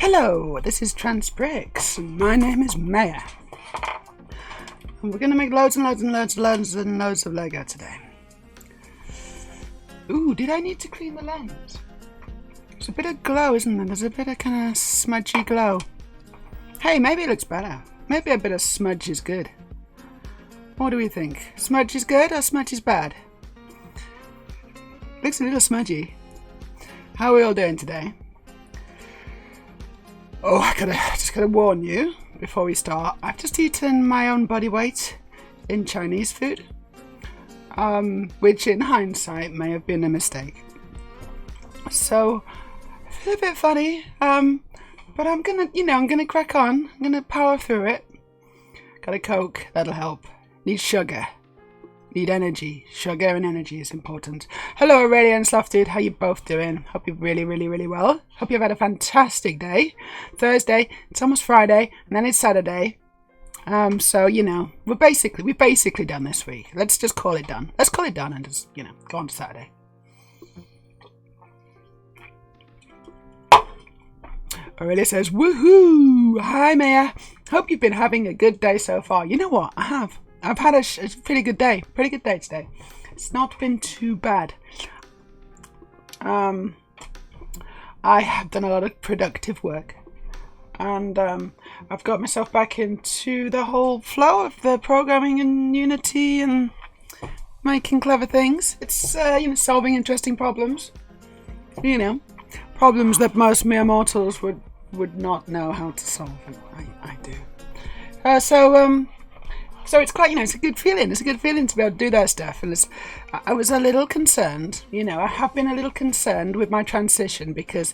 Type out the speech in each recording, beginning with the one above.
Hello, this is Transbricks. My name is Meja. And we're going to make loads and loads and loads and loads and loads of Lego today. Ooh, did I need to clean the lens? There's a bit of glow, isn't there? There's a bit of kind of smudgy glow. Hey, maybe it looks better. Maybe a bit of smudge is good. What do we think? Smudge is good or smudge is bad? Looks a little smudgy. How are we all doing today? Oh, I just gotta warn you before we start. I've just eaten my own body weight in Chinese food, which in hindsight may have been a mistake. So I feel a bit funny, but I'm gonna crack on. I'm gonna power through it. Got a Coke, that'll help. Need sugar. Need energy. Sugar and energy is important. Hello Aurelia and Sloth Dude, how you both doing? Hope you're really, really, really well. Hope you've had a fantastic day. Thursday, it's almost Friday, and then it's Saturday. So, we've basically done this week. Let's just call it done. Let's call it done and just, go on to Saturday. Aurelia says, woohoo! Hi Maya. Hope you've been having a good day so far. You know what? I have. I've had a pretty good day. Pretty good day today. It's not been too bad. I have done a lot of productive work. And I've got myself back into the whole flow of the programming in Unity and making clever things. It's, solving interesting problems. Problems that most mere mortals would not know how to solve. And I do. So it's quite, it's a good feeling. It's a good feeling to be able to do that stuff. And I was a little concerned, I have been a little concerned with my transition because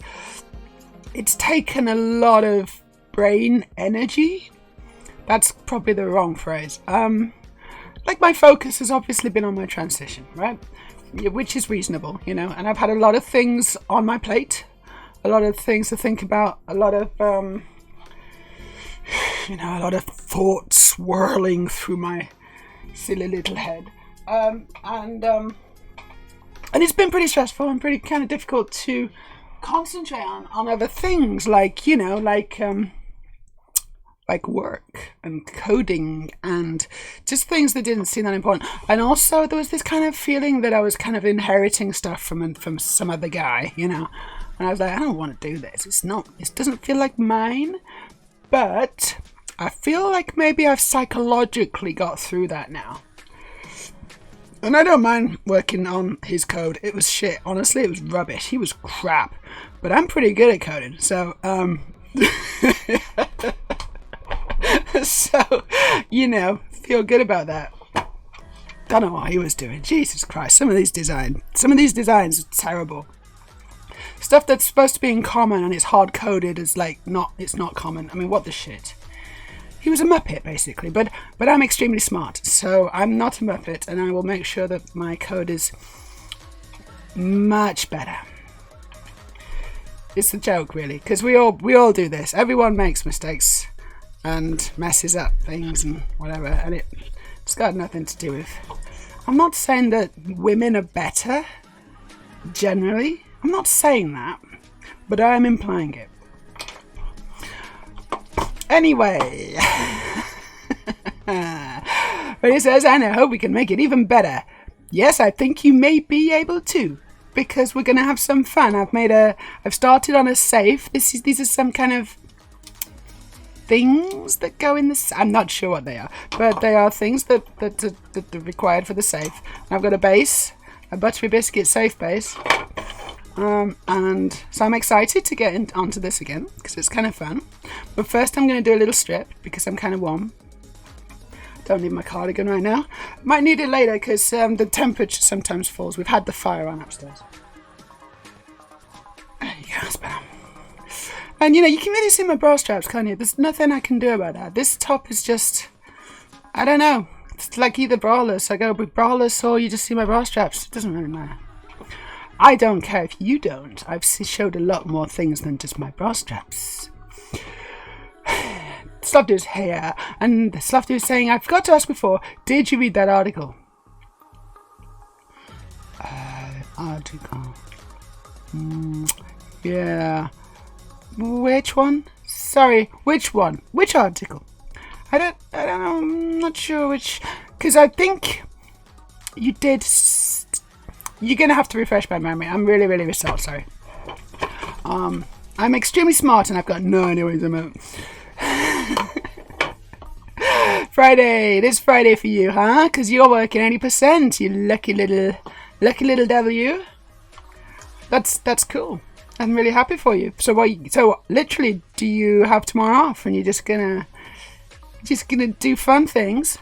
it's taken a lot of brain energy. That's probably the wrong phrase. My focus has obviously been on my transition, right? Which is reasonable, and I've had a lot of things on my plate, a lot of things to think about, a lot of thoughts swirling through my silly little head. And it's been pretty stressful and pretty kind of difficult to concentrate on other things like work and coding and just things that didn't seem that important. And also there was this kind of feeling that I was kind of inheriting stuff from some other guy, And I was like, I don't want to do this. It doesn't feel like mine. But I feel like maybe I've psychologically got through that now. And I don't mind working on his code. It was shit. Honestly, it was rubbish. He was crap. But I'm pretty good at coding. So, feel good about that. Don't know what he was doing. Jesus Christ. Some of these designs are terrible. Stuff that's supposed to be in common and it's hard-coded is it's not common. I mean, what the shit? He was a Muppet, basically, but I'm extremely smart, so I'm not a Muppet, and I will make sure that my code is much better. It's a joke, really, because we all do this. Everyone makes mistakes and messes up things and whatever, and it's got nothing to do with... I'm not saying that women are better, generally. I'm not saying that, but I am implying it. Anyway, but he says, and I hope we can make it even better. Yes, I think you may be able to, because we're going to have some fun. I've started on a safe. These are some kind of things that go in this. I'm not sure what they are, but they are things that are required for the safe. And I've got a base, a buttery biscuit safe base. And so I'm excited to get onto this again because it's kind of fun. But first I'm going to do a little strip because I'm kind of warm. Don't need my cardigan right now. Might need it later because the temperature sometimes falls. We've had the fire on upstairs. There you go, that's better. And you can really see my bra straps, can't you? There's nothing I can do about that. This top is just, I don't know. It's like either braless. I go with braless or you just see my bra straps. It doesn't really matter. I don't care if you don't. I've showed a lot more things than just my bra straps. Sloth Dude's here, and Sloth Dude is saying, I forgot to ask before, did you read that article? Article. Yeah. Which one? Sorry, which one? Which article? I don't know. I'm not sure which, because I think you did. You're gonna have to refresh my memory. I'm really, really sorry. I'm extremely smart and I've got no idea what he's about. Friday. It is Friday for you, huh? Because you're working 80%. You lucky little devil, you. That's cool. I'm really happy for you. So literally, do you have tomorrow off and you're just gonna do fun things?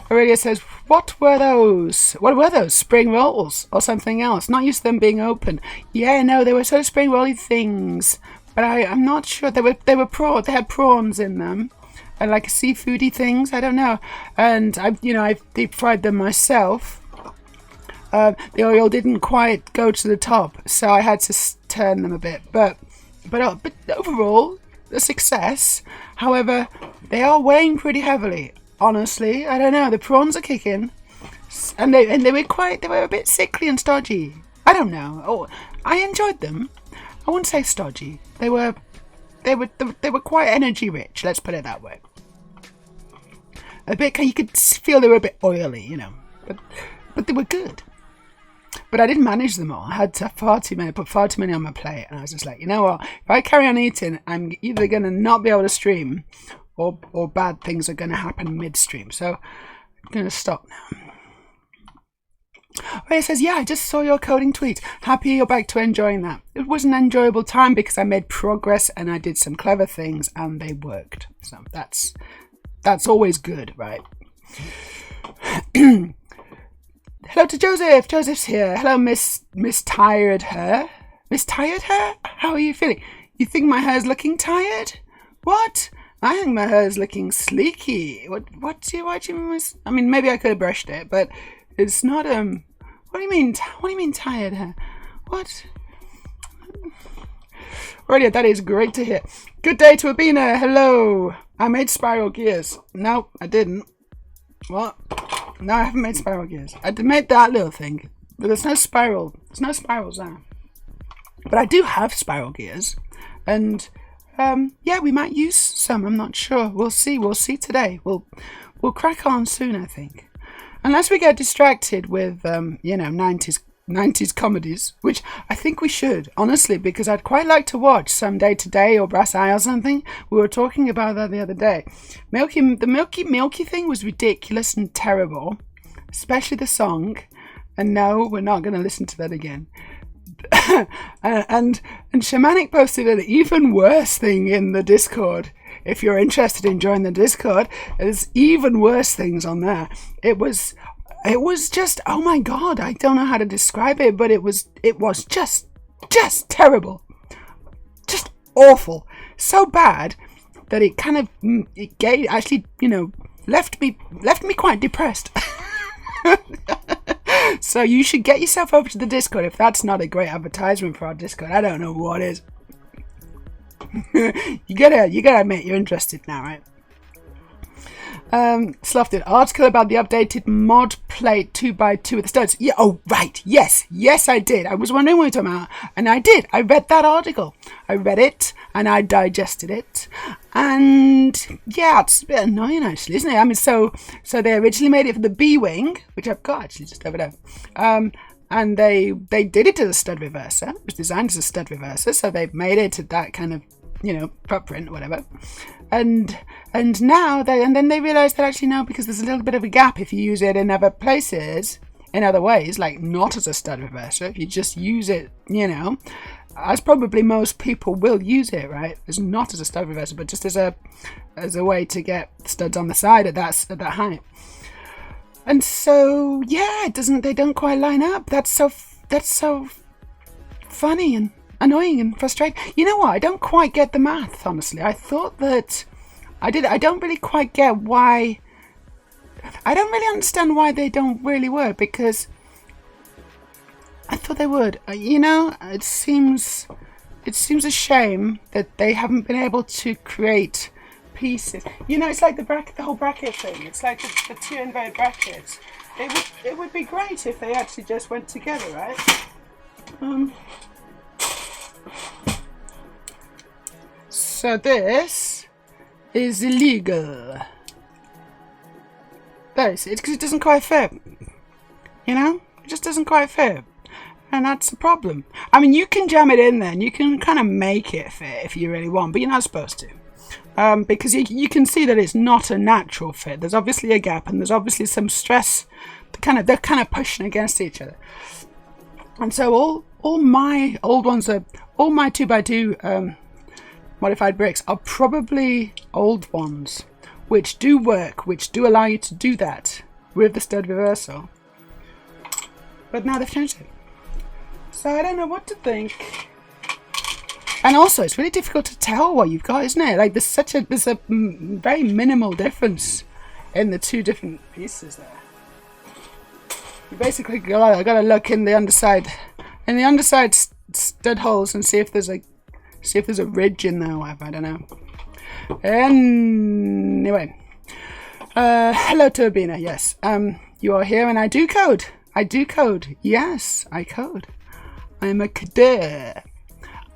Aurelia says, what were those? What were those? Spring rolls or something else? Not used to them being open. Yeah, no, they were sort of spring rolly things, but I'm not sure. They were They had prawns in them, and like seafoody things. I don't know. And I've deep fried them myself. The oil didn't quite go to the top, so I had to turn them a bit. But overall, a success. However, they are weighing pretty heavily. Honestly, I don't know. The prawns are kicking, and they were a bit sickly and stodgy. I don't know. Oh, I enjoyed them. I wouldn't say stodgy. They were quite energy rich. Let's put it that way. A bit. You could feel they were a bit oily, but they were good. But I didn't manage them all. I had far too many. Put far too many on my plate, and I was just like, you know what? If I carry on eating, I'm either gonna not be able to stream, or bad things are gonna happen midstream. So I'm gonna stop now. Ray says, yeah, I just saw your coding tweet. Happy you're back to enjoying that. It was an enjoyable time because I made progress and I did some clever things and they worked. So that's always good, right? Hello to Joseph. Joseph's here. Hello, Miss Tired Hair. Miss Tired Hair? How are you feeling? You think my hair's looking tired? What? I think my hair's looking sleeky. What do you mean? I mean, maybe I could have brushed it, but it's not, what do you mean tired hair? What? Alrighty, that is great to hear. Good day to Abina. Hello. I made spiral gears. No, I didn't. What? No, I haven't made spiral gears. I made that little thing, but there's no spiral. There's no spirals there. But I do have spiral gears, and yeah, we might use some. I'm not sure. We'll see. We'll see today. We'll crack on soon, I think. Unless we get distracted with 90s comedies, which I think we should, honestly, because I'd quite like to watch some Day to Day or Brass Eye or something. We were talking about that the other day. The Milky thing was ridiculous and terrible, especially the song. And no, we're not going to listen to that again. and Shamanic posted an even worse thing in the Discord. If you're interested in joining the Discord, there's even worse things on there. It was just, oh my god, I don't know how to describe it, but it was just terrible. Just awful. So bad that it kind of left me quite depressed. So you should get yourself over to the Discord. If that's not a great advertisement for our Discord, I don't know what is. you gotta admit you're interested now, right? Slofted article about the updated mod plate 2x2 with the studs. Yeah, oh right, yes I did. I was wondering what you're talking about, and I did. I read that article. I read it and I digested it, and yeah, it's a bit annoying actually, isn't it? I mean, so they originally made it for the B wing, which I've got actually just over there. And they did it to the stud reverser. It was designed as a stud reverser, so they've made it to that kind of, footprint or whatever. And now then they realised that actually no, because there's a little bit of a gap if you use it in other places, in other ways, like not as a stud reverser. If you just use it, as probably most people will use it, right? As not as a stud reverser, but just as a way to get studs on the side at that height. And so, yeah, they don't quite line up. That's so funny and annoying and frustrating. You know what? I don't quite get the math, honestly. I thought that I did. I don't really quite get why. I don't really understand why they don't really work, because I thought they would. It seems a shame that they haven't been able to create pieces. It's like the whole bracket thing. It's like the two inverted brackets. It would be great if they actually just went together, right? So this is illegal. It's because it doesn't quite fit. You know? It just doesn't quite fit. And that's the problem. I mean, you can jam it in there and you can kind of make it fit if you really want, but you're not supposed to. Because you can see that it's not a natural fit. There's obviously a gap and there's obviously some stress. They're kind of pushing against each other. And so all my old ones are, all my 2x2 modified bricks are probably old ones, which do work, which do allow you to do that with the stud reversal. But now they've changed it. So I don't know what to think. And also, it's really difficult to tell what you've got, isn't it? Like there's a very minimal difference in the two different pieces there. You basically gotta look in the underside, stud holes and see if there's a ridge in there or whatever. I don't know. Anyway, hello Turbina. Yes, you are here, and I do code. Yes, I code. I'm a coder.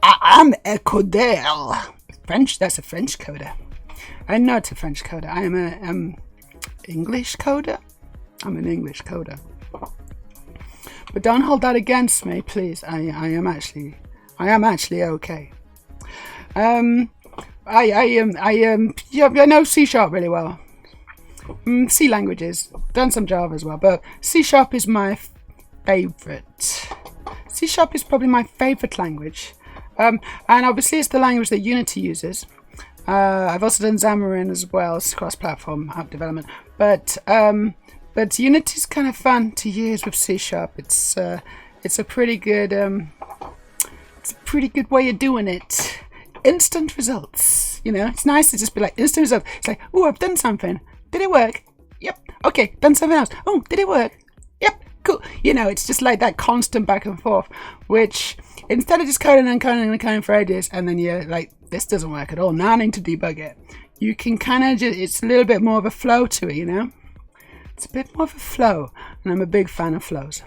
I'm a coder. French. That's a French coder. I'm not a French coder. I am a English coder. I'm an English coder. But don't hold that against me, please. I am actually okay. I know C# really well. C languages. Done some Java as well, but C# is my favorite. C# is probably my favorite language. And obviously it's the language that Unity uses. I've also done Xamarin as well. It's cross-platform app development. But Unity's kind of fun to use with C#. It's a pretty good way of doing it. Instant results. You know, it's nice to just be like instant results. It's like, oh, I've done something. Did it work? Yep. Okay, done something else. Oh, did it work? Yep. Cool. You know, it's just like that constant back and forth, which instead of just coding for ages, and then you're like, this doesn't work at all, now I need to debug it. You can kind of just, it's a little bit more of a flow to it, you know? It's a bit more of a flow, and I'm a big fan of flows.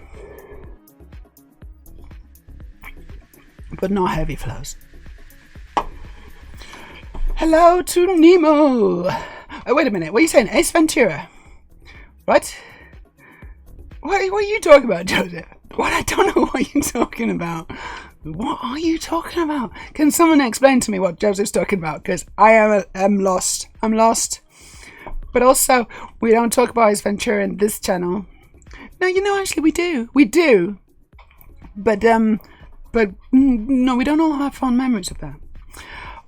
But not heavy flows. Hello to Nemo! Oh, wait a minute, what are you saying? Ace Ventura? What? What are you talking about, Joseph? What? I don't know what you're talking about. What are you talking about? Can someone explain to me what Joseph's talking about? Because I am lost. I'm lost. But also, we don't talk about Ace Ventura in this channel. No, you know, actually we do. We do. But no, we don't all have fond memories of that.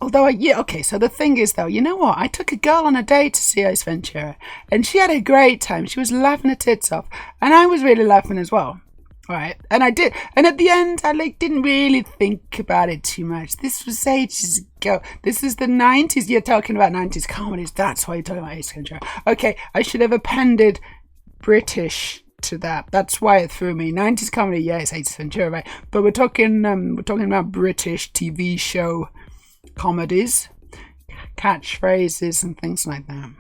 Although, okay, so the thing is, though, you know what? I took a girl on a date to see Ace Ventura, and she had a great time. She was laughing her tits off, and I was really laughing as well. All right, and I did. And at the end, I didn't really think about it too much. This was ages ago. This is the 90s. You're talking about 90s comedies. That's why you're talking about Ace Ventura. Okay, I should have appended British to that. That's why it threw me. 90s comedy, yeah, it's Ace Ventura, right? But we're talking about British TV show comedies, catchphrases and things like that.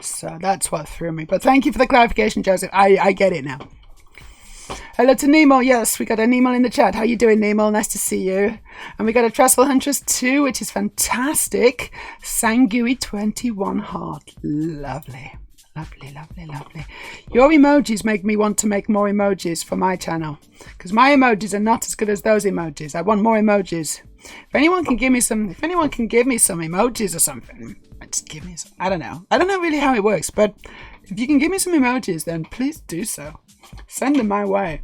So that's what threw me. But thank you for the clarification, Joseph. I get it now. Hello to Nemo. Yes, we got a Nemo in the chat. How you doing, Nemo? Nice to see you. And we got a Trestle Huntress too, which is fantastic. Sangui 21 heart. Lovely. Lovely, lovely, lovely. Your emojis make me want to make more emojis for my channel, because my emojis are not as good as those emojis. I want more emojis. If anyone can give me some emojis or something, just give me some. I don't know really how it works, but if you can give me some emojis, then please do so. Send them my way.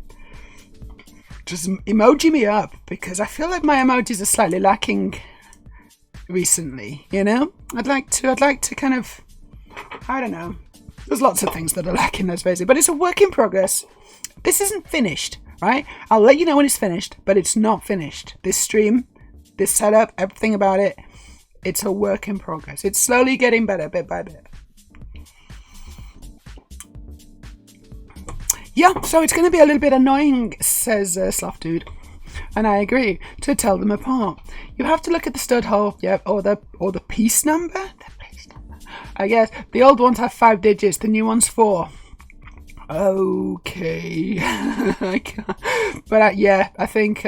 Just emoji me up, because I feel like my emojis are slightly lacking recently. You know, I'd like to kind of, I don't know. There's lots of things that are lacking, let's face it, but it's a work in progress. This isn't finished, right? I'll let you know when it's finished, but it's not finished. This stream, this setup, everything about it, it's a work in progress. It's slowly getting better, bit by bit. Yeah, so it's going to be a little bit annoying, says Sloth Dude. And I agree, to tell them apart. You have to look at the stud hole, yeah, or the piece number. I guess the old ones have 5 digits, the new one's 4. Okay. I can't. But yeah, I think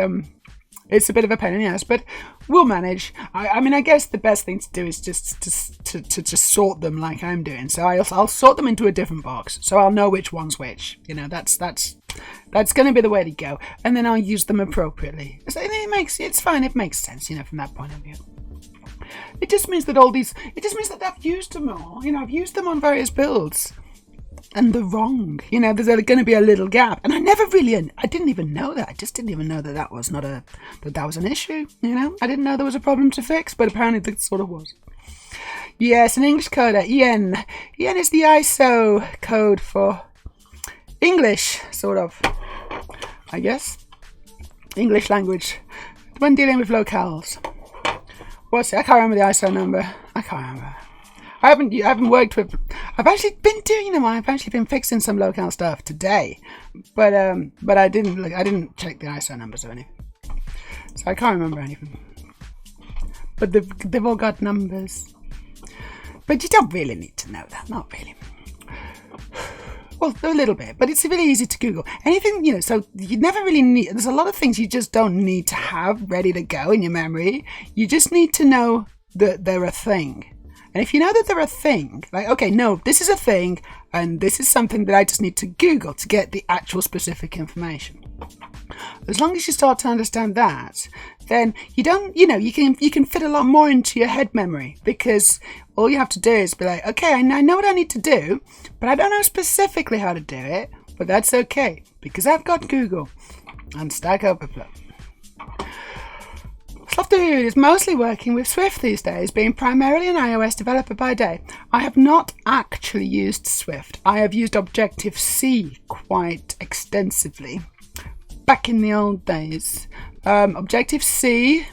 It's a bit of a pain in the ass, but we'll manage. I mean, I guess the best thing to do is just to just sort them like I'm doing. So I'll sort them into a different box, so I'll know which one's which. You know, that's going to be the way to go, and then I'll use them appropriately. So it's fine. It makes sense, you know, from that point of view. It just means that I've used them all. You know, I've used them on various builds. And they're wrong. You know, there's going to be a little gap. And I didn't even know that. I just didn't even know that was that was an issue. You know, I didn't know there was a problem to fix, but apparently there sort of was. Yes, an English coder, EN. EN is the ISO code for English, sort of, I guess. English language. When dealing with locales. What's it? I can't remember the ISO number. I can't remember. I haven't worked with. I've actually been doing them. I've actually been fixing some locale stuff today, but I didn't look. I didn't check the ISO numbers or anything, so I can't remember anything. But they've all got numbers. But you don't really need to know that. Not really. Well, a little bit, but it's really easy to Google anything. You know, so you never really need. There's a lot of things you just don't need to have ready to go in your memory. You just need to know that they're a thing. And if you know that they're a thing, like, okay, no, this is a thing, and this is something that I just need to Google to get the actual specific information. As long as you start to understand that, then you can fit a lot more into your head memory, because all you have to do is be like, okay, I know what I need to do, but I don't know specifically how to do it, but that's okay, because I've got Google and Stack Overflow. Dude is mostly working with Swift these days, being primarily an iOS developer by day. I have not actually used Swift. I have used Objective-C quite extensively back in the old days. Objective-C,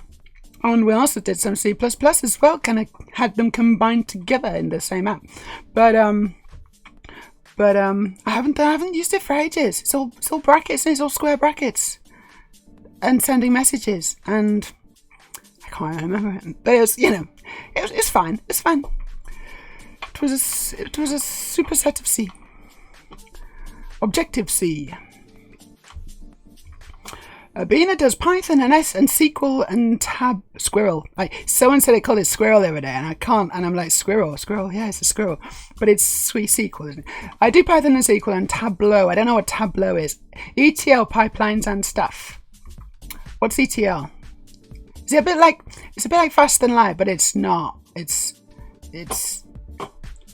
and we also did some C++ as well, kind of had them combined together in the same app. But I haven't used it for ages. It's all brackets, and it's all square brackets, and sending messages, and I can't remember it, but it was, you know, it's fine. It's fine. It was a superset of C. Objective-C. Bina does Python and S and SQL and Tab Squirrel. Someone said they called it Squirrel the other day, and I can't. And I'm like, Squirrel. Yeah, it's a squirrel, but it's sweet SQL, isn't it? I do Python and SQL and Tableau. I don't know what Tableau is. ETL pipelines and stuff. What's ETL? It's a bit like Fast and Light, but it's not. It's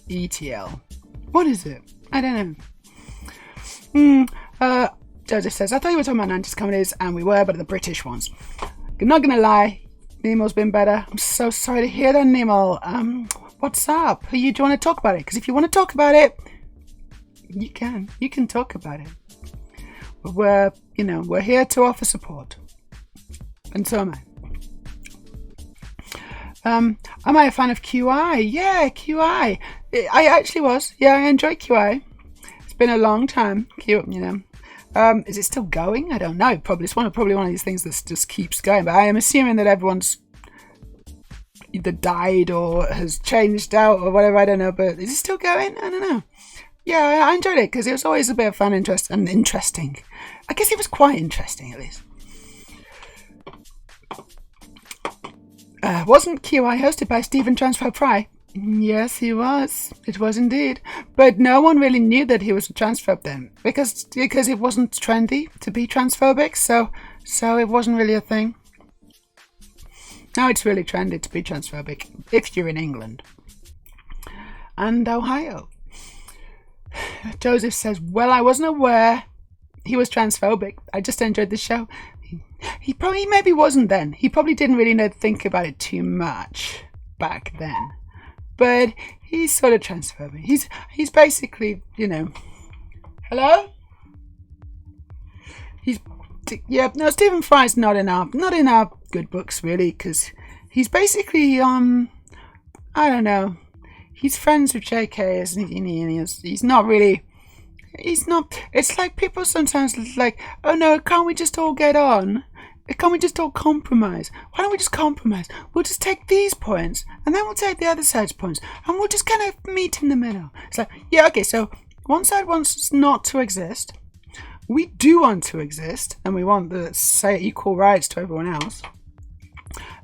ETL. What is it? I don't know. Joseph says, I thought you were talking about 90s comedies, and we were, but the British ones. I'm not gonna lie, Nemo's been better. I'm so sorry to hear that, Nemo. What's up? Do you want to talk about it? Because if you want to talk about it, you can talk about it. We're here to offer support, and so am I. Am I a fan of QI? Yeah, QI. I actually was. Yeah, I enjoy QI. It's been a long time. Is it still going? I don't know. Probably it's probably one of these things that just keeps going. But I am assuming that everyone's either died or has changed out or whatever. I don't know. But is it still going? I don't know. Yeah, I enjoyed it because it was always a bit of fun, interesting. I guess it was quite interesting, at least. Wasn't QI hosted by Stephen Transphobe Fry? Yes, he was. It was indeed. But no one really knew that he was a transphobe then, because it wasn't trendy to be transphobic, so it wasn't really a thing. Now it's really trendy to be transphobic if you're in England and Ohio. Joseph says, well, I wasn't aware he was transphobic. I just enjoyed the show. He probably maybe wasn't then. He probably didn't really think about it too much back then. But he's sort of transphobic. He's basically, hello? Stephen Fry's not in our good books really, because he's basically I don't know. He's friends with JK, he's not really. He's not. It's like people sometimes like, oh no, can't we just all get on? Can't we just all compromise? Why don't we just compromise? We'll just take these points, and then we'll take the other side's points, and we'll just kind of meet in the middle. It's like, yeah, okay, so one side wants not to exist. we do want to exist, and we want the say equal rights to everyone else,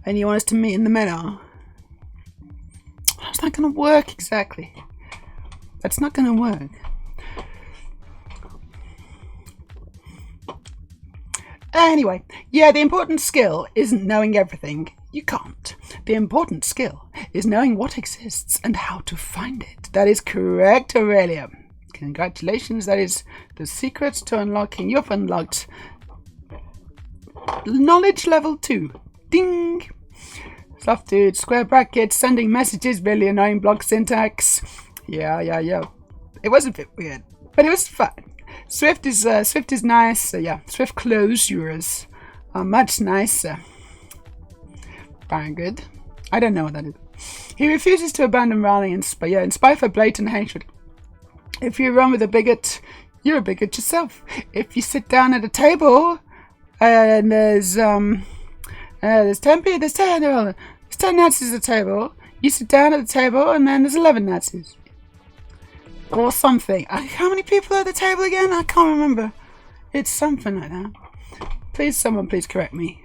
and you want us to meet in the middle. How's that going to work exactly? That's not going to work. Anyway, yeah, the important skill isn't knowing everything. You can't. The important skill is knowing what exists and how to find it. That is correct, Aurelia. Congratulations, that is the secret to unlocking. You've unlocked knowledge level 2. Ding! Soft dude, square brackets, sending messages, really annoying block syntax. Yeah. It was a bit weird, but it was fun. Swift is nice. Yeah, Swift closures are much nicer. Very good. I don't know what that is. He refuses to abandon Raleigh in spite of blatant hatred. If you run with a bigot, you're a bigot yourself. If you sit down at a table and there's 10 Nazis at the table, you sit down at the table and then there's 11 Nazis. Or something. How many people are at the table again? I can't remember. It's something like that. Please, someone please correct me.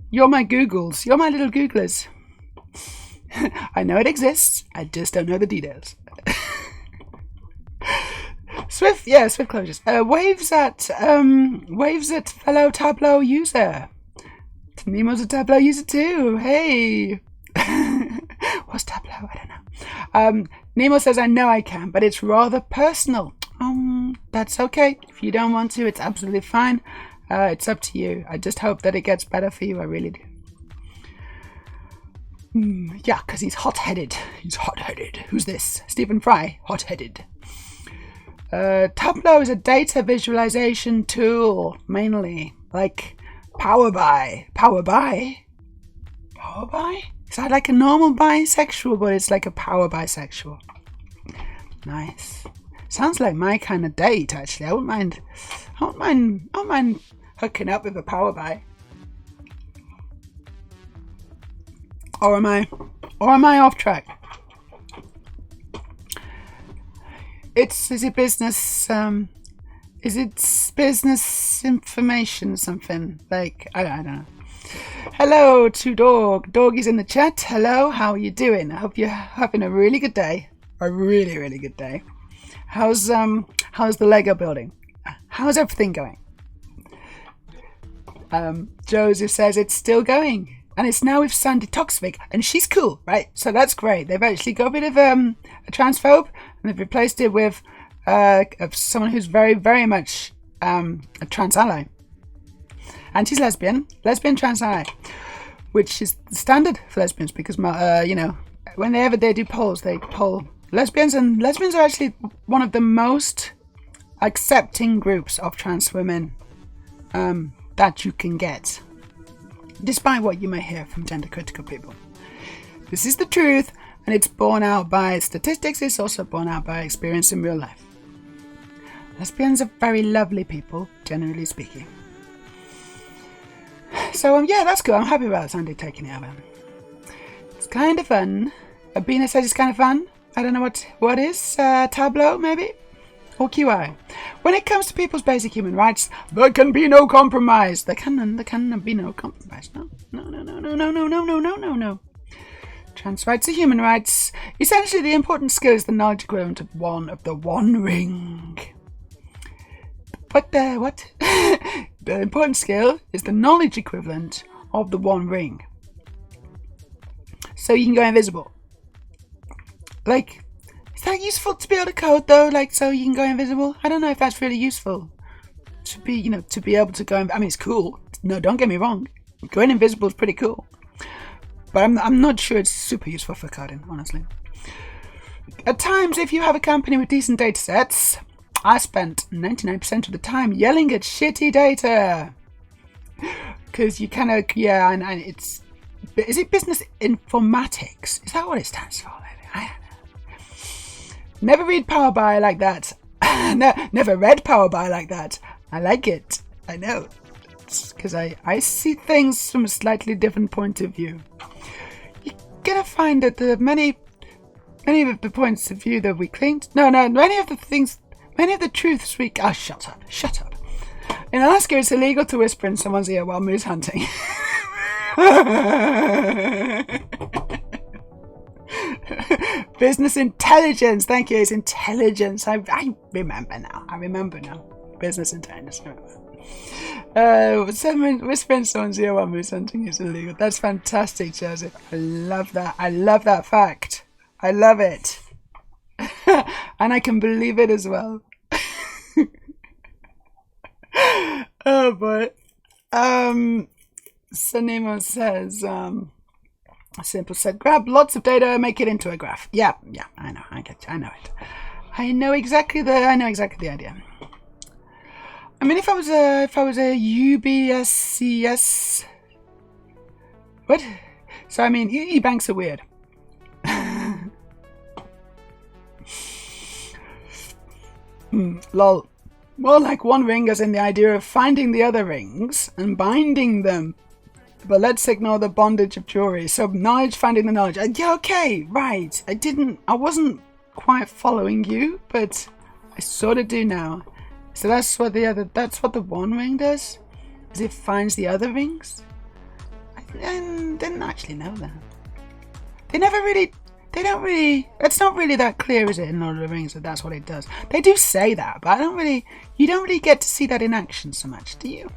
You're my Googles. You're my little Googlers. I know it exists. I just don't know the details. Swift closures. Waves at fellow Tableau user. Nemo's a Tableau user too. Hey. What's Tableau? I don't know. Nemo says, I know I can, but it's rather personal. That's okay. If you don't want to, it's absolutely fine. It's up to you. I just hope that it gets better for you. I really do. Yeah, because he's hot-headed. He's hot-headed. Who's this? Stephen Fry. Hot-headed. Tableau is a data visualization tool, mainly. Like Power Buy. Power Buy? Power Buy? Is that like a normal bisexual, but it's like a power bisexual? Nice. Sounds like my kind of date, actually. I wouldn't mind hooking up with a power buy. Or am I off track? Is it business information something? Like, I don't know. Hello to Dog is in the chat. Hello, how are you doing? I hope you're having a really good day. A really, really good day. How's the Lego building? How's everything going? Joseph says it's still going. And it's now with Sandy Toksvig. And she's cool, right? So that's great. They've actually got rid of a transphobe. And they've replaced it with someone who's very, very much a trans ally. And she's lesbian trans ally, which is the standard for lesbians because, whenever they do polls, they poll lesbians, and lesbians are actually one of the most accepting groups of trans women that you can get, despite what you may hear from gender critical people. This is the truth, and it's borne out by statistics. It's also borne out by experience in real life. Lesbians are very lovely people, generally speaking. So, yeah, that's cool. I'm happy about Sandy taking it over. It's kind of fun. Abina says it's kind of fun. I don't know what is. Tableau, maybe? Or QI. When it comes to people's basic human rights, there can be no compromise. There can be no compromise. No. Trans rights are human rights. Essentially, the important skill is the knowledge equivalent of the One Ring. What? The important skill is the knowledge equivalent of the One Ring. So you can go invisible. Like, is that useful to be able to code though? Like, so you can go invisible? I don't know if that's really useful. To be able to go. I mean, it's cool. No, don't get me wrong. Going invisible is pretty cool. But I'm not sure it's super useful for coding, honestly. At times, if you have a company with decent data sets, I spent 99% of the time yelling at shitty data. Because you kind of, and it's... Is it business informatics? Is that what it stands for? I don't know. Never read Power BI like that. Never read Power BI like that. I like it. I know. Because I see things from a slightly different point of view. You're going to find that many of the points of view that we claimed... No, many of the truths we... shut up. In Alaska, it's illegal to whisper in someone's ear while moose hunting. Business intelligence. Thank you. It's intelligence. I remember now. Business intelligence. Whispering in someone's ear while moose hunting is illegal. That's fantastic, Joseph. I love that. I love that fact. I love it. And I can believe it as well. Oh boy. Sanimo says, Simple said, grab lots of data, make it into a graph. Yeah, I know, I get you, I know it. I know exactly the idea. I mean, if I was a UBSCS, what? So I mean, e-banks are weird. Lol. More like one ring as in the idea of finding the other rings and binding them. But let's ignore the bondage of jewelry. So knowledge finding the knowledge. Yeah, okay, right. I wasn't quite following you, but I sort of do now. So that's what the one ring does? Is it finds the other rings? I didn't actually know that. It's not really that clear, is it, in Lord of the Rings, that that's what it does. They do say that, but you don't really get to see that in action so much, do you?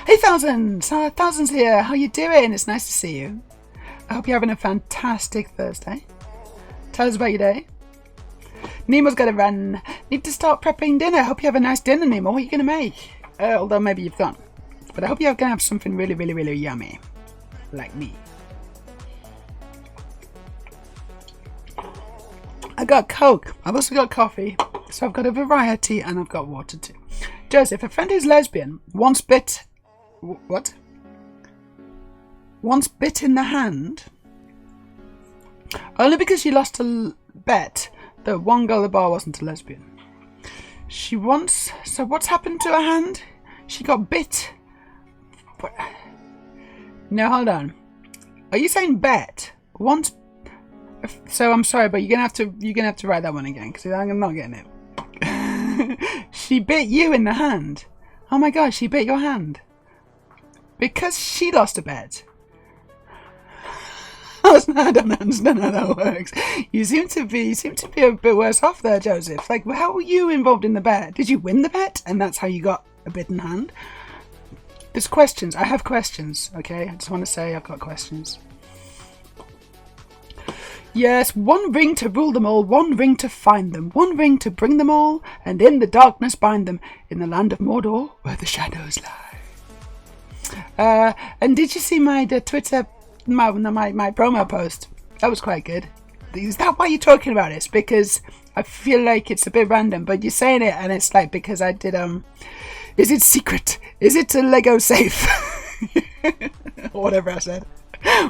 Hey Thousands here, how you doing? It's nice to see you. I hope you're having a fantastic Thursday. Tell us about your day. Nemo's gotta run. Need to start prepping dinner. Hope you have a nice dinner, Nemo. What are you gonna make? Although maybe you've done. But I hope you're gonna have something really, really, really yummy. Like me. I got Coke. I've also got coffee. So I've got a variety and I've got water too. Joseph, a friend who's lesbian once bit... What? Once bit in the hand? Only because she lost a bet that one girl at the bar wasn't a lesbian. So what's happened to her hand? She got bit. What? No, hold on. Are you saying bet? Once... So I'm sorry, but you're gonna have to write that one again because I'm not getting it. She bit you in the hand. Oh my gosh, she bit your hand because she lost a bet. I don't understand how that works. You seem to be a bit worse off there, Joseph. Like, how were you involved in the bet? Did you win the bet, and that's how you got a bitten hand? There's questions. I have questions. Okay, I just want to say I've got questions. Yes, one ring to rule them all, one ring to find them, one ring to bring them all, and in the darkness bind them, in the land of Mordor, where the shadows lie. And did you see my Twitter, my promo post? That was quite good. Is that why you're talking about it? Because I feel like it's a bit random, but you're saying it, and it's like because I did, is it secret? Is it a Lego safe? Or whatever I said.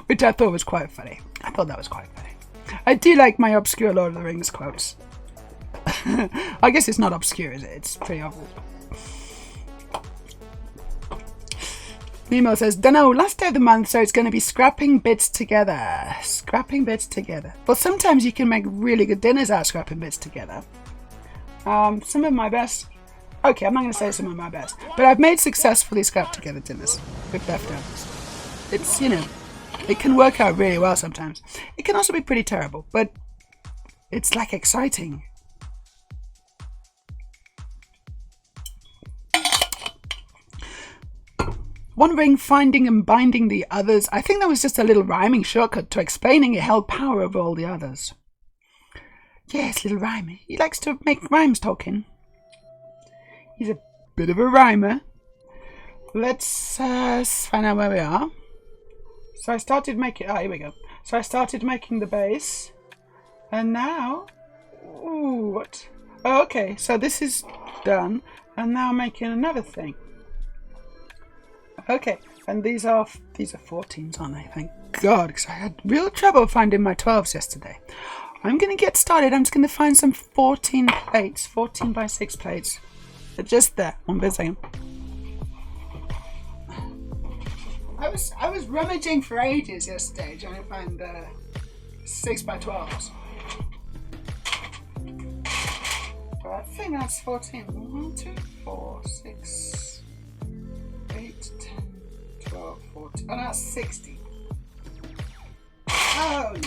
Which I thought was quite funny. I thought that was quite funny. I do like my obscure Lord of the Rings quotes. I guess it's not obscure, is it? It's pretty obvious. Nemo says, dunno, last day of the month, so it's going to be scrapping bits together. Scrapping bits together. Well, sometimes you can make really good dinners out of scrapping bits together. Some of my best... Okay, I'm not going to say some of my best. But I've made successfully scrapped together dinners with leftovers. It's, you know... It can work out really well sometimes. It can also be pretty terrible, but it's like exciting. One ring finding and binding the others. I think that was just a little rhyming shortcut to explaining it held power over all the others. Yes, little rhymer. He likes to make rhymes, Tolkien. He's a bit of a rhymer. Let's find out where we are. So I started making... here we go. So I started making the base. And now... Ooh, what? Oh, okay. So this is done. And now I'm making another thing. Okay. And these are 14s, aren't they? Thank God. Because I had real trouble finding my 12s yesterday. I'm going to get started. I'm just going to find some 14 plates. 14 by 6 plates. They're just there. One bit second. I was rummaging for ages yesterday trying to find 6 by 12s. But I think that's 14. 1, 2, 4, 6, 8, 10, 12, 14. Oh, that's 16. Oh, no.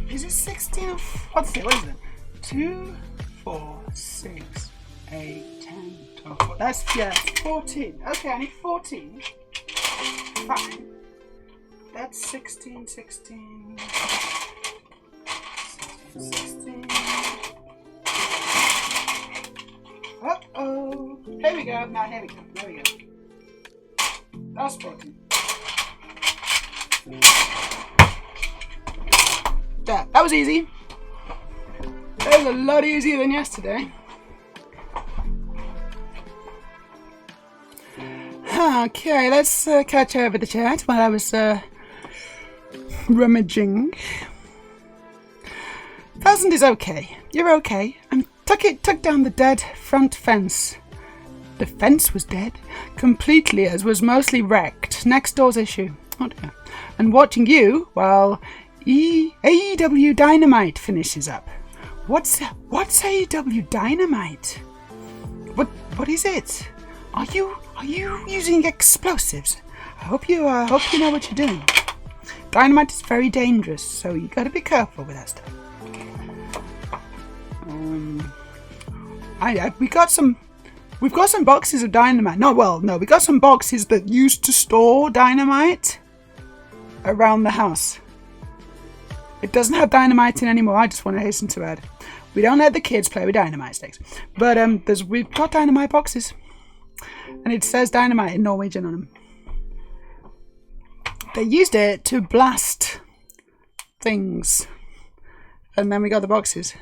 Is it 16 or what's it? What is it? 2, 4, 6, 8, 10, 12, 14. That's, yeah, 14. Okay, I need 14. Fine. That's 16, 16. 16. Uh-oh. Here we go. Now, here we go. There we go. That's 14. There. That was easy. That was a lot easier than yesterday. Okay, let's catch over the chat while I was rummaging. 1,000 is okay. You're okay. Took down the dead front fence. The fence was dead completely, as was mostly wrecked. Next door's issue. Oh dear. And watching you while AEW Dynamite finishes up. What's AEW Dynamite? What is it? Are you using explosives? I hope you know what you're doing. Dynamite is very dangerous, so you gotta be careful with that stuff. We've got some boxes of dynamite. No, we got some boxes that used to store dynamite around the house. It doesn't have dynamite in anymore. I just want to hasten to add, we don't let the kids play with dynamite sticks, but we've got dynamite boxes, and it says dynamite in Norwegian on them. They used it to blast things, and then we got the boxes.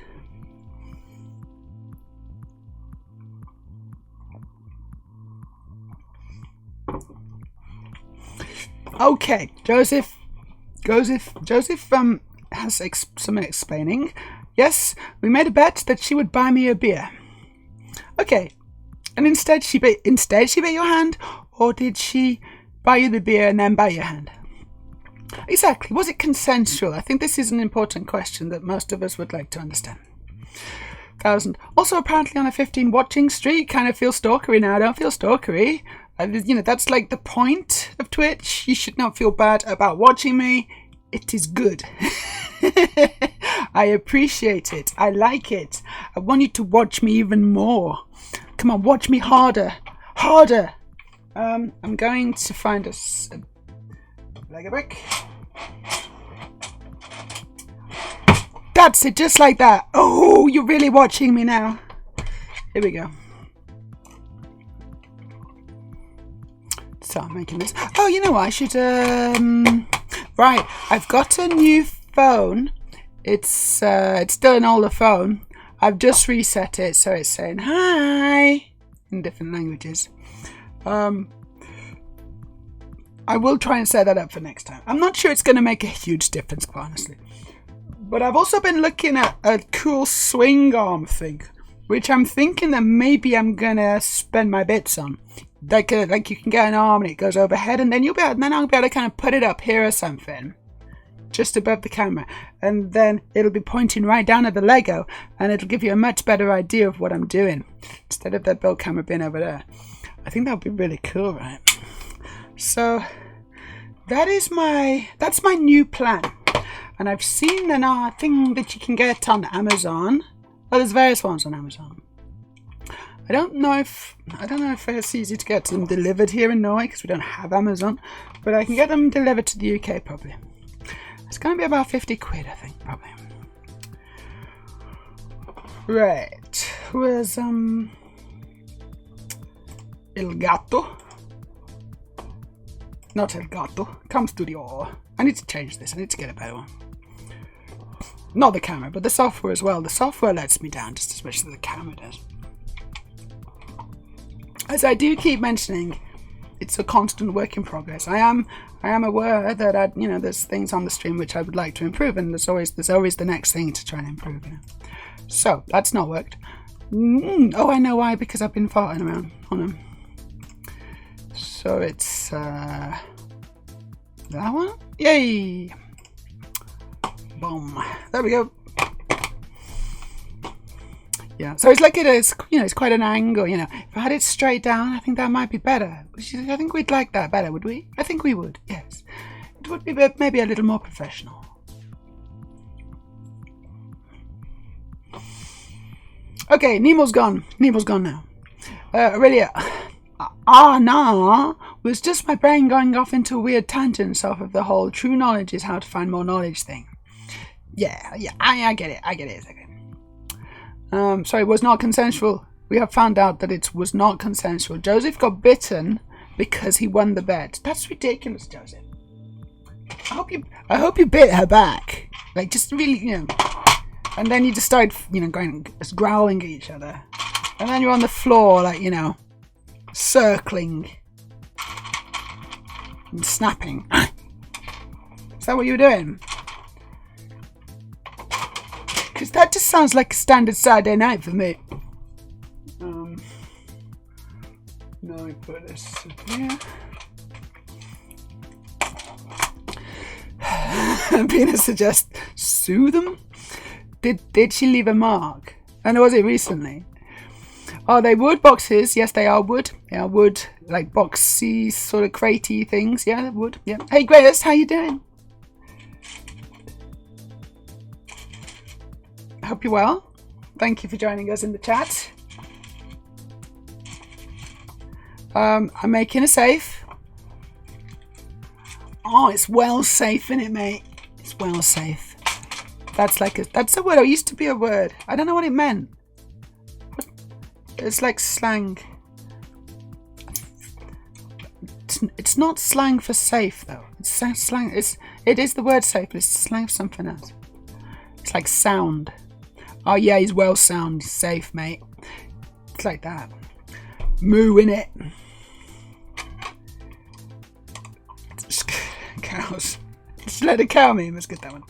Okay, Joseph has some explaining. Yes, we made a bet that she would buy me a beer. Okay, and instead she bit your hand, or did she buy you the beer and then buy your hand? Exactly. Was it consensual? I think this is an important question that most of us would like to understand. 1,000. Also, apparently on a 15 watching streak, kind of feel stalkery now. I don't feel stalkery. That's like the point of Twitch. You should not feel bad about watching me. It is good. I appreciate it. I like it. I want you to watch me even more. Come on, watch me harder. Harder. I'm going to find a Lego brick. That's it, just like that. Oh, you're really watching me now. Here we go. So I'm making this. Oh, you know what? I should. Right, I've got a new phone. It's still an older phone. I've just reset it, so it's saying hi in different languages. I will try and set that up for next time. I'm not sure it's going to make a huge difference, quite honestly. But I've also been looking at a cool swing arm thing, which I'm thinking that maybe I'm going to spend my bits on. Like you can get an arm and it goes overhead, and then I'll be able to kind of put it up here or something, just above the camera, and then it'll be pointing right down at the Lego, and it'll give you a much better idea of what I'm doing instead of that build camera being over there. I think that would be really cool, right? So that's my new plan, and I've seen a thing that you can get on Amazon. Well, there's various ones on Amazon. I don't know if it's easy to get them delivered here in Norway because we don't have Amazon, but I can get them delivered to the UK probably. It's going to be about 50 quid, I think, probably. Right, where's Il Gatto? Not El Gato. Come studio. I need to change this. I need to get a better one. Not the camera, but the software as well. The software lets me down just as much as the camera does. As I do keep mentioning, it's a constant work in progress. I am aware that there's things on the stream which I would like to improve, and there's always the next thing to try and improve. So that's not worked. Oh, I know why, because I've been farting around on them. So it's that one. Yay! Boom. There we go. Yeah, so it's like it is, you know, it's quite an angle, you know. If I had it straight down, I think that might be better. I think we'd like that better, would we? I think we would, yes. It would be maybe a little more professional. Okay, Nemo's gone. Nemo's gone now. Aurelia. Nah, was just my brain going off into weird tangents off of the whole true knowledge is how to find more knowledge thing. Yeah, I get it. Sorry, it was not consensual. We have found out that it was not consensual. Joseph got bitten because he won the bet. That's ridiculous, Joseph. I hope you bit her back. Like, just really, you know. And then you just started, you know, growling at each other. And then you're on the floor, like, you know, circling and snapping. Is that what you were doing? Because that just sounds like a standard Saturday night for me. Now I put this here. Pina suggests sue them. Did she leave a mark? And was it recently? Are they wood boxes? Yes, they are wood. They are wood, like boxy, sort of cratey things. Yeah, they're wood. Yeah. Hey, Grace, how you doing? I hope you're well. Thank you for joining us in the chat. I'm making a safe. Oh, it's well safe, isn't it, mate? It's well safe. That's a word. It used to be a word. I don't know what it meant. It's like slang. It's not slang for safe though. It's slang. It is the word safe, but it's slang for something else. It's like sound. Oh yeah, he's well sound. Safe, mate. It's like that. Moo in it. Cows. Just let a cow meme. Let's get that one.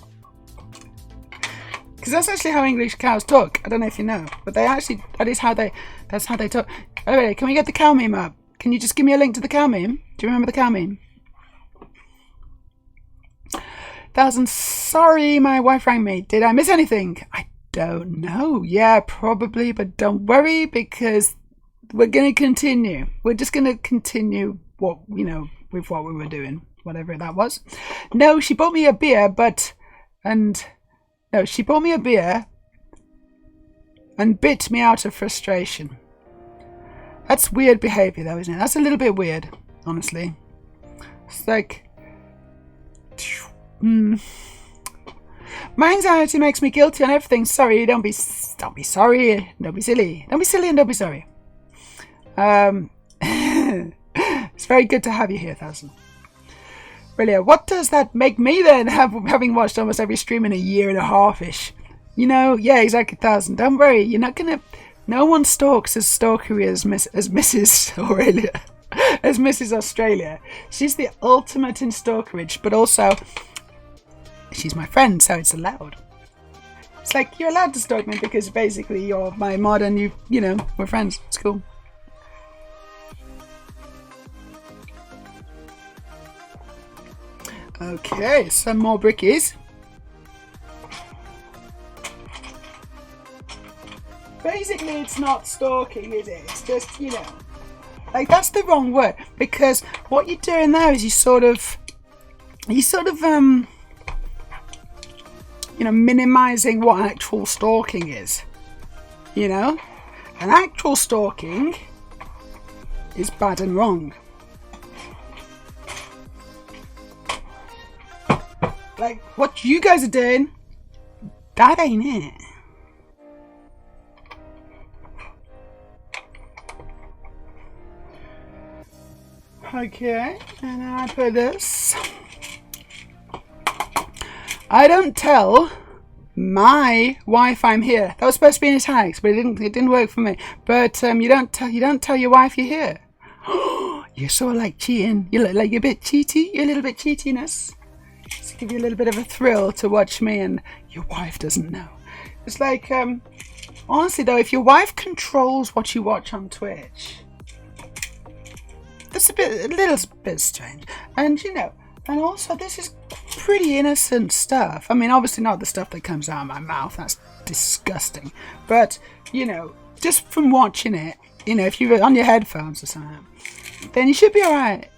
Because that's actually how English cows talk. I don't know if you know, but that's how they talk. Anyway, can we get the cow meme up? Can you just give me a link to the cow meme? Do you remember the cow meme? 1000. Sorry, my wife rang me. Did I miss anything? I don't know. Yeah, probably, but don't worry because we're going to continue. We're just going to continue with what we were doing, whatever that was. No, she bought me a beer, she bought me a beer and bit me out of frustration. That's weird behaviour though, isn't it? That's a little bit weird, honestly. It's like... My anxiety makes me guilty on everything. Sorry, don't be sorry. Don't be silly. Don't be silly and don't be sorry. It's very good to have you here, 1000. Brilliant. What does that make me then, having watched almost every stream in a year and a half-ish? You know, yeah, exactly, 1000. Don't worry, you're not gonna... No one stalks as stalkery as Mrs. Aurelia. As Mrs. Australia. She's the ultimate in stalkerage, but also... She's my friend, so it's allowed. It's like, you're allowed to stalk me because basically you're my mod and you know, we're friends. It's cool. Okay, some more brickies. Basically, it's not stalking, is it? It's just, you know, like that's the wrong word because what you're doing there is you sort of, you know, minimizing what actual stalking is. You know, and actual stalking is bad and wrong. Like, what you guys are doing, that ain't it. Okay, and now I put this. I don't tell my wife I'm here. That was supposed to be in italics, but it didn't work for me. But you don't tell your wife you're here. You're sort of like cheating. You look like you're a bit cheaty. You're a little bit cheatiness. To give you a little bit of a thrill to watch me and your wife doesn't know. It's like, honestly though, if your wife controls what you watch on Twitch, that's a little bit strange. And you know, and also this is pretty innocent stuff. I mean, obviously not the stuff that comes out of my mouth. That's disgusting. But, you know, just from watching it, you know, if you're on your headphones or something, then you should be alright.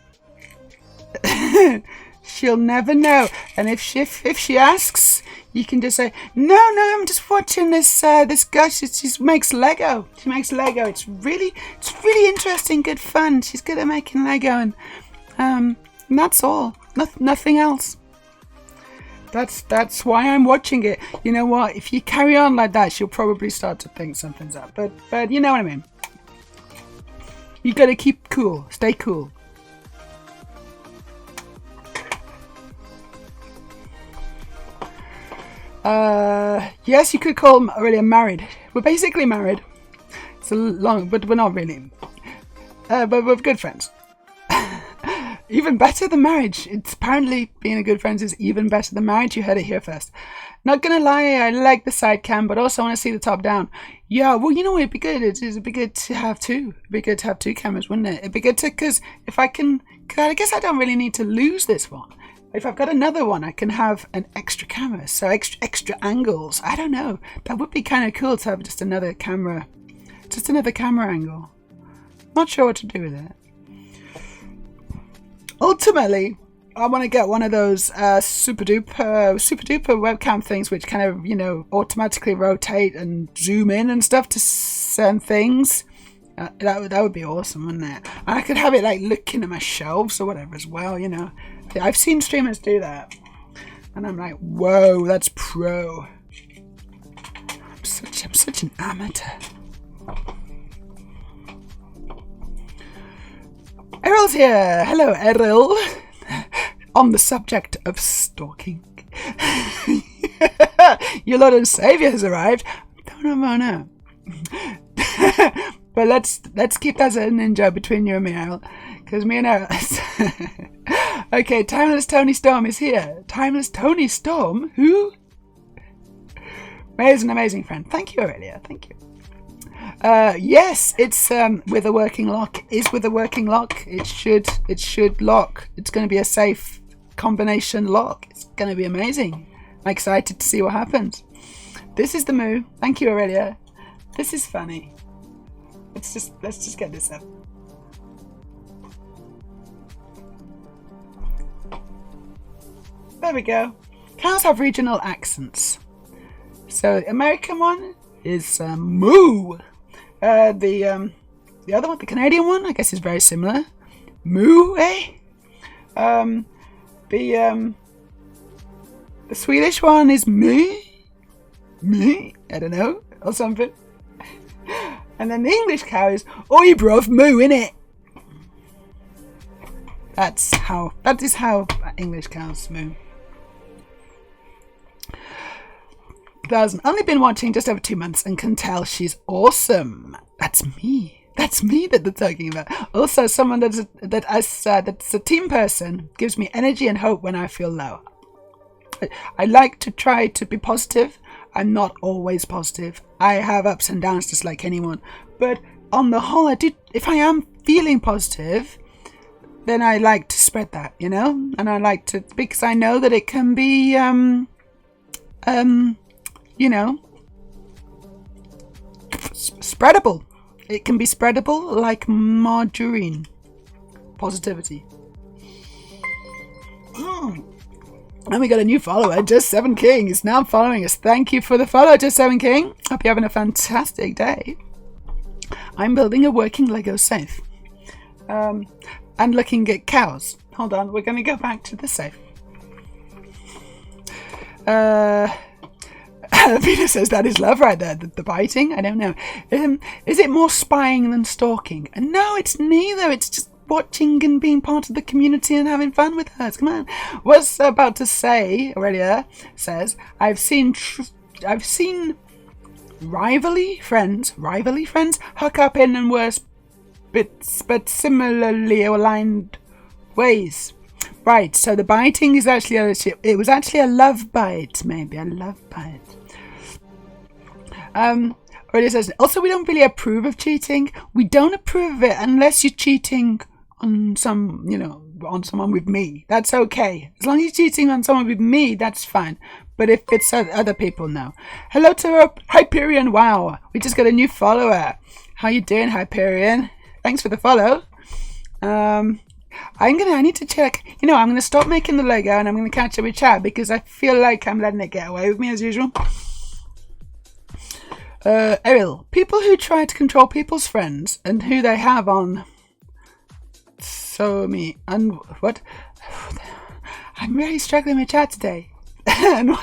She'll never know. And if she asks, you can just say, no, I'm just watching this girl. She makes Lego. She makes Lego. It's really interesting, good fun. She's good at making Lego, and that's all. Nothing else. That's why I'm watching it. You know what? If you carry on like that, she'll probably start to think something's up. But you know what I mean. You gotta keep cool. Stay cool. Yes, you could call Aurelia married. We're basically married. It's a long, but we're not really. But we're good friends. Even better than marriage. It's apparently being a good friend is even better than marriage. You heard it here first. Not gonna lie, I like the side cam, but also I want to see the top down. Yeah, well, you know, it'd be good. It'd be good to have two. It'd be good to have two cameras, wouldn't it? It'd be good to, because if I can, cause I guess I don't really need to lose this one. If I've got another one, I can have an extra camera, so extra angles. I don't know. That would be kind of cool to have just another camera angle. Not sure what to do with it. Ultimately, I want to get one of those super duper webcam things, which kind of, you know, automatically rotate and zoom in and stuff to certain things. That would be awesome, wouldn't it? And I could have it like looking at my shelves or whatever as well, you know. I've seen streamers do that, and I'm like, whoa, that's pro. I'm such an amateur. Errol's here. Hello, Errol. On the subject of stalking, your Lord and Savior has arrived. Don't know. But let's keep that as a ninja between you and me, Errol, because me and Errol. Okay, Timeless Tony Storm is here. Timeless Tony Storm? Who? May is an amazing friend. Thank you, Aurelia. Thank you. Yes, it's with a working lock. Is with a working lock. It should lock. It's going to be a safe combination lock. It's going to be amazing. I'm excited to see what happens. This is the move. Thank you, Aurelia. This is funny. Let's just get this up. There we go. Cows have regional accents. So the American one is moo. The other one, the Canadian one, I guess is very similar. Moo, eh? The Swedish one is me. I don't know, or something. And then the English cow is oi bruv, moo, innit? That is how English cows moo. Hasn't only been watching just over 2 months and can tell she's awesome. That's me that they're talking about. Also, someone that's a team person gives me energy and hope when I feel low. I like to try to be positive. I'm not always positive. I have ups and downs just like anyone. But on the whole, if I am feeling positive, then I like to spread that, you know? And I like to, because I know that it can be, you know, spreadable. It can be spreadable like margarine. Positivity. And we got a new follower, Just 7 King is now following us. Thank you for the follow, Just 7 King. Hope you're having a fantastic day. I'm building a working Lego safe. And looking at cows. Hold on, we're going to go back to the safe. Peter says that is love right there, the biting. I don't know. Is it more spying than stalking? No, it's neither. It's just watching and being part of the community and having fun with her. Come on. Was about to say, Aurelia says, I've seen rivalry friends hook up in and worse but similarly aligned ways. Right, so the biting is actually it was actually a love bite, maybe a love bite. Aurelia says, also we don't really approve of cheating. We don't approve of it unless you're cheating on some, you know, on someone with me, that's okay. As long as you're cheating on someone with me, that's fine. But if it's other people, no. Hello to Hyperion. Wow, we just got a new follower. How you doing, Hyperion? Thanks for the follow. I need to check. I'm gonna stop making the logo and I'm gonna catch up with chat because I feel like I'm letting it get away with me as usual. Ariel, people who try to control people's friends and who they have on. So me and what? I'm really struggling with chat today. and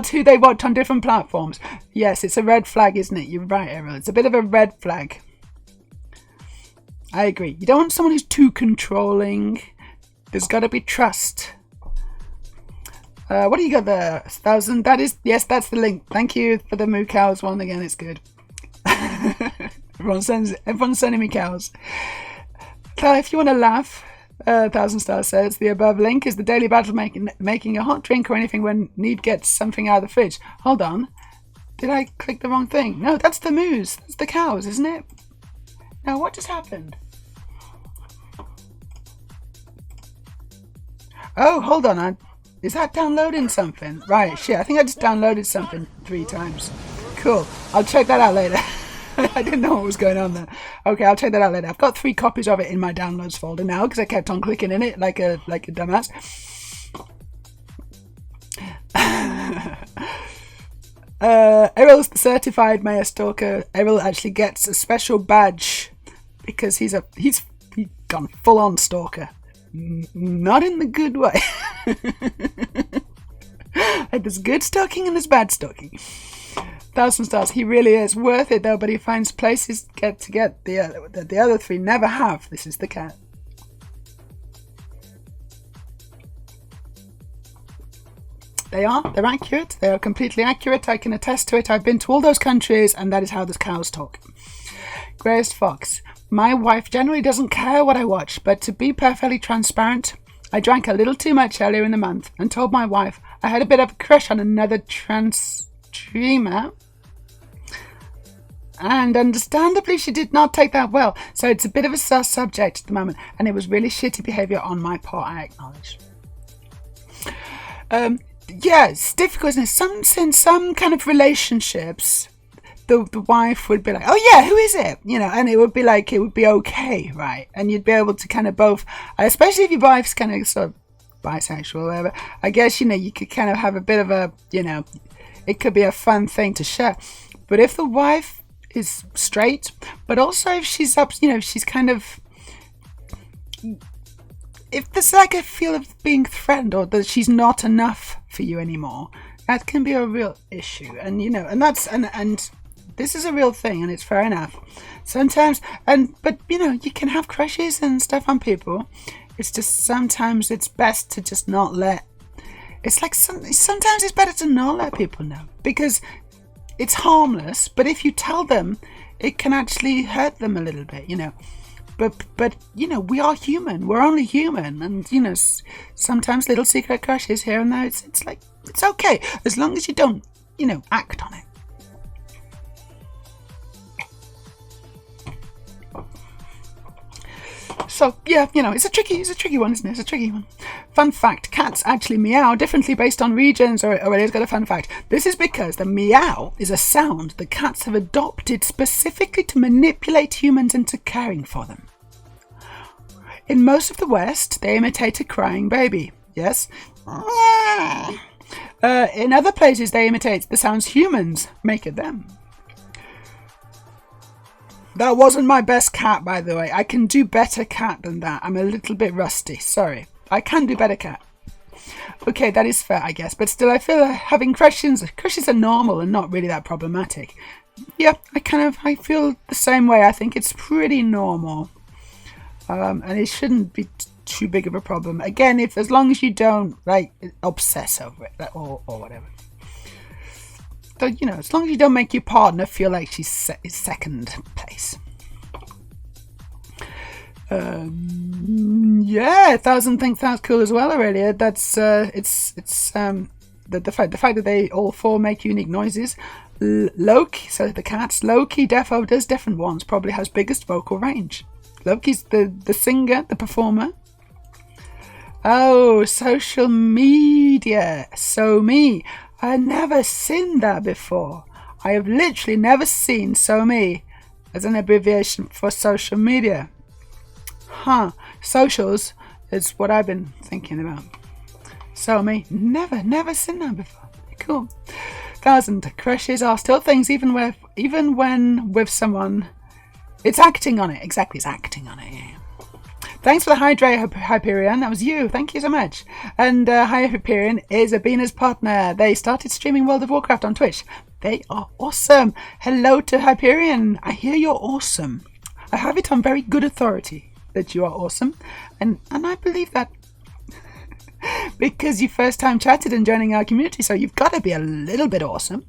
who they watch on different platforms. Yes, it's a red flag, isn't it? You're right, Ariel. It's a bit of a red flag. I agree. You don't want someone who's too controlling. There's got to be trust. What do you got there? 1,000. Yes, that's the link. Thank you for the moo cows one again. It's good. Everyone's sending me cows. If you want to laugh, 1,000 stars says the above link is the daily battle making a hot drink or anything when need gets something out of the fridge. Hold on. Did I click the wrong thing? No, that's the moos. That's the cows, isn't it? Now, what just happened? Oh, hold on. Is that downloading something? Right, shit. I think I just downloaded something 3 times. Cool. I'll check that out later. I didn't know what was going on there. Okay, I'll check that out later. I've got 3 copies of it in my downloads folder now because I kept on clicking in it like a dumbass. Errol's the certified Meja stalker. Errol actually gets a special badge because he's gone full on stalker. Not in the good way. Like there's good stalking and there's bad stalking. 1,000 stars. He really is worth it though, but he finds places to get the other 3 never have. This is the cat. They're accurate. They are completely accurate. I can attest to it. I've been to all those countries and that is how the cows talk. Greyest Fox. My wife generally doesn't care what I watch, but to be perfectly transparent, I drank a little too much earlier in the month and told my wife I had a bit of a crush on another trans streamer. And understandably, she did not take that well. So it's a bit of a sus subject at the moment. And it was really shitty behaviour on my part, I acknowledge. Yeah, it's difficult, isn't it? In some kind of relationships, the wife would be like, oh yeah, who is it? And it would be like, it would be okay, right? And you'd be able to kind of both, especially if your wife's kind of sort of bisexual or whatever, I guess, you could kind of have a bit of a, it could be a fun thing to share. But if the wife is straight, but also if she's up, she's kind of, if there's like a feel of being threatened or that she's not enough for you anymore, that can be a real issue. And and this is a real thing and it's fair enough sometimes. But you can have crushes and stuff on people. It's just sometimes it's best to just not let. It's like sometimes it's better to not let people know because it's harmless. But if you tell them, it can actually hurt them a little bit. But we are human. We're only human, and sometimes little secret crushes here and there. It's like it's okay as long as you don't act on it. So yeah, it's a tricky one, isn't it? It's a tricky one. Fun fact: cats actually meow differently based on regions. Or it has got a fun fact. This is because the meow is a sound the cats have adopted specifically to manipulate humans into caring for them. In most of the West, they imitate a crying baby. Yes. In other places, they imitate the sounds humans make at them. That wasn't my best cat, by the way. I can do better cat than that. I'm a little bit rusty. Sorry. I can do better cat. Okay, that is fair, I guess. But still, I feel having crushes are normal and not really that problematic. Yeah, I feel the same way. I think it's pretty normal. And it shouldn't be too big of a problem. Again, as long as you don't, obsess over it or whatever. So, as long as you don't make your partner feel like she's second place. Yeah, 1,000 thinks that's cool as well, Aurelia. That's, the fact that they all 4 make unique noises. Loki, so the cats, Loki defo does different ones, probably has biggest vocal range. Loki's the singer, the performer. Oh, social media. So me. I never seen that before. I have literally never seen so me as an abbreviation for social media. Huh. Socials is what I've been thinking about. So me. Never seen that before. Cool. 1,000 crushes are still things even when with someone. It's acting on it. Exactly, it's acting on it. Yeah. Thanks for the Hyperion. That was you. Thank you so much. And Hyperion is Abina's partner. They started streaming World of Warcraft on Twitch. They are awesome. Hello to Hyperion. I hear you're awesome. I have it on very good authority that you are awesome. And I believe that because you first time chatted and joining our community, so you've got to be a little bit awesome.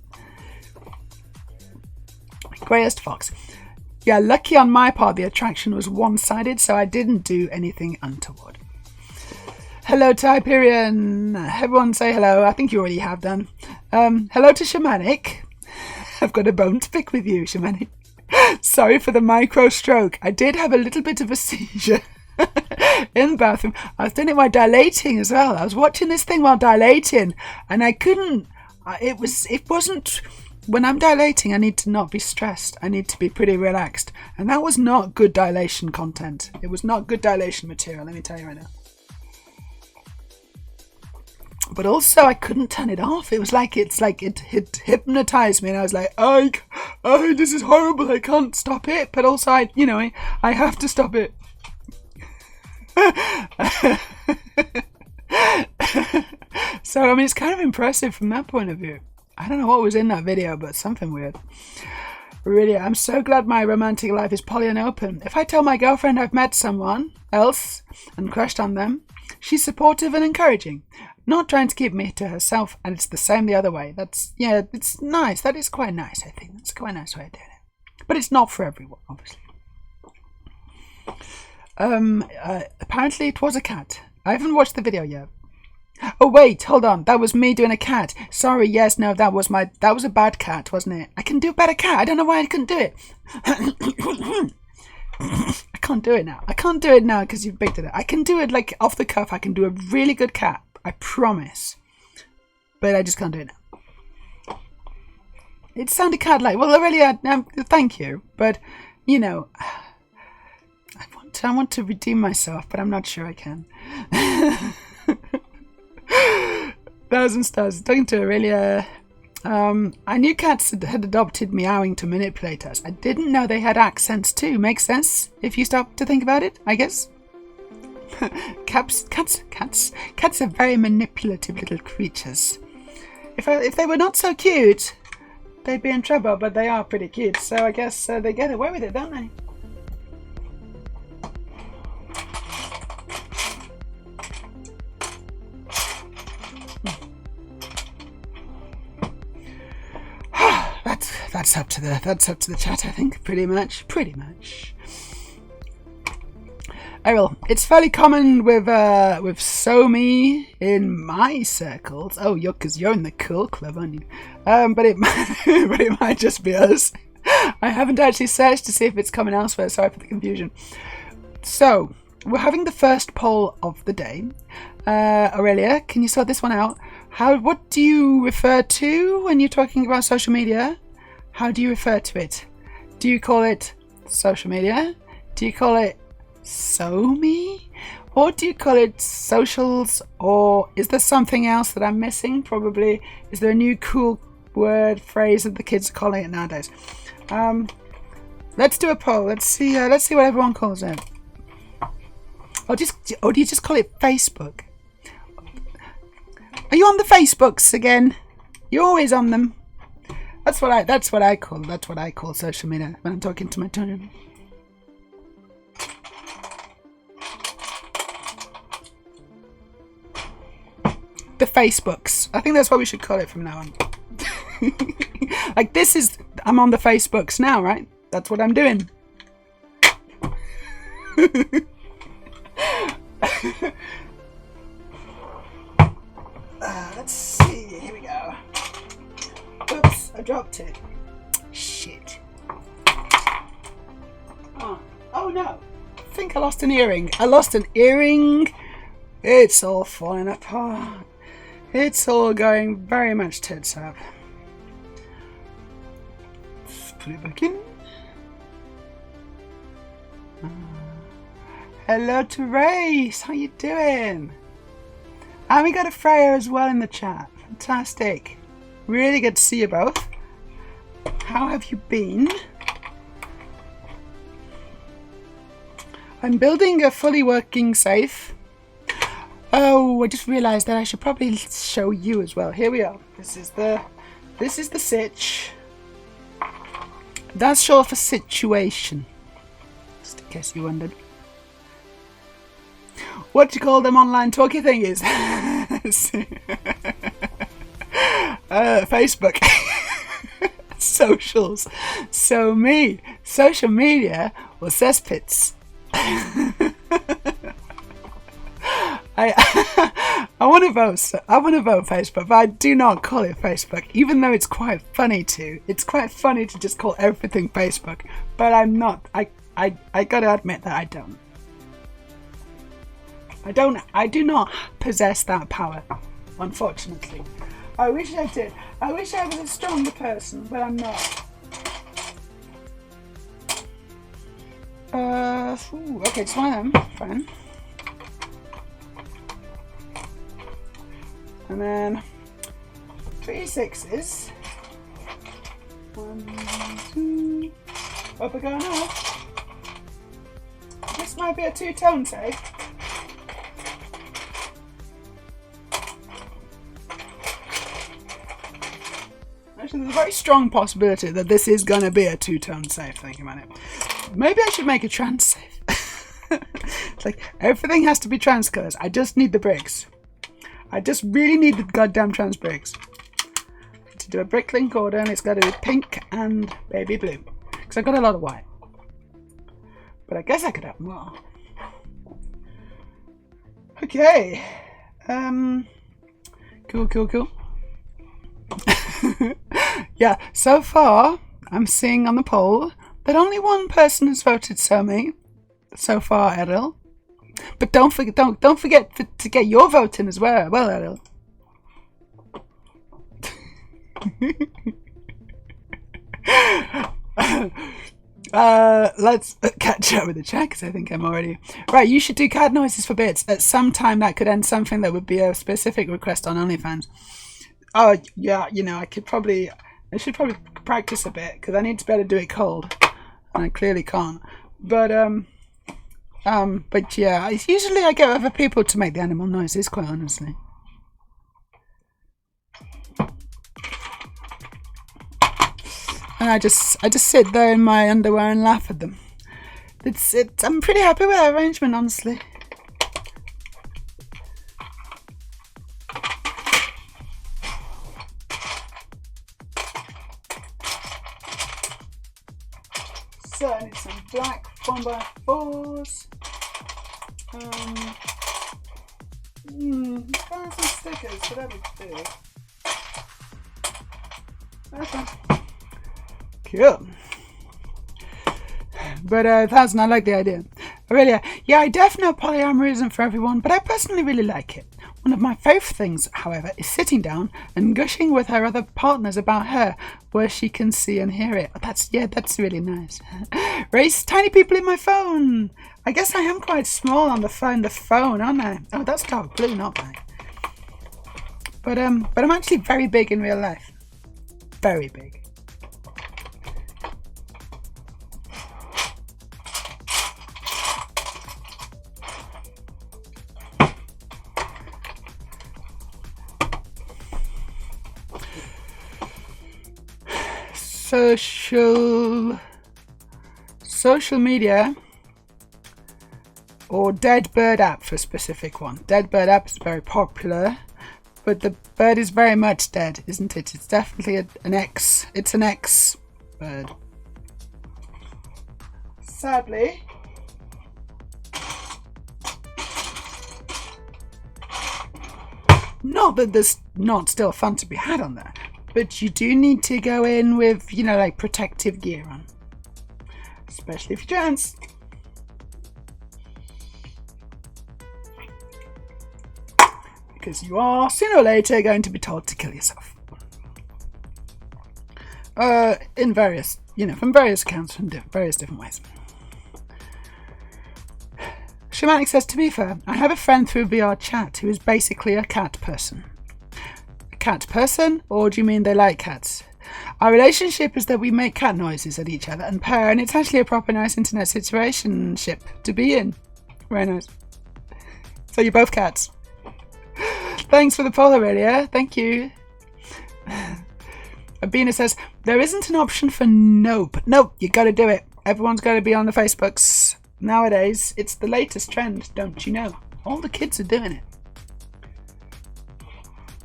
Greyest Fox. Yeah, lucky on my part, the attraction was one-sided, so I didn't do anything untoward. Hello to Hyperion. Everyone say hello. I think you already have done. Hello to Shamanic. I've got a bone to pick with you, Shamanic. Sorry for the micro stroke. I did have a little bit of a seizure in the bathroom. I was doing it while dilating as well. I was watching this thing while dilating, and I couldn't. It wasn't. When I'm dilating, I need to not be stressed. I need to be pretty relaxed. And that was not good dilation content. It was not good dilation material, let me tell you right now. But also, I couldn't turn it off. It was like it hypnotized me. And I was like, oh, this is horrible. I can't stop it. But also, I have to stop it. So, I mean, it's kind of impressive from that point of view. I don't know what was in that video, but something weird. Really, I'm so glad my romantic life is poly and open. If I tell my girlfriend I've met someone else and crushed on them, she's supportive and encouraging, not trying to keep me to herself, and it's the same the other way. It's nice. That is quite nice, I think. That's quite a nice way of doing it. But it's not for everyone, obviously. Apparently it was a cat. I haven't watched the video yet. Oh wait, hold on. That was me doing a cat. Sorry, yes, no, that was a bad cat, wasn't it? I can do a better cat. I don't know why I couldn't do it. I can't do it now. I can't do it now because you've baked it up. I can do it like off the cuff. I can do a really good cat. I promise. But I just can't do it now. It sounded cat-like. Well, really, thank you. But, you know, I want to redeem myself, but I'm not sure I can. 1,000 stars. Talking to Aurelia. I knew cats had adopted meowing to manipulate us. I didn't know they had accents too. Makes sense if you stop to think about it, I guess. Cats are very manipulative little creatures. If they were not so cute, they'd be in trouble, but they are pretty cute, so I guess they get away with it, don't they? That's up to the chat, I think. Pretty much. Errol, it's fairly common with Somi in my circles. Oh, because you're in the cool club, aren't you? But it might just be us. I haven't actually searched to see if it's common elsewhere. Sorry for the confusion. So we're having the first poll of the day. Aurelia, can you sort this one out? What do you refer to when you're talking about social media? How do you refer to it? Do you call it social media? Do you call it SoMe? Or do you call it socials? Or is there something else that I'm missing? Probably. Is there a new cool word, phrase that the kids are calling it nowadays? Let's do a poll. Let's see what everyone calls it. Or do you just call it Facebook? Are you on the Facebooks again? You're always on them. That's what I call social media when I'm talking to my children. The Facebooks. I think that's what we should call it from now on. Like I'm on the Facebooks now, right? That's what I'm doing. Let's see. Here we go. Oops, I dropped it. Shit. Oh no. I think I lost an earring. It's all falling apart. It's all going very much tits up. Let's put it back in. Hello to Race, how you doing? And we got a Freya as well in the chat. Fantastic. Really good to see you both. How have you been? I'm building a fully working safe. Oh, I just realised that I should probably show you as well. Here we are. This is the sitch. That's short for situation. Just in case you wondered. What do you call them online talky thingies? Facebook. Socials. So me. Social media or cesspits. I want to vote. I want to vote Facebook, but I do not call it Facebook, even though it's quite funny to. It's quite funny to just call everything Facebook, but I'm not. I gotta admit that I don't. I do not possess that power, unfortunately. I wish I did. I wish I was a stronger person, but I'm not. Okay, just one of them, fine. And then 3 6s. 1, 2. Up we go now. This might be a 2-tone safe. Actually, there's a very strong possibility that this is going to be a 2-tone safe, thinking about it. Maybe I should make a trans safe. It's like, everything has to be trans colours. I just need the bricks. I just really need the goddamn trans bricks. To do a brick link order, and it's got to be pink and baby blue. Because I've got a lot of white. But I guess I could have more. Okay. Cool. Yeah, so far, I'm seeing on the poll that only one person has voted me so far, Errol. But don't forget to get your vote in as well, Errol. Let's catch up with the chat because I think I'm already right. You should do card noises for bits at some time. That could end something that would be a specific request on OnlyFans. Oh yeah, you know, I should probably practice a bit because I need to be able to do it cold, and I clearly can't. But yeah, usually I get other people to make the animal noises, quite honestly. And I just sit there in my underwear and laugh at them. I'm pretty happy with that arrangement, honestly. So I need some black 1x4s. Find some stickers, so that'd be good. Okay. Cool. But 1,000, I like the idea. Yeah, I definitely know polyamory isn't for everyone, but I personally really like it. One of my favourite things, however, is sitting down and gushing with her other partners about her, where she can see and hear it. That's really nice. Race tiny people in my phone. I guess I am quite small on the phone, aren't I? Oh, that's dark blue, not black. But I'm actually very big in real life. Very big. Social media or Dead Bird app for a specific one. Dead Bird app is very popular, but the bird is very much dead, isn't it? It's definitely an X. It's an X bird. Sadly. Not that there's not still fun to be had on there. But you do need to go in with, you know, like protective gear on. Especially if you're trans. because you are sooner or later going to be told to kill yourself. In various, from various accounts, from various different ways. Shamanic says, to be fair, I have a friend through VR chat who is basically a cat person. A cat person? Or do you mean they like cats? Our relationship is that we make cat noises at each other and purr, and it's actually a proper nice internet situationship to be in. Very nice. So you're both cats. Thanks for the poll, Aurelia. Thank you. Abina says, there isn't an option for nope. Nope, you got to do it. Everyone's got to be on the Facebooks. Nowadays, it's the latest trend, don't you know? All the kids are doing it.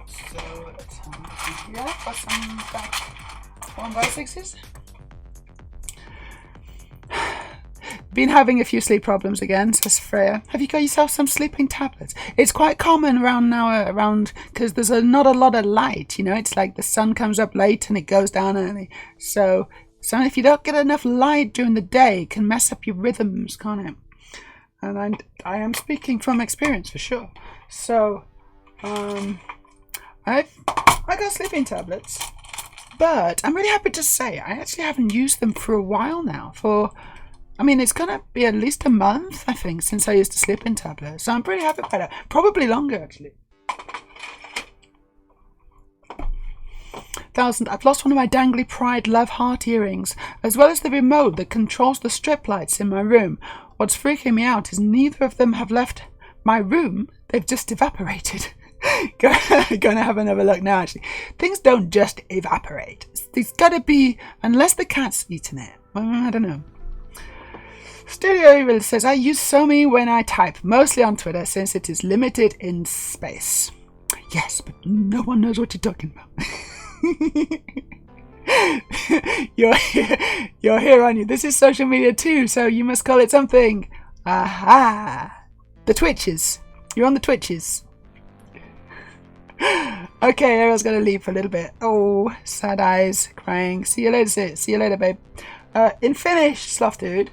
So, let's have here for some back 1x6s. Been having a few sleep problems again, says Freya. Have you got yourself some sleeping tablets? It's quite common around because there's not a lot of light, It's like the sun comes up late and it goes down early. So if you don't get enough light during the day, it can mess up your rhythms, can't it? And I am speaking from experience for sure. So, I got sleeping tablets, but I'm really happy to say I actually haven't used them for a while now. It's gonna be at least a month, I think, since I used a sleeping tablet. So I'm pretty happy about that. Probably longer, actually. 1000. I've lost one of my dangly Pride Love Heart earrings, as well as the remote that controls the strip lights in my room. What's freaking me out is neither of them have left my room. They've just evaporated. Gonna have another look now, actually. Things don't just evaporate. There's gotta be, unless the cat's eaten it. I don't know. Studio Evil says, I use SoMe when I type, mostly on Twitter, since it is limited in space. Yes, but no one knows what you're talking about. You're here, aren't you? This is social media too, so you must call it something. Aha! The Twitches. You're on the Twitches. Okay, Ariel's gonna leave for a little bit. Oh, sad eyes, crying. See you later, sis. See you later, babe. In Finnish, Sloth Dude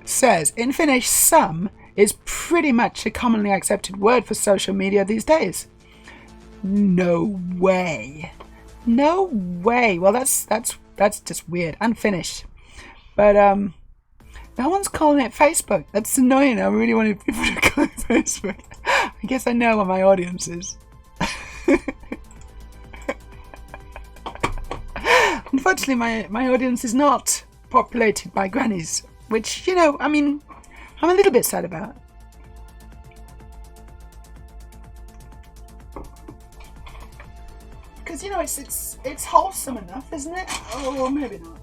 says, in Finnish, some is pretty much a commonly accepted word for social media these days. No way. No way. Well, that's just weird and Finnish. But no one's calling it Facebook. That's annoying. I really wanted people to call it Facebook. I guess I know what my audience is. Unfortunately, my audience is not populated by grannies, which, I'm a little bit sad about. Because, it's wholesome enough, isn't it? Oh, maybe not.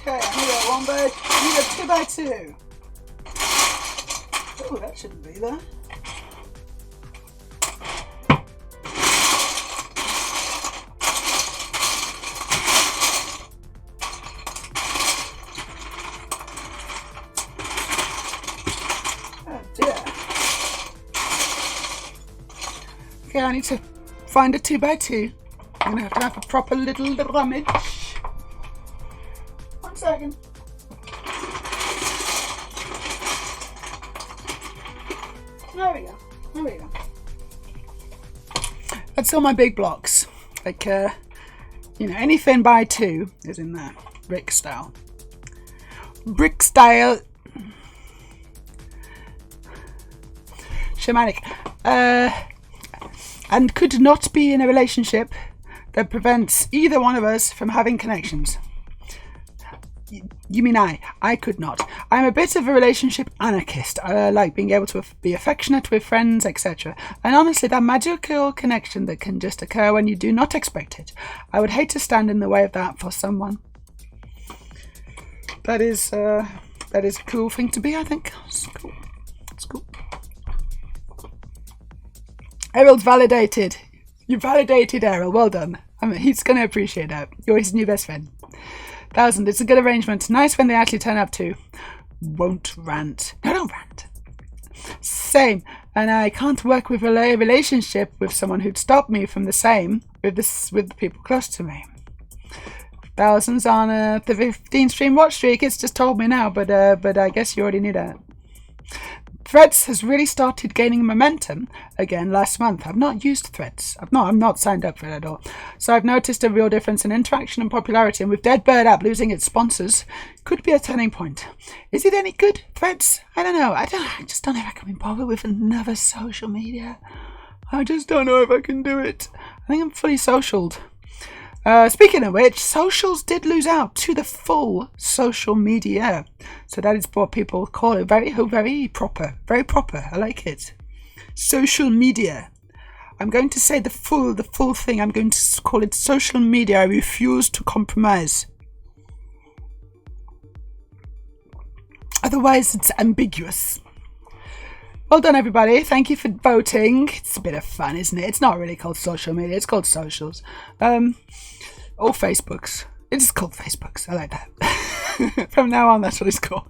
Okay, I need a 2x2. Oh, that shouldn't be there. Okay, I need to find a 2x2. I'm going to have a proper little rummage. 1 second. There we go. That's all my big blocks. Like, anything by 2 is in there. Brick style. Shamanic. And could not be in a relationship that prevents either one of us from having connections. You mean I could not. I'm a bit of a relationship anarchist. I like being able to be affectionate with friends, etc. And honestly, that magical connection that can just occur when you do not expect it. I would hate to stand in the way of that for someone. That is a cool thing to be, I think. It's cool. Errol's validated. You validated Errol. Well done. He's going to appreciate that. You're his new best friend. 1000. It's a good arrangement. Nice when they actually turn up too. Won't rant. No, don't rant. Same. And I can't work with a relationship with someone who'd stop me from the same with the people close to me. thousands on the 15 stream watch streak. It's just told me now, but I guess you already knew that. Threads has really started gaining momentum again last month. I've not used Threads. I'm not signed up for it at all. So I've noticed a real difference in interaction and popularity, and with Dead Bird app losing its sponsors, could be a turning point. Is it any good, Threads? I don't know. I just don't know if I can be bothered with another social media. I just don't know if I can do it. I think I'm fully socialed. Speaking of which, socials did lose out to the full social media. So that is what people call it. Very proper. Very proper. I like it. Social media. I'm going to say the full thing. I'm going to call it social media. I refuse to compromise. Otherwise, it's ambiguous. Well done, everybody. Thank you for voting. It's a bit of fun, isn't it? It's not really called social media. It's called socials. Or Facebooks. It is called Facebooks. I like that. From now on, that's what it's called.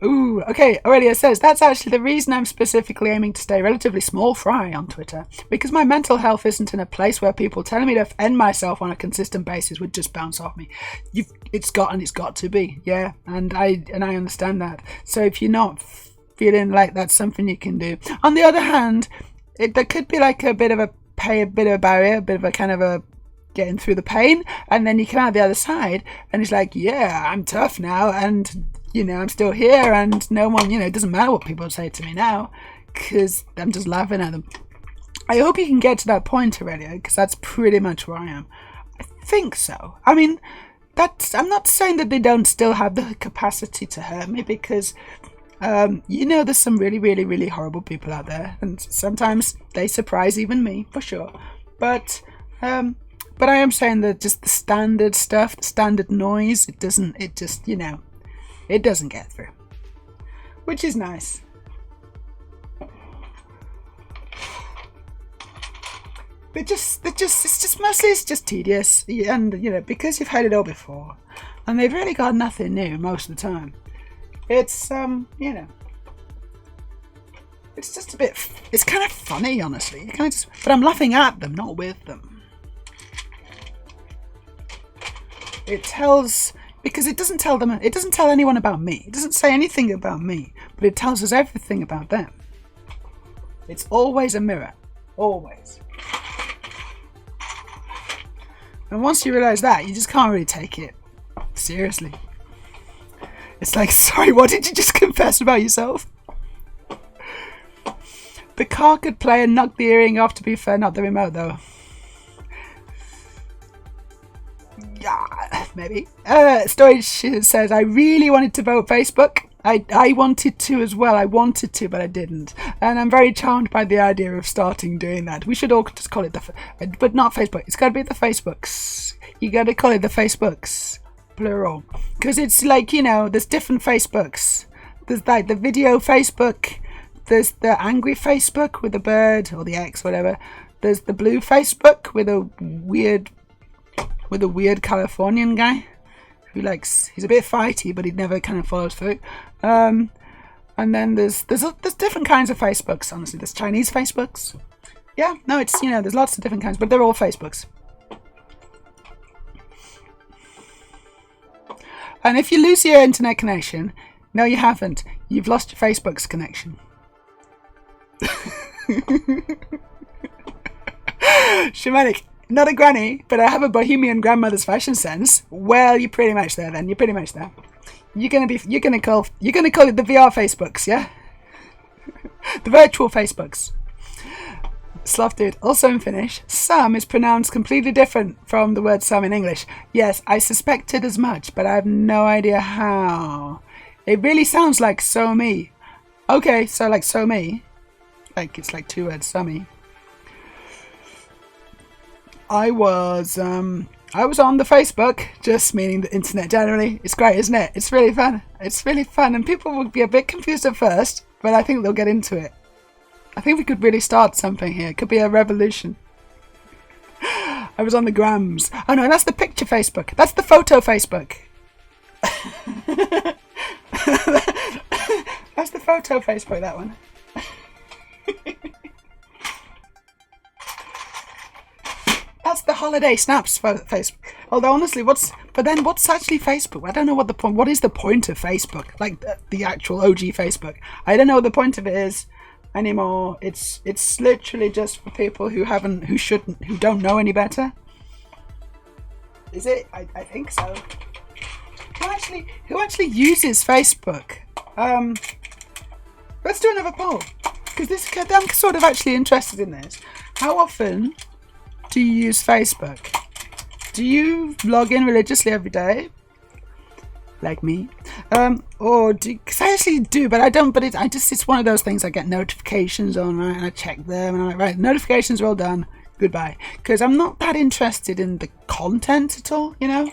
Ooh, okay. Aurelia says, that's actually the reason I'm specifically aiming to stay relatively small fry on Twitter. Because my mental health isn't in a place where people telling me to end myself on a consistent basis would just bounce off me. It's got to be. Yeah. And I understand that. So if you're not feeling like that's something you can do. On the other hand, there could be like a bit of a barrier, a bit of a kind of a getting through the pain, and then you come out the other side and it's like, yeah, I'm tough now, and I'm still here, and no one, it doesn't matter what people say to me now because I'm just laughing at them. I hope you can get to that point, Aurelia, because that's pretty much where I am. I think so. I mean, I'm not saying that they don't still have the capacity to hurt me, because there's some really, really, really horrible people out there, and sometimes they surprise even me, for sure. But I am saying that just the standard stuff, the standard noise, it doesn't get through, which is nice. It's just tedious, and because you've had it all before, and they've really got nothing new most of the time. It's it's just a bit. It's kind of funny, honestly. But I'm laughing at them, not with them. Because it doesn't tell them. It doesn't tell anyone about me. It doesn't say anything about me, but it tells us everything about them. It's always a mirror, always. And once you realise that, you just can't really take it seriously. It's like, sorry, what did you just confess about yourself? The car could play and knock the earring off, to be fair, not the remote though. Yeah, maybe. Storage says, I really wanted to vote Facebook. I wanted to as well. I wanted to, but I didn't. And I'm very charmed by the idea of starting doing that. We should all just call it but not Facebook. It's got to be the Facebooks. You got to call it the Facebooks. Plural, because it's like, there's different Facebooks. There's like the video Facebook, there's the angry Facebook with the bird or the X, whatever. There's the blue Facebook with a weird Californian guy who he's a bit fighty, but he never kind of follows through. And then there's different kinds of Facebooks. Honestly, there's Chinese Facebooks. Yeah, no, it's there's lots of different kinds, but they're all Facebooks. And if you lose your internet connection, no, you haven't. You've lost your Facebook's connection. Shamanic, not a granny, but I have a bohemian grandmother's fashion sense. Well, you're pretty much there then. You're pretty much there. You're gonna call it the VR Facebooks, yeah? The virtual Facebooks. Sloth dude, also in Finnish, some is pronounced completely different from the word some in English. Yes, I suspected as much, but I have no idea how. It really sounds like so me. Okay, so like so me. Like it's like two words, so me. I was on the Facebook, just meaning the internet generally. It's great, isn't it? It's really fun. It's really fun, and people will be a bit confused at first, but I think they'll get into it. I think we could really start something here. It could be a revolution. I was on the grams. Oh no, that's the picture Facebook. That's the photo Facebook. That's the photo Facebook, that one. That's the holiday snaps for Facebook. Although honestly, what's actually Facebook? I don't know what the point. What is the point of Facebook? Like the actual OG Facebook. I don't know what the point of it is anymore. It's literally just for people who don't know any better. Is it? I think so. Who actually uses Facebook? Let's do another poll, because I'm sort of actually interested in this. How often do you use Facebook? Do you log in religiously every day, like me? Or because I actually do, but I don't. But it's one of those things I get notifications on, right? And I check them, and I'm like, right, notifications are all done. Goodbye. Because I'm not that interested in the content at all, you know.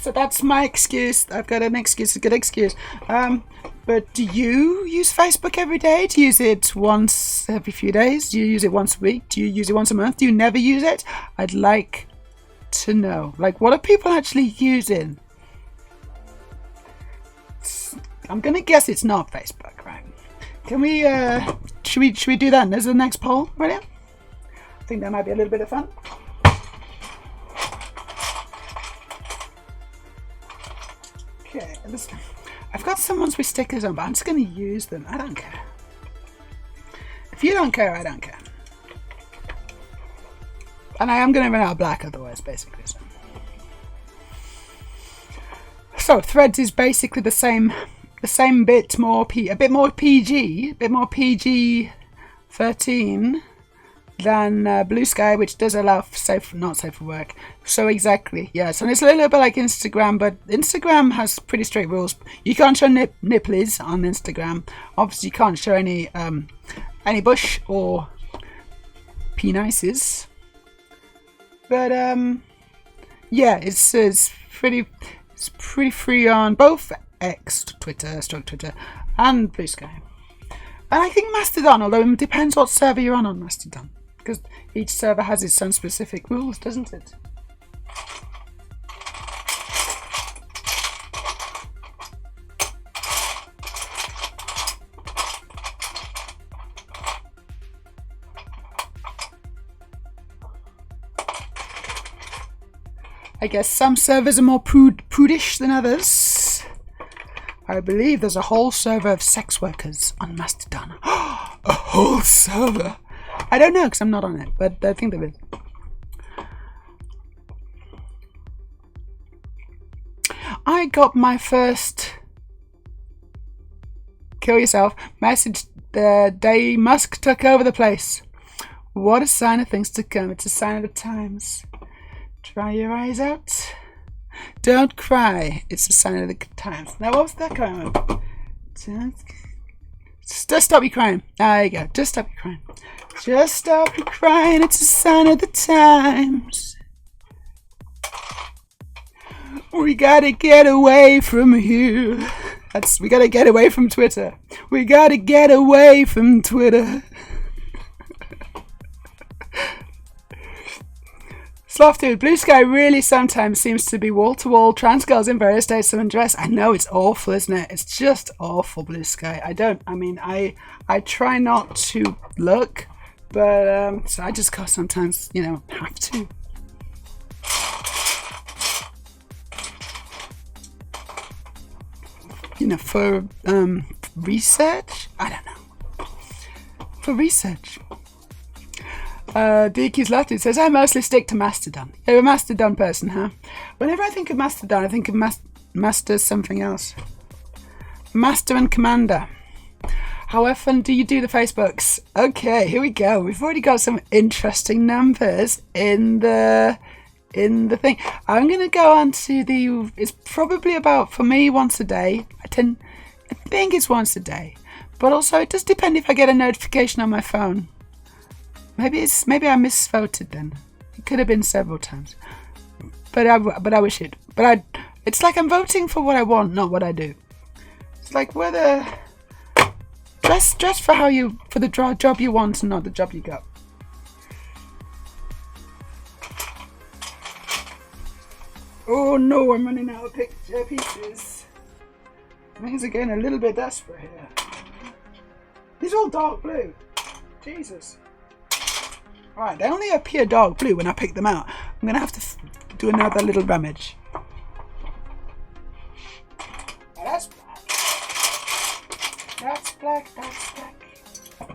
So that's my excuse. I've got an excuse, a good excuse. But do you use Facebook every day? Do you use it once every few days? Do you use it once a week? Do you use it once a month? Do you never use it? I'd like to know. Like, what are people actually using? I'm gonna guess it's not Facebook, right? Can we? Should we do that as the next poll? Ready? I think that might be a little bit of fun. Okay, I've got some ones with stickers on, but I'm just going to use them. I don't care. If you don't care, I don't care. And I am going to run out of black otherwise, basically. So Threads is basically the same bit more a bit more PG 13 than Blue Sky, which does allow not safe for work. So exactly, yes. And it's a little bit like Instagram, but Instagram has pretty strict rules. You can't show nipplies on Instagram. Obviously, you can't show any bush or penises. But yeah, it's pretty free on both Twitter, and Blue Sky. And I think Mastodon, although it depends what server you're on Mastodon, because each server has its own specific rules, doesn't it? I guess some servers are more prudish than others. I believe there's a whole server of sex workers on Mastodon. A whole server? I don't know because I'm not on it, but I think there is. I got my first kill yourself message the day Musk took over the place. What a sign of things to come. It's a sign of the times. Dry your eyes out. Don't cry. It's a sign of the times. Now, what was that going on? Just stop your crying. There you go. Just stop your crying. Just stop your crying. It's a sign of the times. We gotta get away from here. We gotta get away from Twitter. We gotta get away from Twitter. Sloth dude, Blue Sky really sometimes seems to be wall-to-wall trans girls in various states of undress. I know, it's awful, isn't it? It's just awful, Blue Sky. I try not to look, but so I just gotta sometimes, have to. For research? I don't know. For research. DQ's Lefty says, I mostly stick to Mastodon. You're a Mastodon person, huh? Whenever I think of Mastodon, I think of Master something else. Master and Commander. How often do you do the Facebooks? Okay, here we go. We've already got some interesting numbers in the thing. I'm going to go on to it's probably about, for me, once a day. I think it's once a day. But also, it does depend if I get a notification on my phone. Maybe I misvoted then. It could have been several times. But I wish it. But it's like I'm voting for what I want, not what I do. It's like whether dress for the job you want and not the job you got. Oh no, I'm running out of pieces. Things are getting a little bit desperate here. These are all dark blue. Jesus. Right, they only appear dark blue when I pick them out. I'm going to have to do another little rummage. Oh, that's black. That's black, that's black.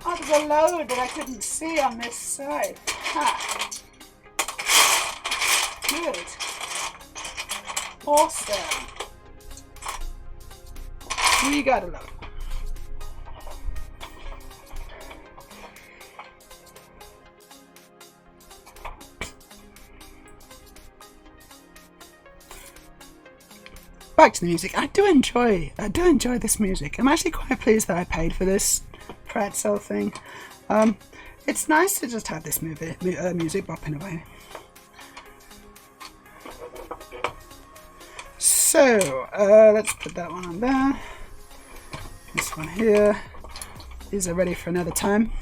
Oh, there's a load that I couldn't see on this side. Ha. Good. Awesome. We got a load. Back to the music. I do enjoy this music. I'm actually quite pleased that I paid for this pretzel thing. It's nice to just have this music bopping away. So let's put that one on there. This one here is ready for another time.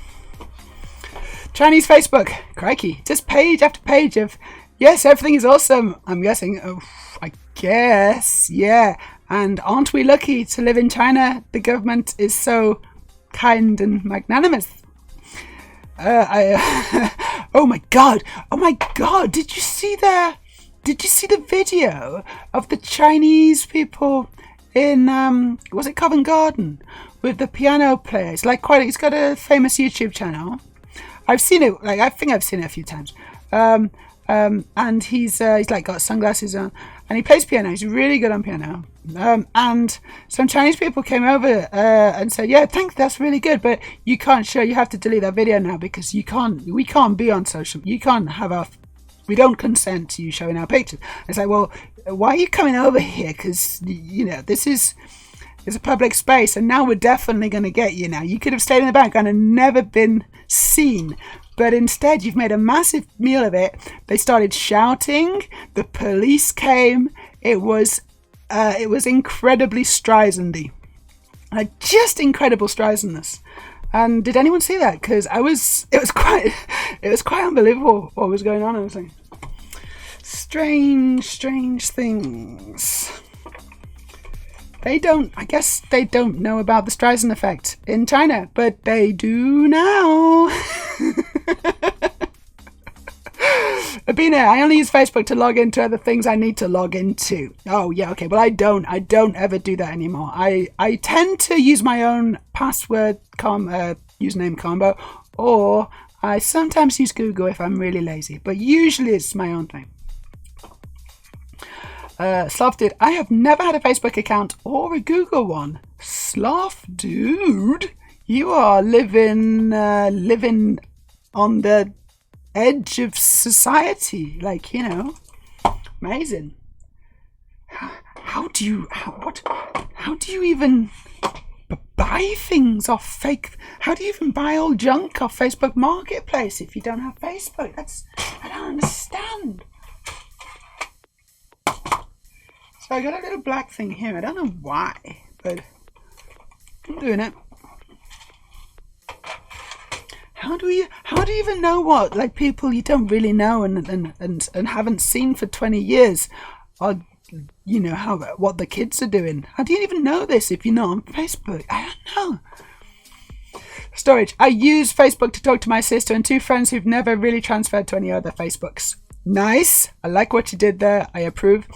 Chinese Facebook, crikey, just page after page of yes, everything is awesome. I'm guessing. Oh, I guess, yeah. And aren't we lucky to live in China? The government is so kind and magnanimous. Oh my god! Did you see the video of the Chinese people in was it Covent Garden with the piano players? He's got a famous YouTube channel. I've seen it. I think I've seen it a few times. And he's got sunglasses on and he plays piano. He's really good on piano. And some Chinese people came over and said, yeah, that's really good, but you have to delete that video now because we can't be on social, we don't consent to you showing our pictures. It's like, well, why are you coming over here? Because, this is a public space and now we're definitely going to get you now. You could have stayed in the background and never been seen. But instead, you've made a massive meal of it. They started shouting. The police came. It was incredibly Streisand-y. Just incredible Streisandness. And did anyone see that? Because it was quite unbelievable what was going on. I was like, strange things. I guess they don't know about the Streisand effect in China, but they do now. Abina, I only use Facebook to log into other things I need to log into. Oh yeah, okay. Well, I don't ever do that anymore. I tend to use my own password username combo, or I sometimes use Google if I'm really lazy, but usually it's my own thing. Sloth Dude, I have never had a Facebook account or a Google one. Sloth Dude, you are living on the edge of society, amazing. How do you even buy things off fake? How do you even buy old junk off Facebook Marketplace if you don't have Facebook? I don't understand. So I got a little black thing here. I don't know why, but I'm doing it. How do you even know what people you don't really know and haven't seen for 20 years or what the kids are doing? How do you even know this if you're not on Facebook? I don't know. Storage. I use Facebook to talk to my sister and 2 friends who've never really transferred to any other Facebooks. Nice. I like what you did there. I approve.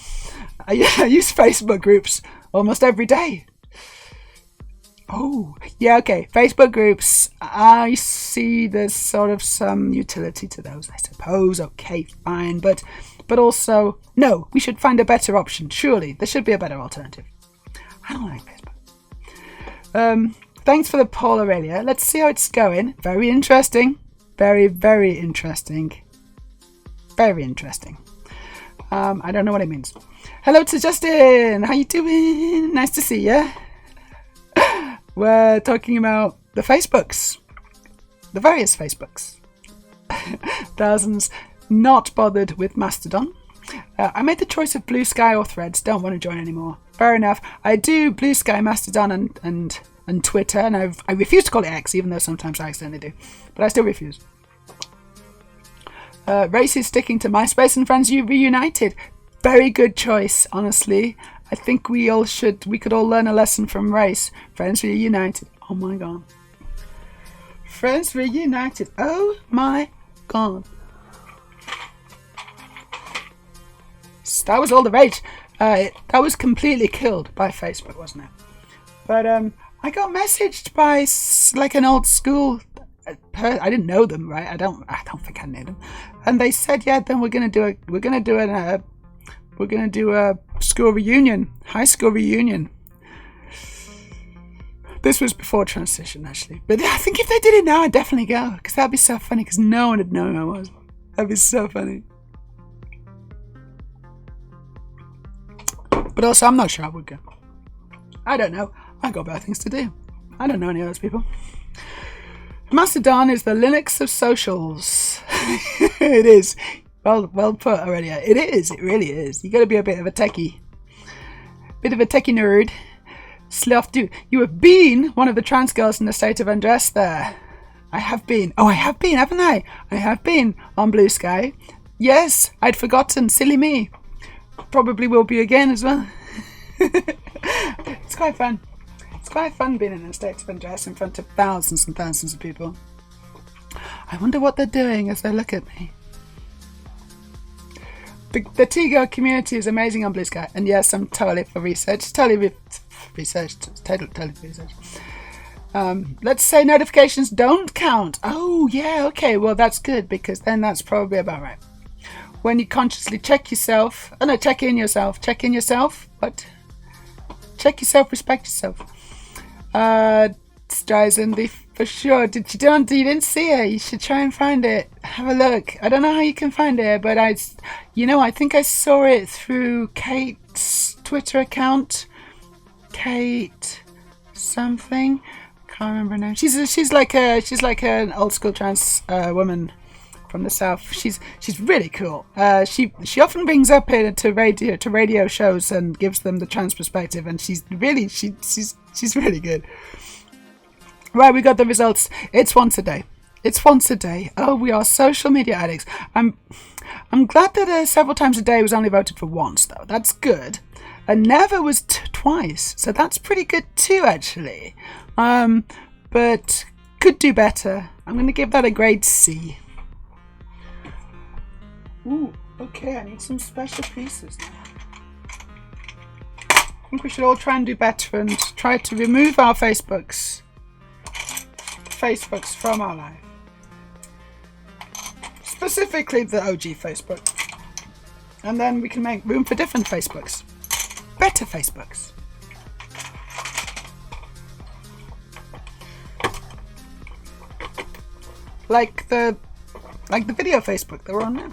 I use Facebook groups almost every day. Oh, yeah, okay. Facebook groups. I see there's sort of some utility to those, I suppose. Okay, fine. But also, no, we should find a better option. Surely, there should be a better alternative. I don't like Facebook. Thanks for the poll, Aurelia. Let's see how it's going. Very interesting. Very, very interesting. Very interesting. I don't know what it means. Hello to Justin. How you doing? Nice to see you. We're talking about the Facebooks. The various Facebooks. Thousands not bothered with Mastodon. I made the choice of Blue Sky or Threads. Don't want to join anymore. Fair enough. I do Blue Sky, Mastodon and Twitter. And I refuse to call it X, even though sometimes I accidentally do. But I still refuse. Race is sticking to MySpace and Friends Reunited. Very good choice, honestly. I think we could all learn a lesson from Race. Friends Reunited. Oh my god. Friends Reunited. Oh my God. That was all the rage. That was completely killed by Facebook, wasn't it? But I got messaged by like an old school. I didn't know them, right? I don't think I knew them. And they said, yeah, then we're gonna do a school reunion, high school reunion. This was before transition, actually. But I think if they did it now, I'd definitely go, because that'd be so funny. Because no one would know who I was. That'd be so funny. But also, I'm not sure I would go. I don't know. I got better things to do. I don't know any of those people. Mastodon is the Linux of socials. It is. Well put, Aurelia. It is. It really is. You got to be a bit of a techie. Bit of a techie nerd. Sloth dude. You have been one of the trans girls in the state of undress there. I have been. Oh, I have been, haven't I? I have been on Blue Sky. Yes, I'd forgotten. Silly me. Probably will be again as well. It's quite fun. It's quite fun being in a state of undress in front of thousands and thousands of people. I wonder what they're doing as they look at me. The T-Girl community is amazing on Blue Sky. And yes, I'm totally for research. Totally research. Let's say notifications don't count. Oh, yeah, okay. Well, that's good, because then that's probably about right. When you consciously check yourself. Oh, no, check in yourself. Check in yourself. What? Check yourself, respect yourself. Streisand, for sure. You didn't see it. You should try and find it. Have a look. I don't know how you can find it, but I think I saw it through Kate's Twitter account. Kate something. Can't remember her name. She's like an old school trans woman from the south. She's really cool. She often brings up it to radio shows and gives them the trans perspective, and she's really good. Right, we got the results. It's once a day. Oh, we are social media addicts. I'm glad that several times a day was only voted for once, though. That's good. And never was twice, so that's pretty good too, actually. But could do better. I'm going to give that a grade C. Ooh, okay, I need some special pieces now. I think we should all try and do better and try to remove our Facebooks from our life. Specifically the OG Facebook. And then we can make room for different Facebooks. Better Facebooks. Like the video Facebook that we're on now.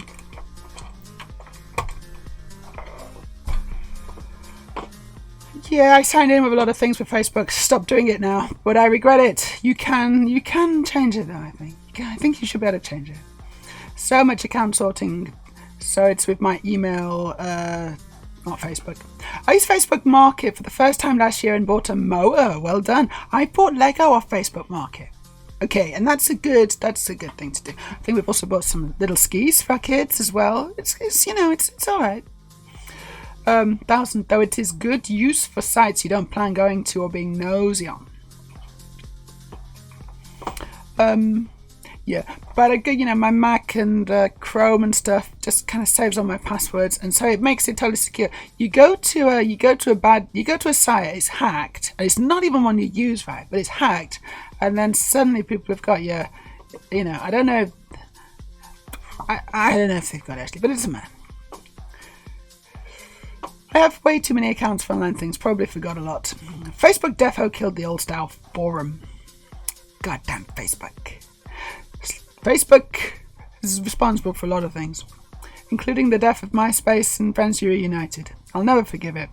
Yeah, I signed in with a lot of things with Facebook. Stop doing it now, but I regret it. You can change it though, I think. I think you should be able to change it. So much account sorting. So it's with my email, not Facebook. I used Facebook Market for the first time last year and bought a mower. Well done. I bought Lego off Facebook Market. Okay, and that's a good thing to do. I think we've also bought some little skis for our kids as well. It's all right. 1,000, though it is good use for sites you don't plan going to or being nosy on. Yeah, but my Mac and Chrome and stuff just kind of saves all my passwords, and so it makes it totally secure. You go to a site, it's hacked, and it's not even one you use, right? But it's hacked, and then suddenly people have got your, I don't know if they've got it actually, but it doesn't matter. I have way too many accounts for online things, probably forgot a lot. Facebook defo killed the old style forum. Goddamn Facebook. Facebook is responsible for a lot of things, including the death of MySpace and Friends You Reunited. I'll never forgive it.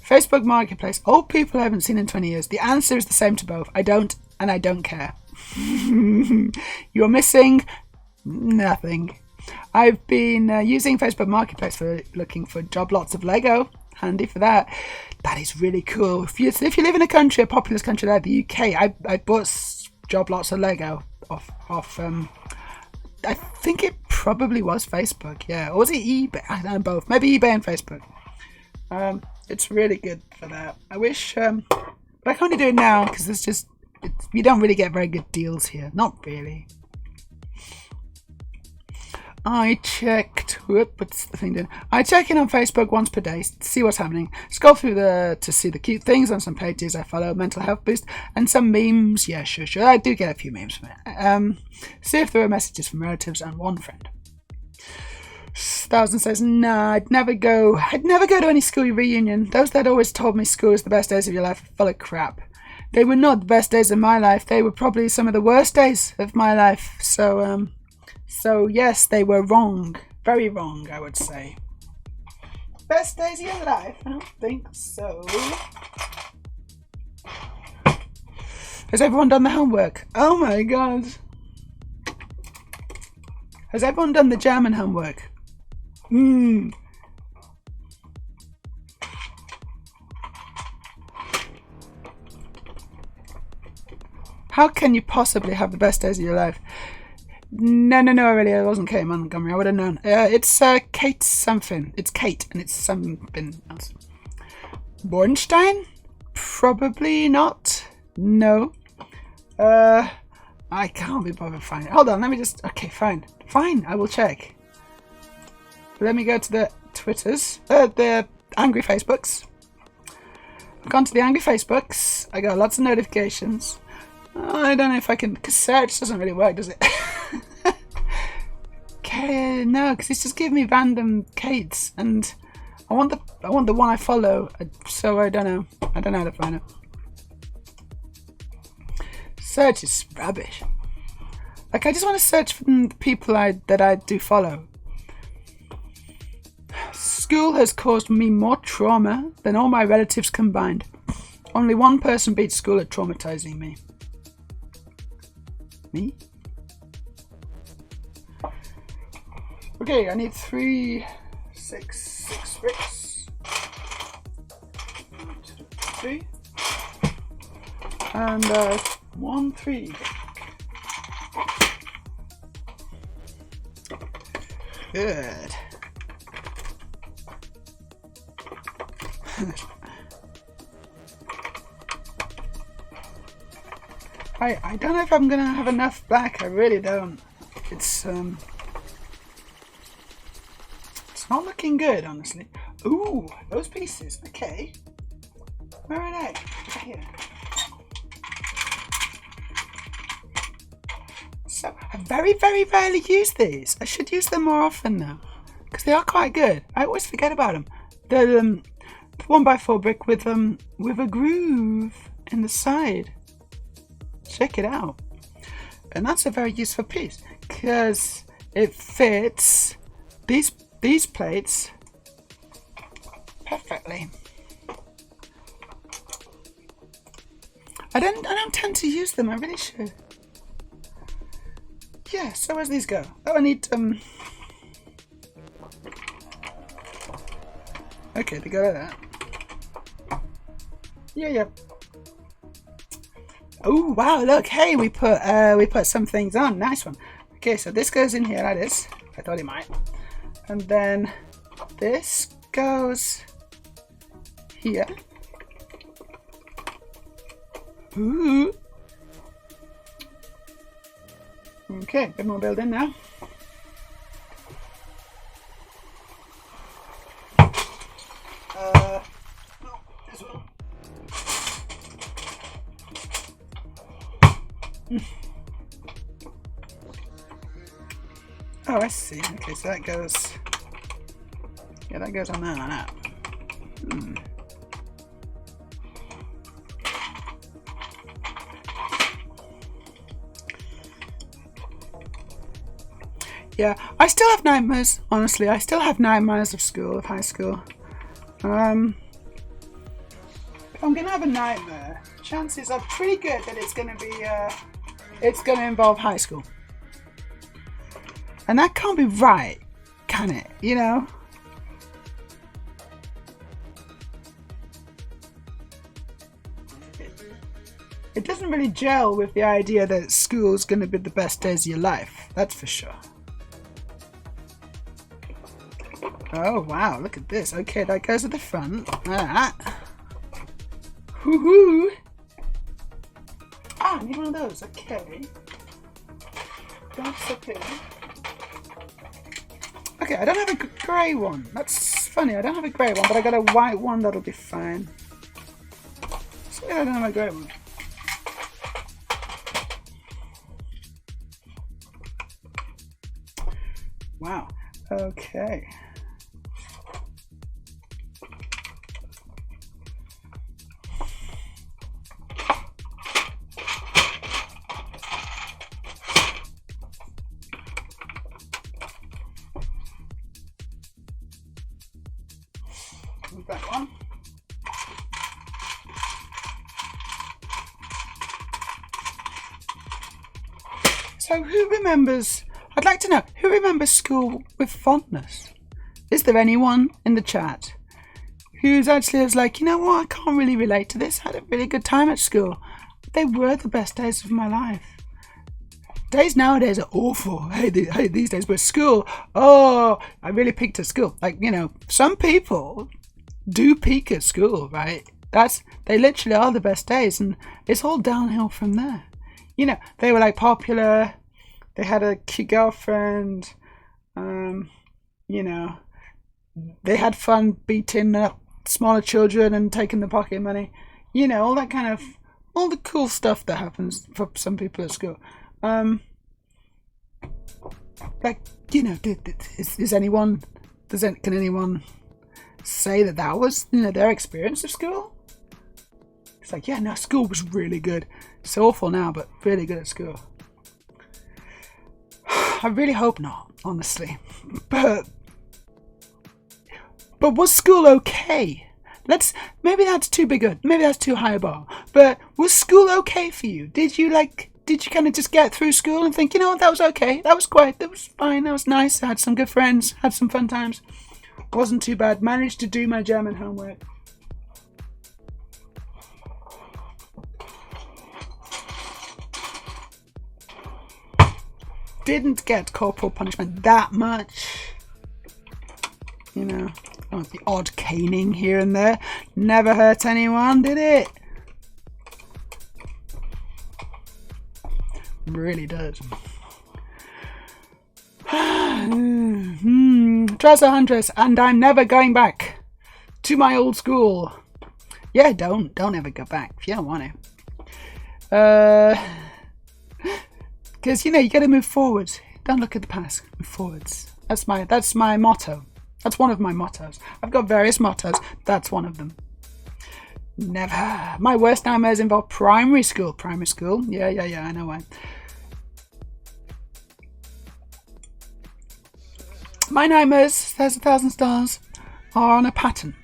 Facebook Marketplace, old people I haven't seen in 20 years. The answer is the same to both. I don't, and I don't care. You're missing nothing. I've been using Facebook Marketplace for looking for job lots of Lego. Handy for that. That is really cool. If you live in a populous country like the UK, I bought job lots of Lego off I think it probably was Facebook, yeah, or was it eBay? I don't know, both, maybe eBay and Facebook. It's really good for that. I wish but I can only do it now because you don't really get very good deals here, not really. I checked. What's the thing doing? I check in on Facebook once per day to see what's happening. Scroll through to see the cute things on some pages I follow. Mental health boost and some memes. Yeah, sure. I do get a few memes from it. See if there are messages from relatives and one friend. 1000 says, nah, I'd never go to any school reunion. Those that always told me school is the best days of your life are full of crap. They were not the best days of my life. They were probably some of the worst days of my life. So yes, they were wrong. Very wrong, I would say. Best days of your life? I don't think so. Has everyone done the homework? Oh my god. Has everyone done the German homework? How can you possibly have the best days of your life? No, really, it wasn't Kate Montgomery. I would have known. It's Kate something. It's Kate, and it's something else. Bornstein? Probably not. No. I can't be bothered finding it. Hold on, let me just... Okay, fine. Fine, I will check. Let me go to the Twitters. The angry Facebooks. I've gone to the angry Facebooks. I got lots of notifications. I don't know if I can... Because search doesn't really work, does it? Okay, no, because it's just giving me random Kates, and I want the one I follow. So I don't know. I don't know how to find it. Search is rubbish. Like, I just want to search for the people that I do follow. School has caused me more trauma than all my relatives combined. Only one person beats school at traumatizing me. Me? Okay, I need 3, 6 bricks. 1, 2, 3. And 1, 3. Good. I don't know if I'm gonna have enough black. I really don't. It's not looking good, honestly. Ooh, those pieces. Okay. Where are they? Here. So I very, very rarely use these. I should use them more often though, because they are quite good. I always forget about them. They're the 1x4 brick with a groove in the side. Check it out. And that's a very useful piece because it fits these plates perfectly. I don't tend to use them. I really should. Yeah. So where's these go? Oh, I need Okay, they go like that. Yeah. Oh wow! Look, hey, we put some things on. Nice one. Okay, so this goes in here like this. I thought it might. And then this goes here. Ooh. Okay, a bit more building now. This one. Oh, I see. Okay, so that goes... Yeah, that goes on there like that. Yeah, I still have nightmares, honestly. I still have nightmares of school, of high school. If I'm going to have a nightmare, chances are pretty good that it's going to be... it's going to involve high school. And that can't be right, can it? You know? It doesn't really gel with the idea that school's going to be the best days of your life. That's for sure. Oh, wow. Look at this. Okay, that goes at the front. That. Woohoo! Ah, I need one of those. Okay. That's okay. Okay, I don't have a grey one. That's funny. I don't have a grey one, but I got a white one. That'll be fine. So yeah, I don't have a grey one. Wow. Okay. That one. So who remembers, I'd like to know, who remembers school with fondness? Is there anyone in the chat who's actually was like, you know what, I can't really relate to this. I had a really good time at school. They were the best days of my life. Days nowadays are awful. Hey, these days, but school, oh, I really peaked at school. Like, you know, some people do peak at school, right? They literally are the best days, and it's all downhill from there. You know, they were like popular, they had a cute girlfriend, you know, they had fun beating up smaller children and taking the pocket money, you know, all that kind of, all the cool stuff that happens for some people at school. Like, you know, can anyone say that was, you know, their experience of school? It's like, yeah, no, school was really good. It's awful now, but really good at school. I really hope not, honestly. But was school okay? Maybe that's too big maybe that's too high a bar. But was school okay for you? Did you kind of just get through school and think, you know what, that was okay. That was fine, that was nice. I had some good friends, had some fun times. Wasn't too bad. Managed to do my German homework. Didn't get corporal punishment that much. You know, the odd caning here and there. Never hurt anyone, did it? Really does. Treasure Huntress, and I'm never going back to my old school. Yeah, don't ever go back if you don't want to. Because, you know, you got to move forwards. Don't look at the past. Move forwards. That's my motto. That's one of my mottos. I've got various mottos. That's one of them. Never. My worst nightmares involve primary school. Primary school. Yeah. I know why. My nightmares, there's 1,000 stars, are on a pattern.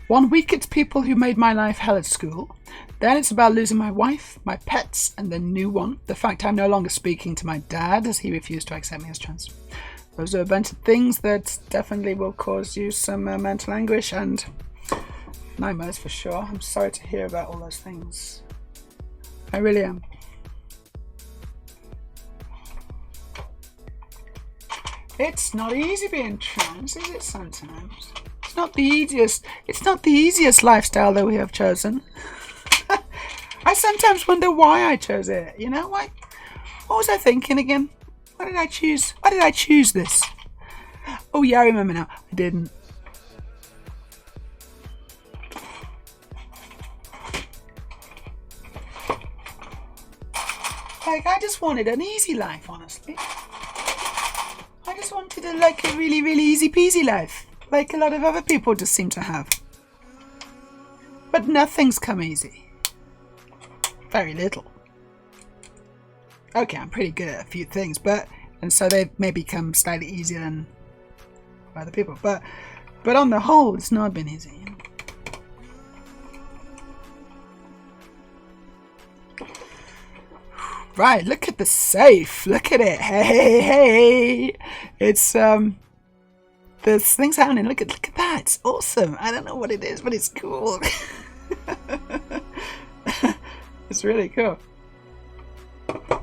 1 week it's people who made my life hell at school. Then it's about losing my wife, my pets, and the new one. The fact I'm no longer speaking to my dad as he refused to accept me as trans. Those are a bunch of things that definitely will cause you some mental anguish and nightmares for sure. I'm sorry to hear about all those things. I really am. It's not easy being trans, is it, sometimes? It's not the easiest lifestyle that we have chosen. I sometimes wonder why I chose it. You know, what was I thinking again? Why did I choose this? Oh yeah, I remember now. I didn't. Like, I just wanted an easy life, honestly. I just wanted a really, really easy peasy life, like a lot of other people just seem to have. But nothing's come easy. Very little. Okay, I'm pretty good at a few things, and so they've maybe come slightly easier than other people. But on the whole, it's not been easy. Right, look at the safe. Look at it. Hey. It's there's things happening. Look at that. It's awesome. I don't know what it is, but it's cool. It's really cool. I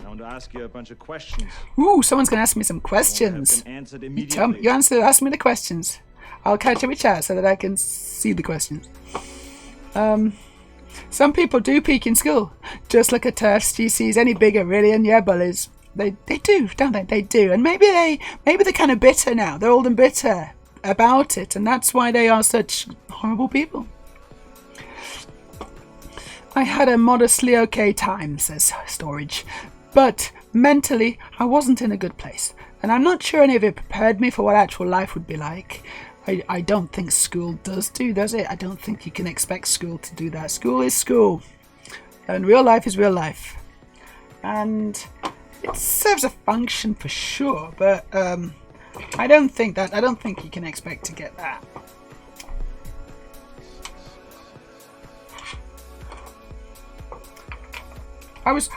want to ask you a bunch of questions. Ooh, someone's gonna ask me some questions. You ask me the questions. I'll catch every chat so that I can see the questions. Some people do peak in school. Just look at TERFs, GCs, any bigger, really, and yeah, bullies. They do, don't they? They do. And maybe they're kind of bitter now. They're old and bitter about it, and that's why they are such horrible people. I had a modestly okay time, says Storage, but mentally I wasn't in a good place, and I'm not sure any of it prepared me for what actual life would be like. I don't think school does it? I don't think you can expect school to do that. School is school, and real life is real life, and it serves a function for sure, but I don't think you can expect to get that. I was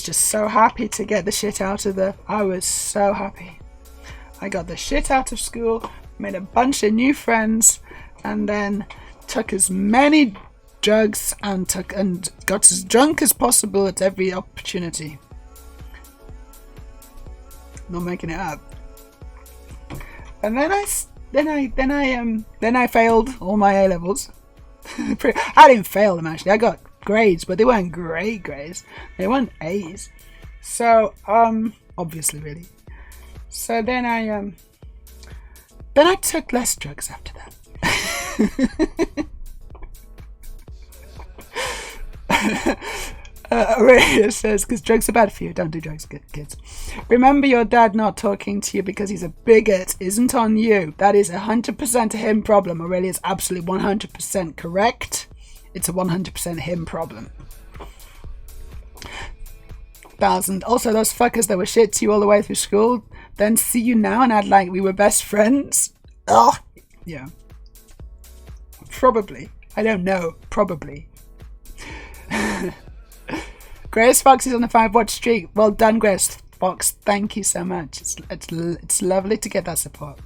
just so happy to get the shit out of I was so happy. I got the shit out of school, made a bunch of new friends, and then took as many drugs and got as drunk as possible at every opportunity. Not making it up. And then I failed all my A levels. I didn't fail them actually. I got grades, but they weren't great grades. They weren't A's. So obviously, really. So then I took less drugs after that. Aurelia says, because drugs are bad for you. Don't do drugs, kids. Remember your dad not talking to you because he's a bigot isn't on you. That is 100% a him problem. Aurelia is absolutely 100% correct. It's a 100% him problem. 1,000. Also, those fuckers that were shit to you all the way through school, then see you now and act like we were best friends. Ugh. Yeah. Probably. I don't know. Probably. Grace Fox is on the 5-watch streak. Well done, Grace Fox. Thank you so much. It's lovely to get that support.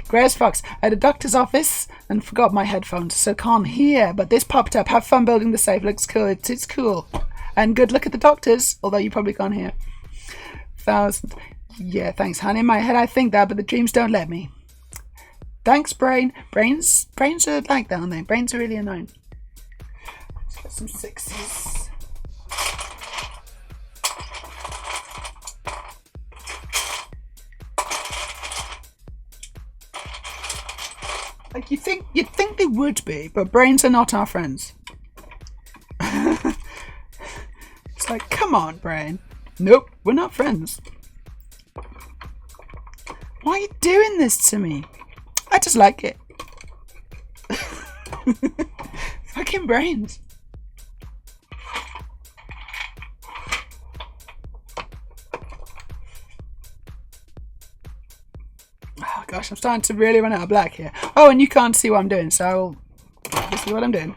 Grace Fox, at a doctor's office and forgot my headphones, so can't hear. But this popped up. Have fun building the safe. Looks cool. It's cool. And good luck at the doctors, although you probably can't hear. 1,000. Yeah, thanks, honey. In my head I think that, but the dreams don't let me. Thanks, Brain. Brains are like that, aren't they? Brains are really annoying. Let's get some 6s. Like you'd think they would be, but brains are not our friends. It's like, come on, brain. Nope, we're not friends. Why are you doing this to me? I just like it. Fucking brains. Oh gosh, I'm starting to really run out of black here. Oh, and you can't see what I'm doing, so this is what I'm doing.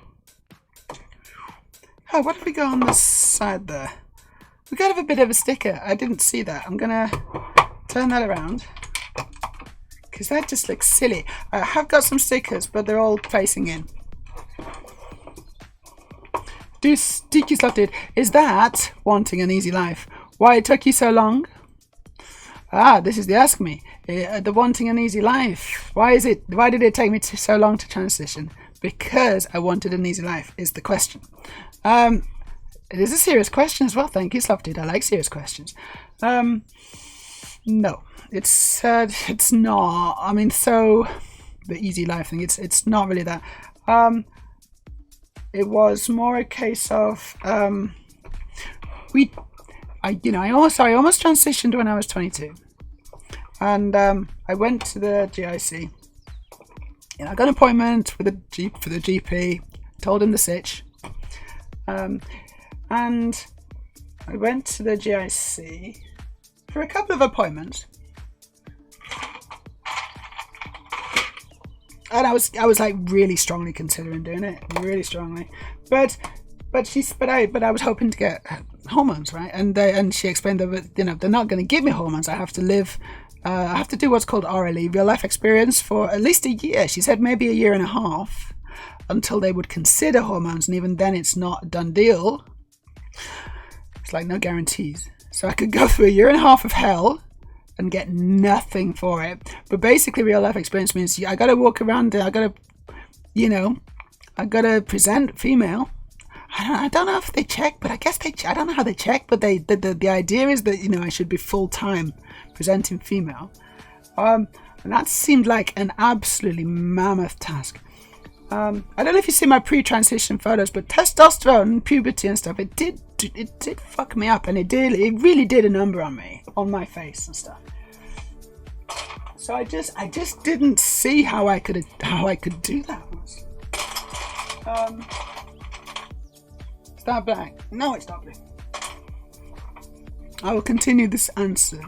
Oh, what have we got on the side there? We got a bit of a sticker. I didn't see that. I'm gonna turn that around because that just looks silly. I have got some stickers, but they're all facing in. Sticky Slotted, is that wanting an easy life? Why it took you so long? Ah, this is the ask me. The wanting an easy life. Why did it take me so long to transition? Because I wanted an easy life is the question. It is a serious question as well. Thank you, Slotted. I like serious questions. No, it's not. I mean, so the easy life thing. It's not really that. It was more a case of I almost transitioned when I was 22, and I went to the GIC. And I got an appointment for the GP. Told him the sitch, and I went to the GIC for a couple of appointments. And I was like really strongly considering doing it, really strongly. But I was hoping to get hormones, right? And she explained that they're not going to give me hormones. I have to live. I have to do what's called RLE, real life experience, for at least a year. She said maybe a year and a half until they would consider hormones, and even then, it's not a done deal. It's like no guarantees. So I could go through a year and a half of hell and get nothing for it. But basically, real life experience means I got to walk around. I got to present female. I don't know if they check, but I guess I don't know how they check, but the idea is that, you know, I should be full-time presenting female. And that seemed like an absolutely mammoth task. I don't know if you see my pre-transition photos, but testosterone and puberty and stuff, it did fuck me up, and it really did a number on me, on my face and stuff. So I just didn't see how I could do that. Is that black? No, it's not blue. I will continue this answer.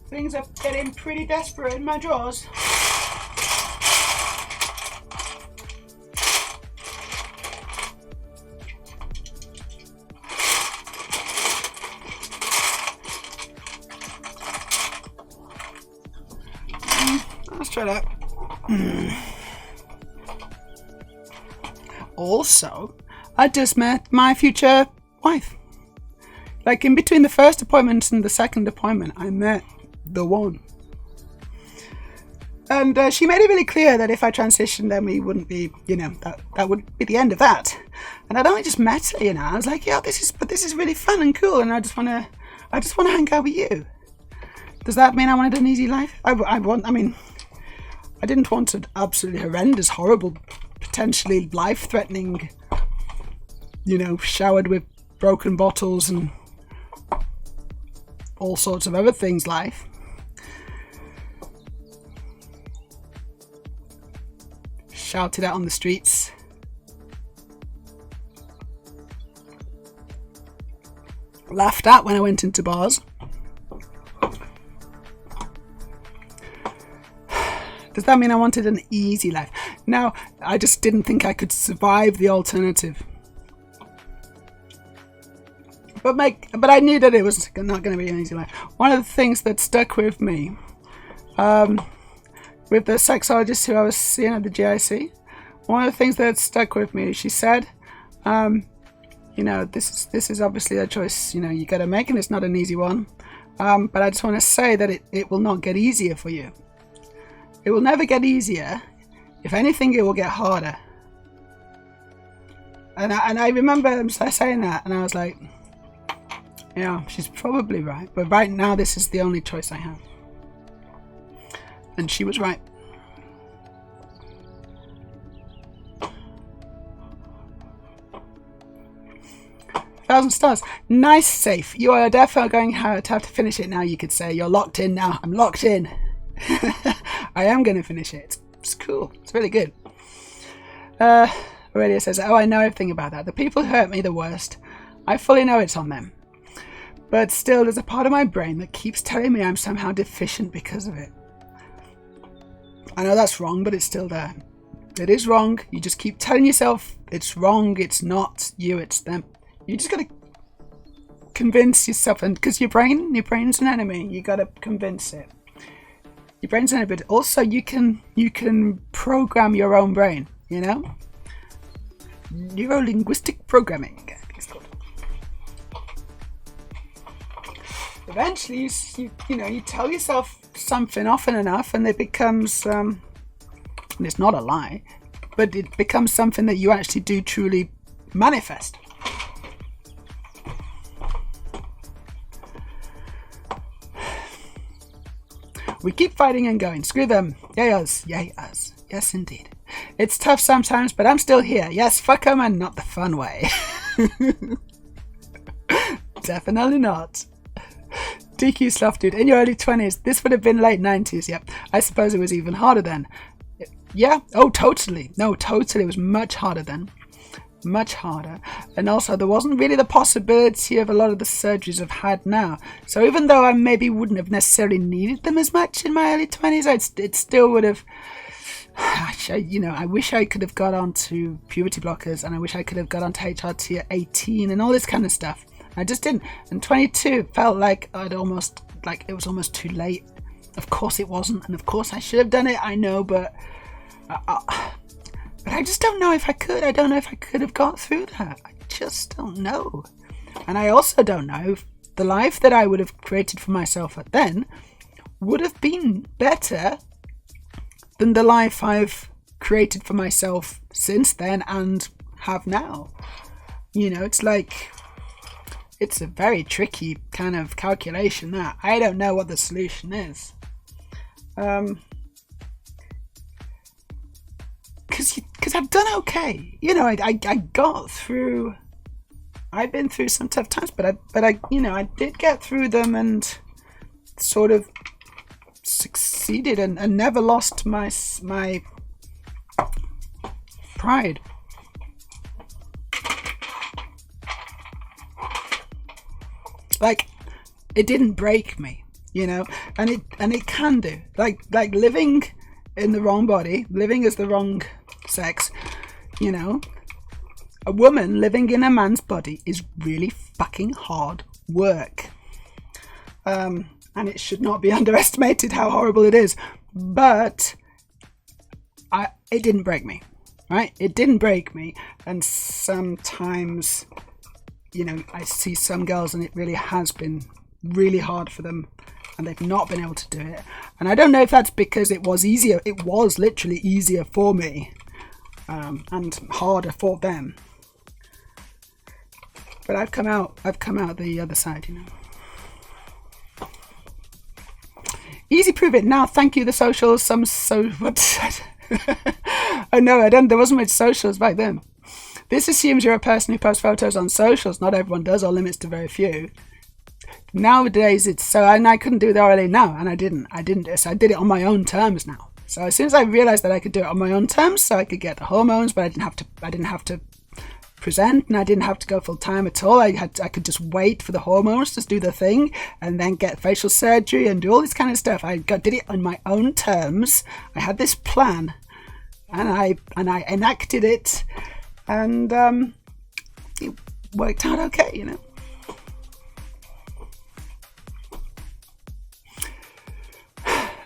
Things are getting pretty desperate in my drawers. Let's try that. Also, I just met my future wife. Like, in between the first appointment and the second appointment, I met the one. And she made it really clear that if I transitioned, then we wouldn't be, you know, that would be the end of that. And I'd only just met her, you know. I was like, yeah, this is really fun and cool, and I just wanna hang out with you. Does that mean I wanted an easy life? I didn't want an absolutely horrendous, horrible, potentially life-threatening, you know, showered with broken bottles and all sorts of other things life. Shouted out on the streets. Laughed at when I went into bars. Does that mean I wanted an easy life? No, I just didn't think I could survive the alternative. But I knew that it was not going to be an easy life. One of the things that stuck with me, with the sexologist who I was seeing at the GIC, one of the things that stuck with me, she said, you know, this is obviously a choice, you know, you got to make, and it's not an easy one. But I just want to say that it will not get easier for you. It will never get easier. If anything, it will get harder. And I remember saying that, and I was like, yeah, she's probably right. But right now, this is the only choice I have. And she was right. Thousand stars. Nice, safe. You are definitely going to have to finish it now, you could say. You're locked in now. I'm locked in. I am going to finish it. It's cool. It's really good. Aurelia says, oh, I know everything about that. The people who hurt me the worst. I fully know it's on them. But still, there's a part of my brain that keeps telling me I'm somehow deficient because of it. I know that's wrong, but it's still there. It is wrong. You just keep telling yourself it's wrong. It's not you, it's them. You just got to convince yourself, and because your brain's an enemy, you got to convince it. Your brain's an enemy, but also you can program your own brain, you know? Neuro-linguistic programming, it's called. Eventually, you tell yourself something often enough, and it becomes, and it's not a lie, but it becomes something that you actually do truly manifest. We keep fighting and going. Screw them. Yay us. Yay us. Yes, indeed. It's tough sometimes, but I'm still here. Yes, fuck them, and not the fun way. Definitely not. DQ Sloth Dude, in your early 20s, this would have been late 90s. Yep. I suppose it was even harder then. Yeah. Oh, totally. No, totally. It was much harder then. Much harder. And also, there wasn't really the possibility of a lot of the surgeries I've had now. So even though I maybe wouldn't have necessarily needed them as much in my early 20s, it still would have... I wish I could have got onto puberty blockers, and I wish I could have got onto HRT at 18 and all this kind of stuff. I just didn't. And 22 felt like it was almost too late. Of course it wasn't, and of course I should have done it, I know, but I just don't know if I could. I don't know if I could have got through that. I just don't know. And I also don't know if the life that I would have created for myself at then would have been better than the life I've created for myself since then and have now. You know, it's like, it's a very tricky kind of calculation that I don't know what the solution is. Because I've done okay. You know, I got through. I've been through some tough times, but I you know, I did get through them and sort of succeeded and never lost my pride. Like, it didn't break me, you know, and it can do. Like living in the wrong body, living as the wrong sex, you know. A woman living in a man's body is really fucking hard work. And it should not be underestimated how horrible it is. But it didn't break me, right? It didn't break me. And sometimes, you know, I see some girls and it really has been really hard for them and they've not been able to do it. And I don't know if that's because it was easier. It was literally easier for me and harder for them. But I've come out the other side, you know. Easy prove it now. Thank you, the socials. What? Oh no, I don't. There wasn't much socials back then. This assumes you're a person who posts photos on socials. Not everyone does, or limits to very few. Nowadays, it's so, and I couldn't do it RLA now, and I didn't. So I did it on my own terms now. So as soon as I realised that I could do it on my own terms, so I could get the hormones, but I didn't have to present, and I didn't have to go full time at all. I could just wait for the hormones to do the thing and then get facial surgery and do all this kind of stuff. Did it on my own terms. I had this plan and I enacted it, and it worked out okay, you know.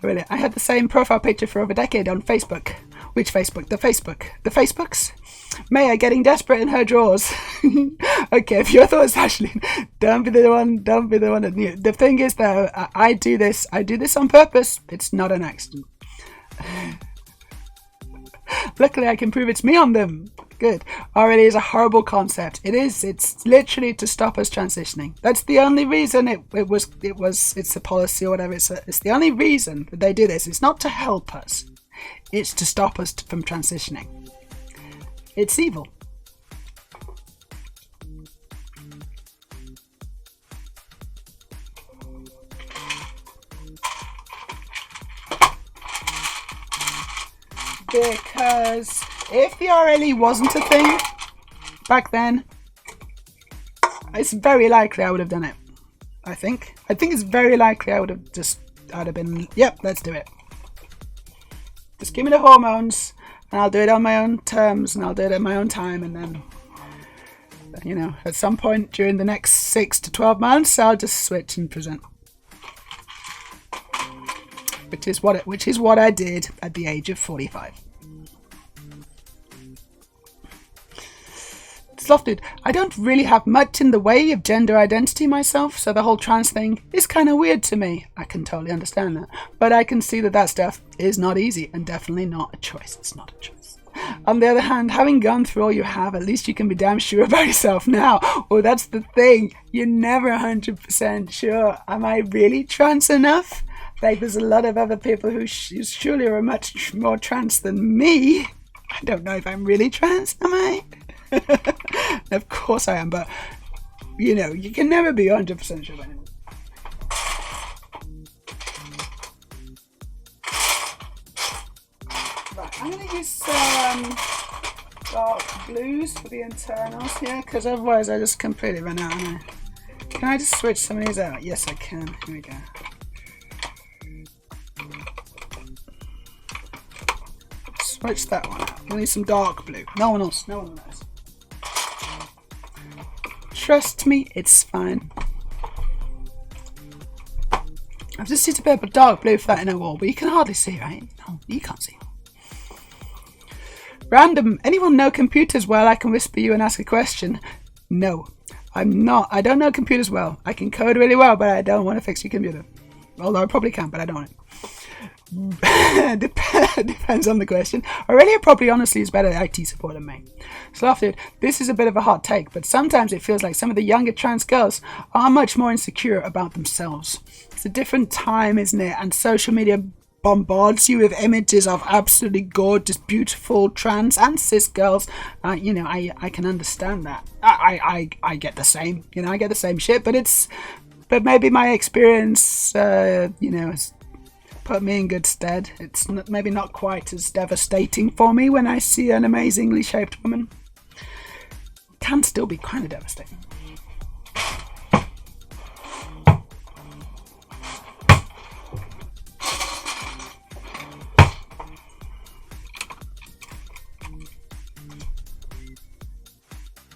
Really, I had the same profile picture for over a decade on Facebook. Which Facebook? The Facebooks? Meja getting desperate in her drawers. Okay, if your thoughts, Ashley, don't be the one that knew. The thing is, though, I do this on purpose. It's not an accident. Luckily, I can prove it's me on them. Good. Already is a horrible concept. It is. It's literally to stop us transitioning. That's the only reason it's a policy or whatever. It's the only reason that they do this. It's not to help us. It's to stop us from transitioning. It's evil. Because if the RLE wasn't a thing back then, it's very likely I would have done it. I think it's very likely I'd have been, yep, let's do it. Just give me the hormones and I'll do it on my own terms and I'll do it at my own time, and then, you know, at some point during the next 6 to 12 months I'll just switch and present. Which is what I did at the age of 45. Slofted, I don't really have much in the way of gender identity myself, so the whole trans thing is kind of weird to me. I can totally understand that. But I can see that stuff is not easy and definitely not a choice. It's not a choice. On the other hand, having gone through all you have, at least you can be damn sure about yourself now. Oh, that's the thing. You're never 100% sure. Am I really trans enough? Like, there's a lot of other people who surely are much more trans than me. I don't know if I'm really trans, am I? Of course I am, but, you know, you can never be 100% sure about anything. Right, I'm going to use some dark blues for the internals here, because otherwise I just completely run out. Can I just switch some of these out? Yes, I can. Here we go. Switch that one out. We'll need some dark blue. No one else knows. Trust me, it's fine. I've just used a bit of dark blue for that inner wall, but you can hardly see, right? No, you can't see. Random. Anyone know computers well? I can whisper you and ask a question. No, I'm not. I don't know computers well. I can code really well, but I don't want to fix your computer. Although I probably can, but I don't want it. Depends on the question. Aurelia probably honestly is better at IT support than me. Sloth dude, this is a bit of a hot take, but sometimes it feels like some of the younger trans girls are much more insecure about themselves. It's a different time, isn't it? And social media bombards you with images of absolutely gorgeous, beautiful trans and cis girls. You know, I can understand that. I get the same. You know, I get the same shit, but maybe my experience, you know, has put me in good stead. It's maybe not quite as devastating for me when I see an amazingly shaped woman. It can still be kind of devastating.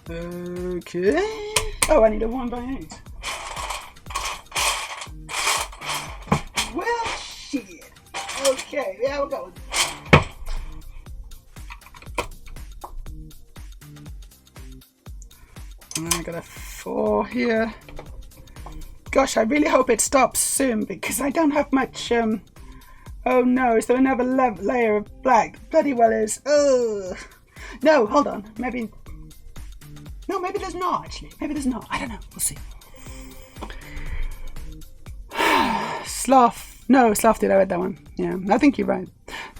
Okay. Oh, I need a 1x8. Well, shit. Okay, yeah, we're going. And I got a 4 here. Gosh, I really hope it stops soon because I don't have much. Oh no, is there another layer of black? Bloody well is. Ugh. No, hold on. Maybe. No, maybe there's not actually. Maybe there's not. I don't know. We'll see. Sloth. No, Sloth did. I read that one. Yeah, I think you're right.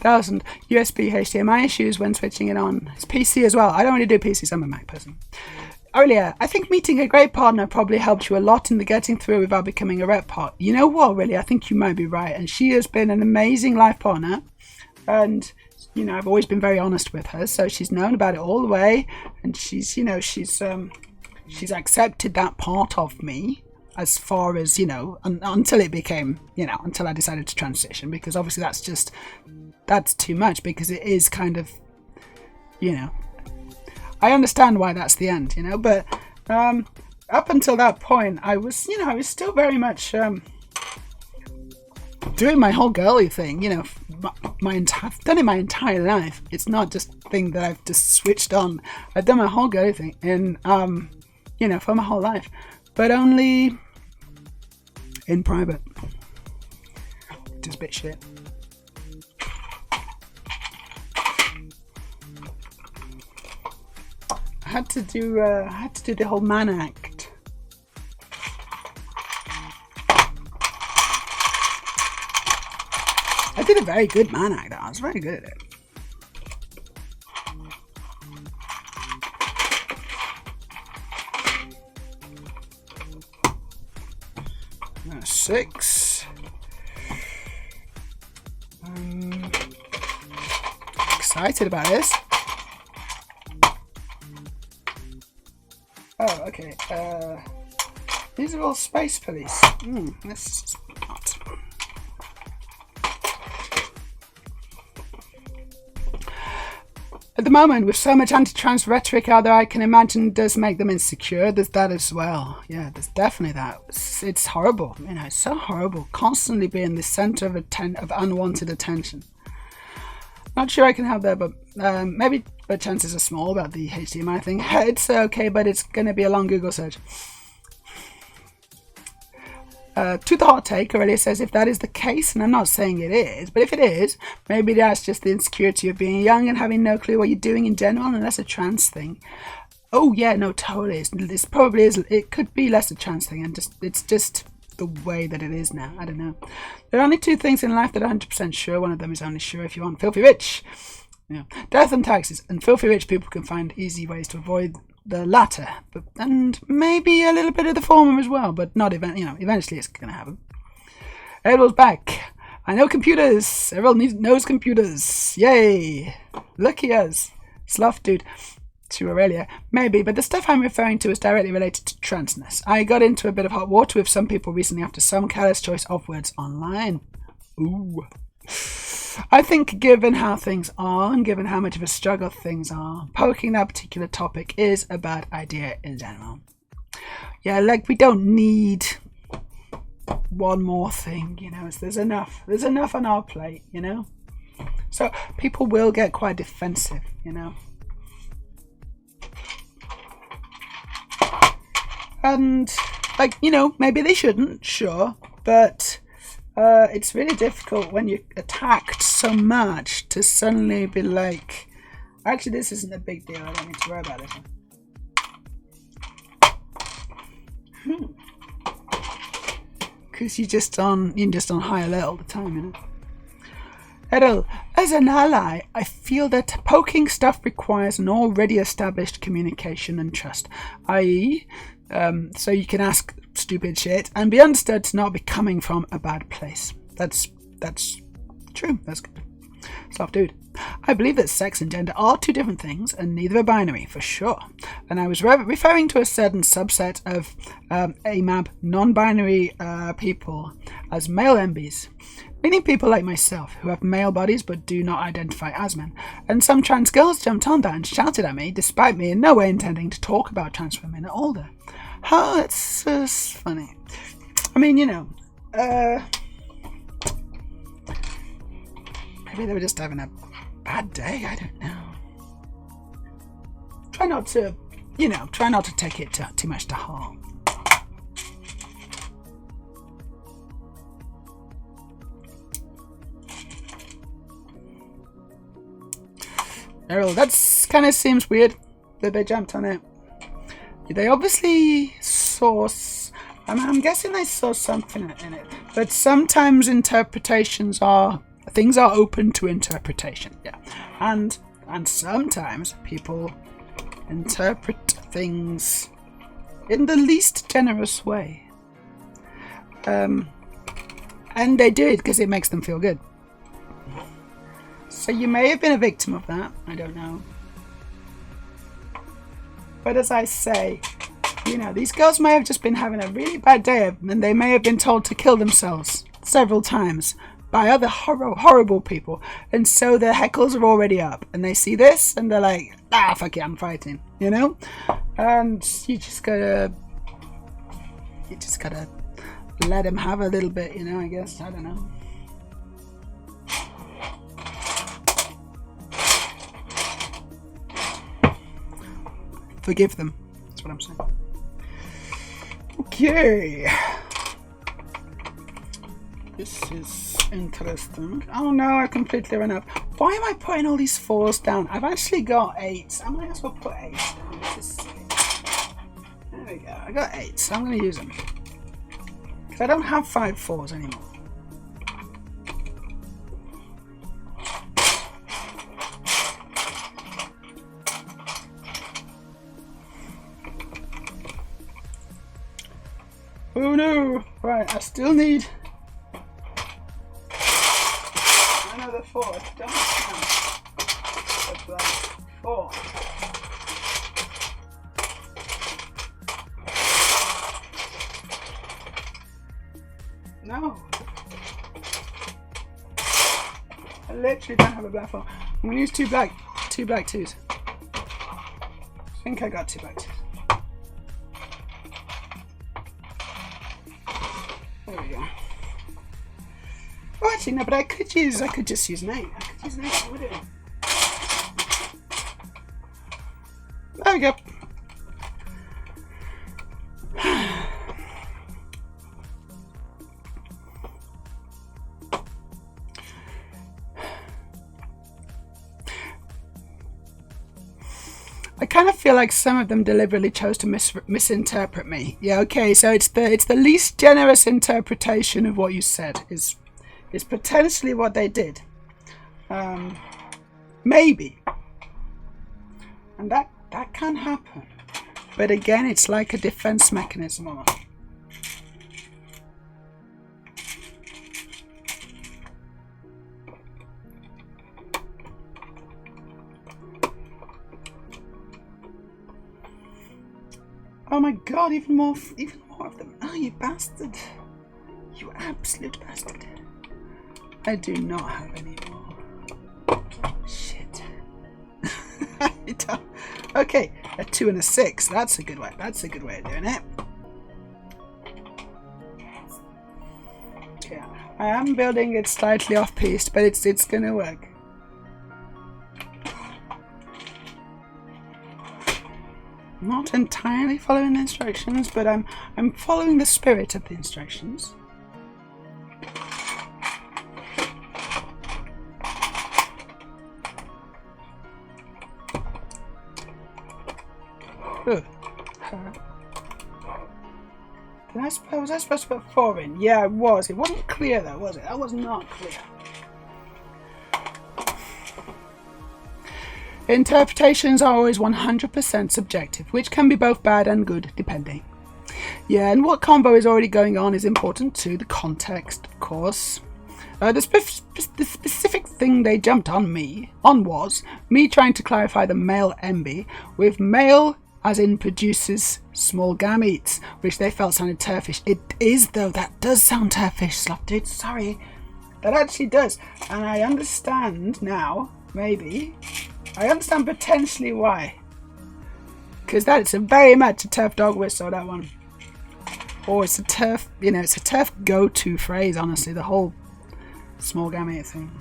1000 USB HDMI issues when switching it on. It's PC as well. I don't really do PCs. I'm a Mac person. Earlier, I think meeting a great partner probably helped you a lot in the getting through without becoming a rep part. You know what, really? I think you might be right. And she has been an amazing life partner. And you know, I've always been very honest with her, so she's known about it all the way, and she's, you know, she's accepted that part of me as far as, you know, until it became, you know, until I decided to transition, because obviously that's too much, because it is kind of, you know, I understand why that's the end, you know, but up until that point, I was still very much doing my whole girly thing, you know. I've done it my entire life. It's not just a thing that I've just switched on. I've done my whole girly thing, and you know, for my whole life, but only in private, which is a bit shit. I had to do the whole man act. I did a very good man act. I was very good at it. That's 6. Excited about this. Oh, okay. These are all space police. This is not. At the moment, with so much anti-trans rhetoric out there, I can imagine does make them insecure. There's that as well. Yeah, there's definitely that. It's horrible. You know, it's so horrible. Constantly being the center of unwanted attention. Not sure I can help there, but maybe the chances are small about the HDMI thing. It's okay, but it's going to be a long Google search. To the hot take, Aurelia says, if that is the case, and I'm not saying it is, but if it is, maybe that's just the insecurity of being young and having no clue what you're doing in general, and that's a trans thing. Oh yeah, no, totally. This probably is. It could be less a trans thing, and it's just the way that it is now. I don't know. There are only 2 things in life that are 100% sure. One of them is only sure if you want filthy rich. Yeah. Death and taxes, and filthy rich people can find easy ways to avoid the latter, and maybe a little bit of the former as well, but not eventually it's going to happen. Errol's back. I know computers. Errol knows computers. Yay. Lucky us. Sloth dude. To Aurelia. Maybe, but the stuff I'm referring to is directly related to transness. I got into a bit of hot water with some people recently after some careless choice of words online. Ooh. I think given how things are, and given how much of a struggle things are, poking that particular topic is a bad idea in general. Yeah, like we don't need one more thing, you know. There's enough on our plate, you know. So people will get quite defensive, you know. And, like, you know, maybe they shouldn't, sure, but it's really difficult when you're attacked so much to suddenly be like, actually, this isn't a big deal, I don't need to worry about it. Because you're just on high alert all the time, you know. Errol, as an ally, I feel that poking stuff requires an already established communication and trust, i.e., so you can ask stupid shit and be understood to not be coming from a bad place. That's true. That's good. Soft dude. I believe that sex and gender are two different things and neither are binary, for sure. And I was referring to a certain subset of AMAB non-binary people as male MBs, meaning people like myself who have male bodies but do not identify as men. And some trans girls jumped on that and shouted at me, despite me in no way intending to talk about trans women at all. Oh, it's funny. I mean, you know, maybe they were just having a bad day, I don't know. Try not to take it too much to heart. Errol, that's kind of seems weird that they jumped on it. They obviously saw, I'm guessing they saw something in it, but sometimes things are open to interpretation, yeah, and sometimes people interpret things in the least generous way, and they do it because it makes them feel good. So you may have been a victim of that, I don't know. But as I say, you know, these girls may have just been having a really bad day and they may have been told to kill themselves several times by other horrible people. And so their heckles are already up and they see this and they're like, fuck it, I'm fighting, you know? And you just gotta let them have a little bit, you know, I guess, I don't know. Forgive them. That's what I'm saying. Okay. This is interesting. Oh no, I completely ran out. Why am I putting all these 4s down? I've actually got 8s. I might as well put 8 down. There we go. I got 8, so I'm going to use them. Because I don't have 5 4s anymore. Oh no! Right, I still need another 4. Don't count. 4. No. I literally don't have a black 4. I'm gonna use 2 black 2s. I think I got 2 black 2s. There we go. Oh, actually, no, but I could just use an 8. I could use an 8, would it? There we go. I kind of feel like some of them deliberately chose to misinterpret me. Yeah, okay, so it's the least generous interpretation of what you said is potentially what they did. Maybe. And that can happen. But again, it's like a defense mechanism almost. Oh my god, even more of them. Oh, you bastard. You absolute bastard. I do not have any more. Shit. Okay, a 2 and a 6. That's a good way. That's a good way of doing it. Yeah, I am building it slightly off-piste, but it's gonna work. Not entirely following the instructions, but I'm following the spirit of the instructions. Ugh. Was I supposed to put 4 in? Yeah, I was. It wasn't clear though, was it? That was not clear. Interpretations are always 100% subjective, which can be both bad and good, depending. Yeah, and what combo is already going on is important too. The context, of course. The specific thing they jumped on was me trying to clarify the male MB with male as in produces small gametes, which they felt sounded turfish. It is though, that does sound turfish, Slop Dude, sorry. That actually does. And I understand now, maybe. I understand potentially why. Because that's very much a turf dog whistle, that one. Or it's a turf, it's a turf go-to phrase, honestly, the whole small gamete thing.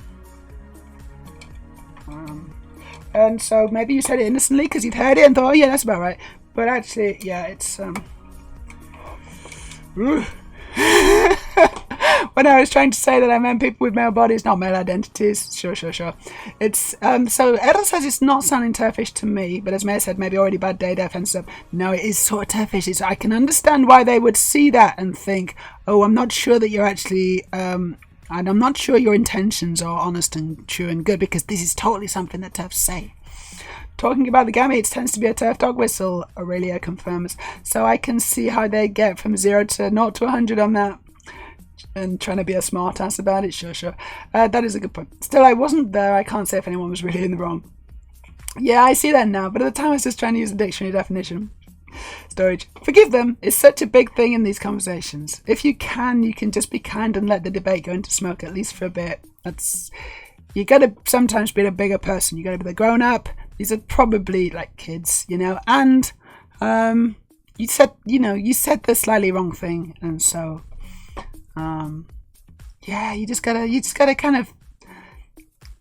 And so maybe you said it innocently because you'd heard it and thought, oh yeah, that's about right. But actually, yeah, it's when I was trying to say that I meant people with male bodies, not male identities. Sure. It's so Edel says it's not sounding turfish to me, but as Maya said, maybe already bad day defense stuff. No, it is sort of turfish. I can understand why they would see that and think, oh, I'm not sure that you're actually and I'm not sure your intentions are honest and true and good, because this is totally something that turfs say. Talking about the gametes tends to be a turf dog whistle, Aurelia confirms. So I can see how they get from 0 to 0 to 100 on that. And trying to be a smart ass about it, sure. That is a good point. Still, I wasn't there. I can't say if anyone was really in the wrong. Yeah, I see that now, but at the time I was just trying to use the dictionary definition. Storage. Forgive them. It's such a big thing in these conversations. If you can just be kind and let the debate go into smoke, at least for a bit. You gotta sometimes be a bigger person. You gotta be the grown up. These are probably like kids, and you said the slightly wrong thing, and so you just gotta kind of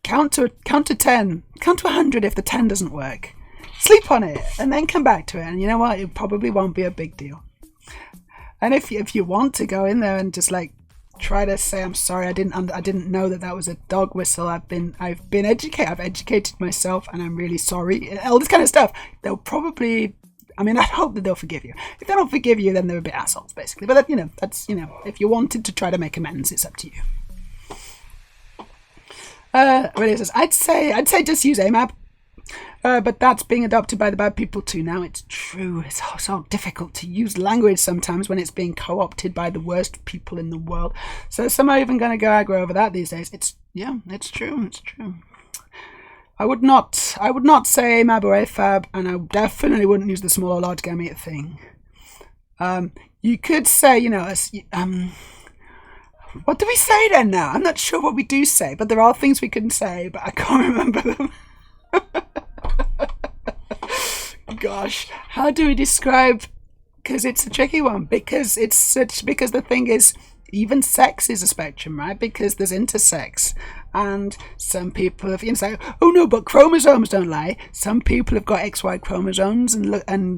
count to 10, count to 100 if the 10 doesn't work. Sleep on it and then come back to it, and you know what? It probably won't be a big deal. And if you want to go in there and just like try to say, I'm sorry, I didn't know that was a dog whistle. I've been educated. I've educated myself, and I'm really sorry. All this kind of stuff. They'll probably. I mean, I hope that they'll forgive you. If they don't forgive you, then they're a bit assholes, basically. But that's if you wanted to try to make amends, it's up to you. Really says, I'd say just use AMAB. But that's being adopted by the bad people too now. It's true. It's so difficult to use language sometimes when it's being co-opted by the worst people in the world. So some are even going to go aggro over that these days. It's true. I would not say AMAB or AFAB, and I definitely wouldn't use the small or large gamete thing. You could say, what do we say then now? I'm not sure what we do say, but there are things we can say, but I can't remember them. Gosh, how do we describe? Because it's a tricky one. Because the thing is, even sex is a spectrum, right? Because there's intersex, and some people have say, oh no, but chromosomes don't lie. Some people have got XY chromosomes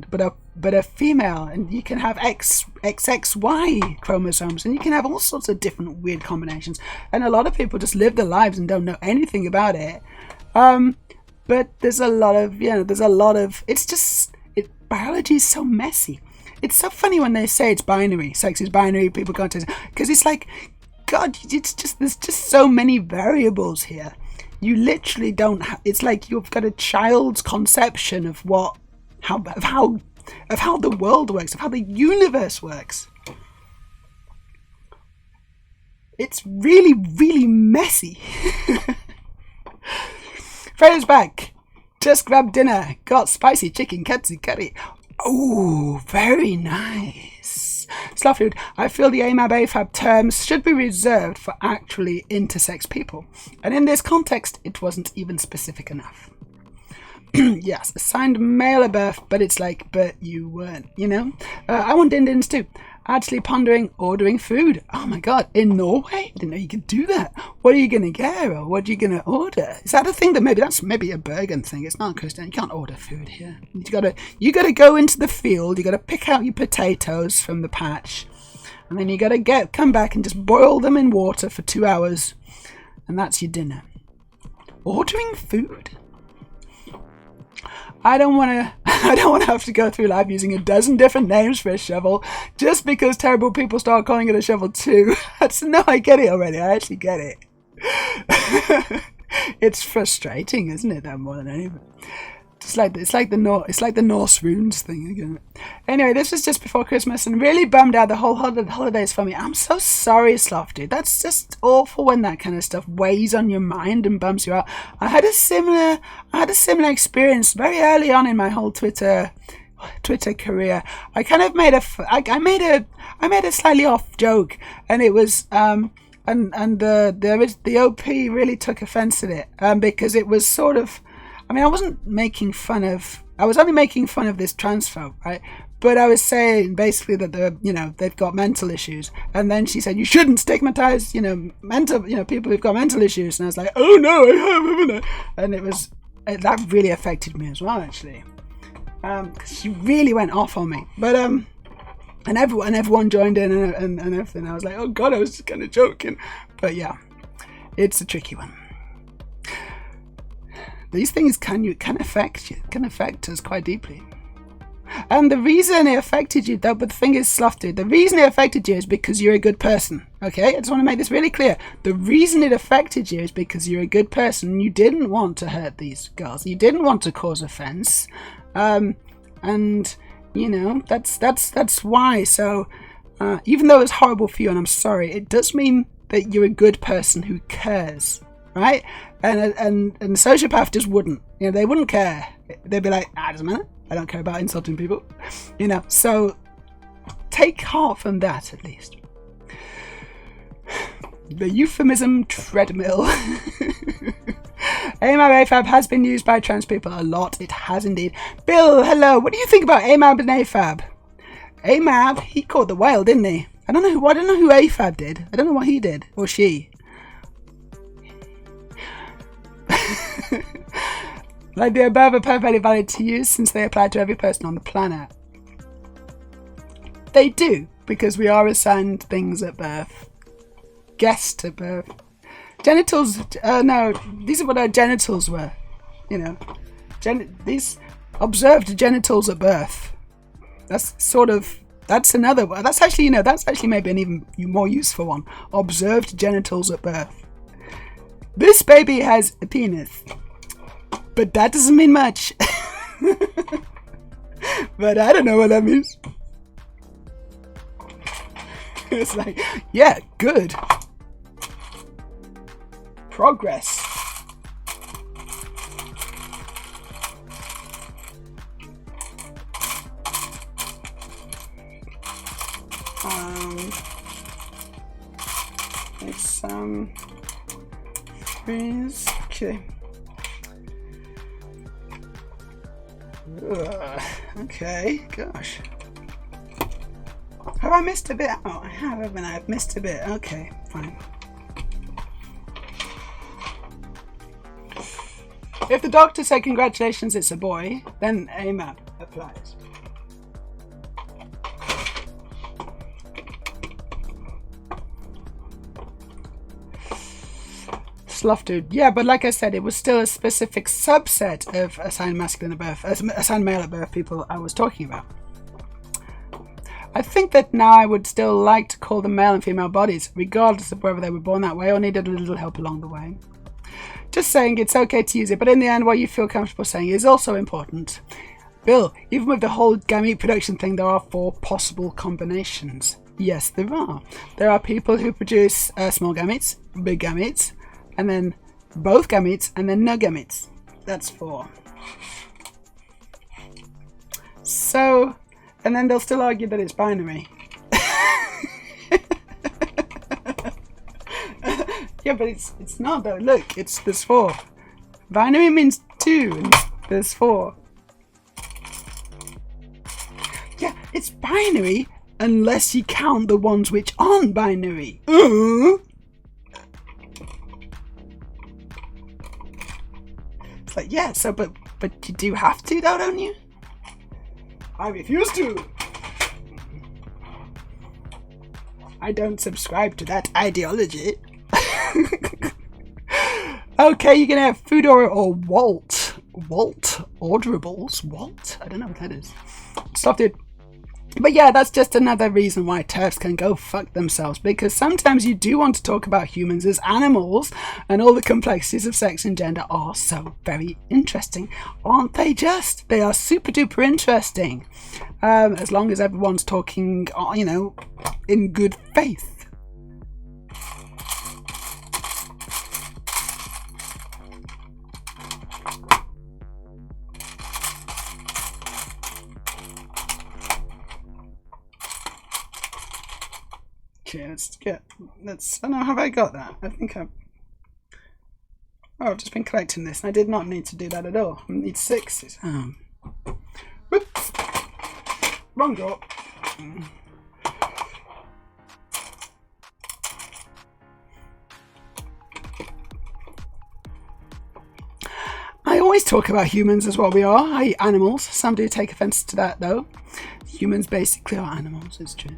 but are female, and you can have XXY chromosomes, and you can have all sorts of different weird combinations. And a lot of people just live their lives and don't know anything about it. But there's a lot of, biology is so messy. It's so funny when they say it's binary, sex is binary, people can't tell, because it's like, God, there's just so many variables here. You literally don't it's like you've got a child's conception of how the world works, of how the universe works. It's really, really messy. Fredo's back. Just grabbed dinner. Got spicy chicken katsu curry. Oh, very nice. Slowfood. I feel the AMAB AFAB terms should be reserved for actually intersex people. And in this context, it wasn't even specific enough. Yes, assigned male a birth, but it's like, but you weren't, I want din-dins too. Actually pondering ordering food. Oh my god, in Norway? I didn't know you could do that. What are you going to get, or what are you going to order? Is that a thing that that's maybe a Bergen thing? It's not Christian. You can't order food here. You gotta go into the field. You gotta pick out your potatoes from the patch, and then you gotta come back and just boil them in water for 2 hours, and that's your dinner. Ordering food. I don't want to have to go through life using a dozen different names for a shovel just because terrible people start calling it a shovel too. No, I get it already. I actually get it. It's frustrating, isn't it? That more than anything. It's like the Norse runes thing again. Anyway, this was just before Christmas and really bummed out the whole holidays for me. I'm so sorry, Sloth, dude. That's just awful when that kind of stuff weighs on your mind and bumps you out. I had a similar experience very early on in my whole Twitter career. I kind of made a slightly off joke, and it was and the OP really took offense at it because it was sort of. I mean, I was only making fun of this transphobe, right? But I was saying basically that they've got mental issues. And then she said, you shouldn't stigmatize, people who've got mental issues. And I was like, oh no, I haven't I? And that really affected me as well, actually. Because she really went off on me. But, and everyone joined in and everything. I was like, oh God, I was just kind of joking. But yeah, it's a tricky one. These things can affect us quite deeply. And the reason it affected you, though, but the thing is, Sloth Dude, the reason it affected you is because you're a good person. Okay? I just want to make this really clear. The reason it affected you is because you're a good person. You didn't want to hurt these girls. You didn't want to cause offense. And, that's why. So, even though it's horrible for you, and I'm sorry, it does mean that you're a good person who cares. Right? And the sociopath just wouldn't. They wouldn't care. They'd be like, it doesn't matter. I don't care about insulting people. So take heart from that at least. The euphemism treadmill. AMAB has been used by trans people a lot. It has indeed. Bill, hello. What do you think about AMAB and AFAB? AMAB, he caught the whale, didn't he? I don't know who AFAB did. I don't know what he did or she. Like the above are perfectly valid to use since they apply to every person on the planet. They do, because we are assigned things at birth. Guessed at birth. Genitals, no, these are what our genitals were. These observed genitals at birth. That's another one. That's actually maybe an even more useful one. Observed genitals at birth. This baby has a penis. But that doesn't mean much. But I don't know what that means. It's like, yeah, good. Progress. It's freeze. Okay. Okay, gosh. Have I missed a bit? Oh, I have, haven't I? I've missed a bit. Okay, fine. If the doctor said congratulations, it's a boy, then AMAP applies. Sloth Dude. Yeah, but like I said, it was still a specific subset of assigned masculine at birth, assigned male at birth people I was talking about. I think that now I would still like to call them male and female bodies, regardless of whether they were born that way or needed a little help along the way. Just saying it's okay to use it, but in the end, what you feel comfortable saying is also important. Bill, even with the whole gamete production thing, there are 4 possible combinations. Yes, there are. There are people who produce small gametes, big gametes, and then both gametes, and then no gametes. That's 4. So, and then they'll still argue that it's binary. Yeah, but it's not though. Look, there's 4. Binary means 2, and there's 4. Yeah, it's binary, unless you count the ones which aren't binary. It's like, yeah, so but you do have to though, don't you? I refuse to. I don't subscribe to that ideology. Okay, you can have Foodora or Walt orderables. Walt? I don't know what that is. Stop it. But yeah, that's just another reason why TERFs can go fuck themselves, because sometimes you do want to talk about humans as animals, and all the complexities of sex and gender are so very interesting, aren't they just? They are super duper interesting, as long as everyone's talking, you know, in good faith. Okay, let's, I don't know, have I got that? I think I've just been collecting this, and I did not need to do that at all. I need 6. Whoops. Wrong drawer. I always talk about humans as what we are, i.e. animals. Some do take offence to that, though. Humans basically are animals, it's true.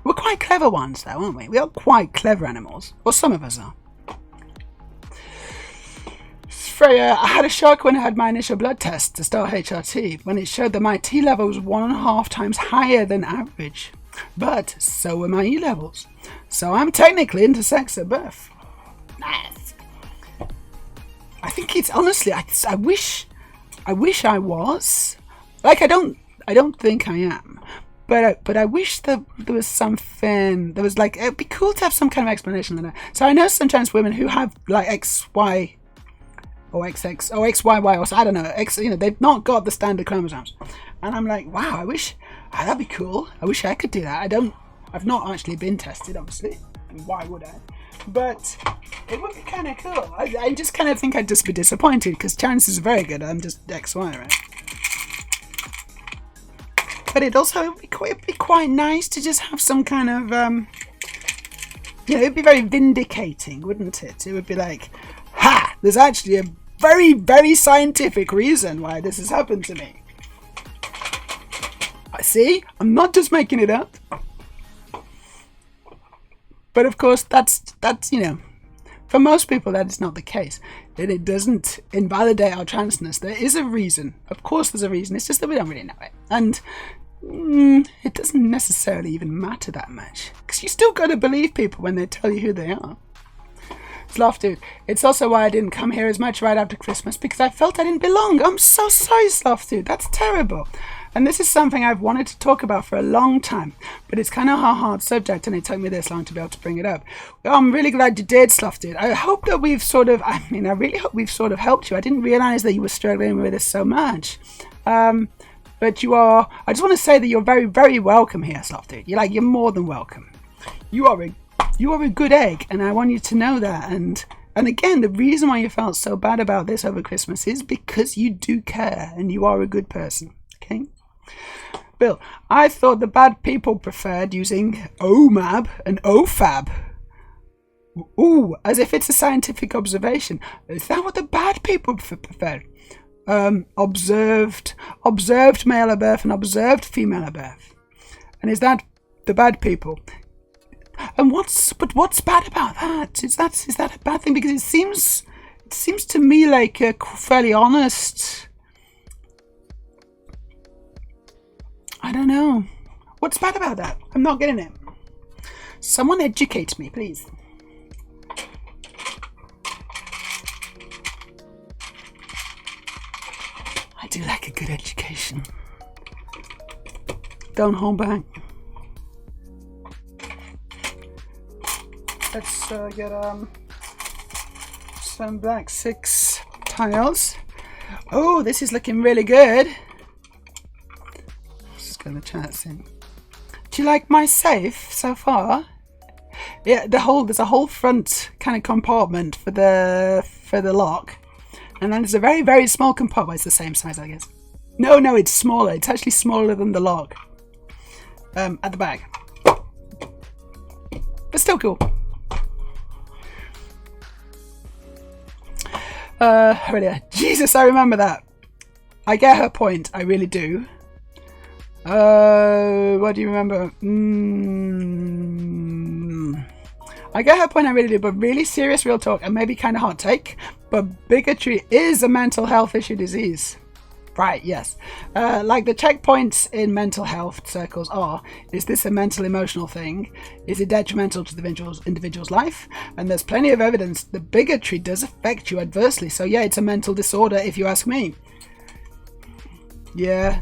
We're quite clever ones, though, aren't we? We are quite clever animals. Or some of us are. Freya, I had a shock when I had my initial blood test to start HRT, when it showed that my T level was 1.5 times higher than average. But so were my E levels. So I'm technically intersex at birth. Nice. I think it's, honestly, I wish I was. Like, I don't think I am. But I wish that there was something, there was like, it'd be cool to have some kind of explanation than that. So I know sometimes women who have like XY or XX or XYY or so, I don't know, you know, they've not got the standard chromosomes. And I'm like, wow, I wish, that'd be cool. I wish I could do that. I've not actually been tested, obviously. And why would I? But it would be kind of cool. I just kind of think I'd just be disappointed because chances are very good I'm just XY, right? But it would be quite nice to just have some kind of, you know, it'd be very vindicating, wouldn't it? It would be like, ha! There's actually a very, very scientific reason why this has happened to me. I see, I'm not just making it up. But of course, that's you know, for most people that is not the case. And it doesn't invalidate our transness. There is a reason. Of course there's a reason. It's just that we don't really know it. And it doesn't necessarily even matter that much. Because you still got to believe people when they tell you who they are. Sloth Dude. It's also why I didn't come here as much right after Christmas, because I felt I didn't belong. I'm so sorry, Sloth Dude. That's terrible. And this is something I've wanted to talk about for a long time, but it's kind of a hard subject, and it took me this long to be able to bring it up. Well, I'm really glad you did, Sloth Dude. I hope that we've sort of, I really hope we've sort of helped you. I didn't realise that you were struggling with this so much. But you are, I just want to say that you're very, very welcome here, Sloth Dude. You're more than welcome. You are a good egg, and I want you to know that. And again, the reason why you felt so bad about this over Christmas is because you do care, and you are a good person. Okay? Bill, I thought the bad people preferred using OMAB and OFAB. Ooh, as if it's a scientific observation. Is that what the bad people preferred? Observed male at birth and observed female at birth. And is that the bad people? And what's bad about that? Is that a bad thing? Because it seems to me like a fairly honest. I don't know. What's bad about that? I'm not getting it. Someone educate me, please. I do like a good education. Don't hold back. Let's get some black 6 tiles. Oh, this is looking really good. Let's go the chats in. Do you like my safe so far? Yeah, there's a whole front kind of compartment for the lock. And then there's a very, very small compartment. It's the same size, I guess. No, it's smaller. It's actually smaller than the lock. at the back. But still cool. Aurelia. Jesus, I remember that. I get her point. I really do. What do you remember? I get her point. I really do. But really serious real talk, and maybe kind of hot take, but bigotry is a mental health issue disease. Right, yes. Like the checkpoints in mental health circles are, is this a mental emotional thing? Is it detrimental to the individual's life? And there's plenty of evidence that bigotry does affect you adversely. So yeah, it's a mental disorder if you ask me. Yeah.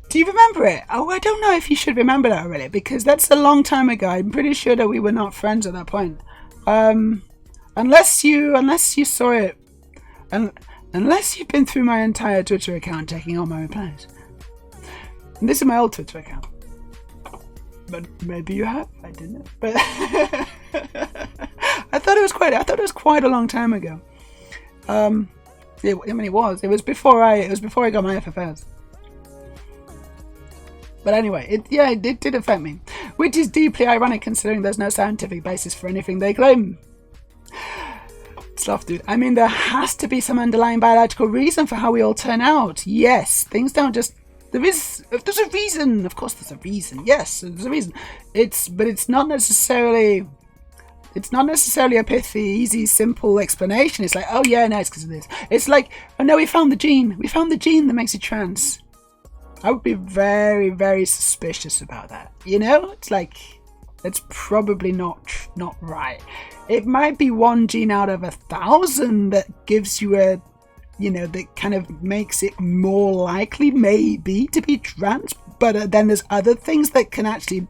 Do you remember it? Oh, I don't know if you should remember that already, because that's a long time ago. I'm pretty sure that we were not friends at that point. Unless you saw it, and unless you've been through my entire Twitter account checking all my replies. And this is my old Twitter account. But maybe you have. I didn't know. But I thought it was quite a long time ago. It was before I got my FFS. But anyway, it did affect me, which is deeply ironic considering there's no scientific basis for anything they claim. Stuff, dude. I mean, there has to be some underlying biological reason for how we all turn out. Yes, things don't just. There's a reason. Of course, there's a reason. Yes, there's a reason. But it's not necessarily. It's not necessarily a pithy, easy, simple explanation. It's like, oh yeah, no, it's because of this. It's like, oh no, we found the gene. We found the gene that makes you trans. I would be very, very suspicious about that. You know, it's like, it's probably not right. It might be one gene out of 1,000 that gives you a, that kind of makes it more likely, maybe, to be trans. But then there's other things that can actually,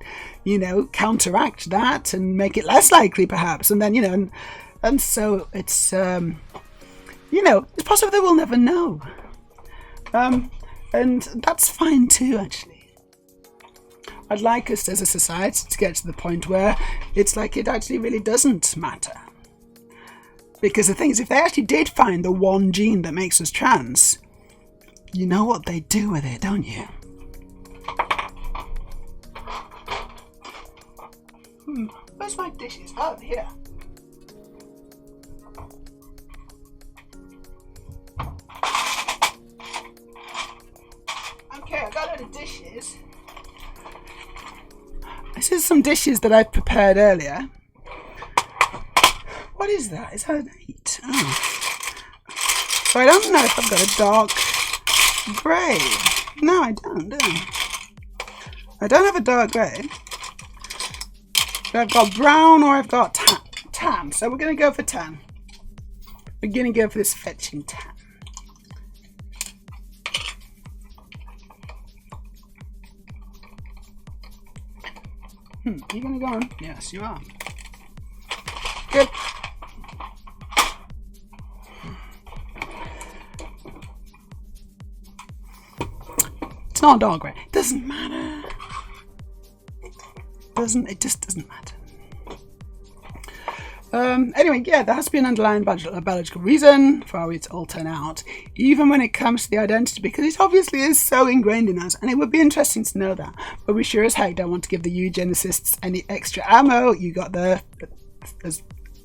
counteract that and make it less likely, perhaps. And then, and so it's, it's possible that we'll never know. And that's fine too, actually. I'd like us as a society to get to the point where it's like it actually really doesn't matter. Because the thing is, if they actually did find the one gene that makes us trans, you know what they do with it, don't you? Where's my dishes? Oh, here. Okay, I got a load of dishes. This is some dishes that I prepared earlier. What is that? Is that an 8? Oh. So I don't know if I've got a dark grey. No, I don't, do I? I don't have a dark grey. I've got brown or I've got tan. So we're going to go for tan. We're going to go for this fetching tan. Are you going to go on? Yes, you are. Good. It's not dark grey. It doesn't matter. It just doesn't matter. Anyway, yeah, there has to be an underlying biological reason for how it all turn out, even when it comes to the identity, because it obviously is so ingrained in us, and it would be interesting to know that. But we sure as heck don't want to give the eugenicists any extra ammo. You got the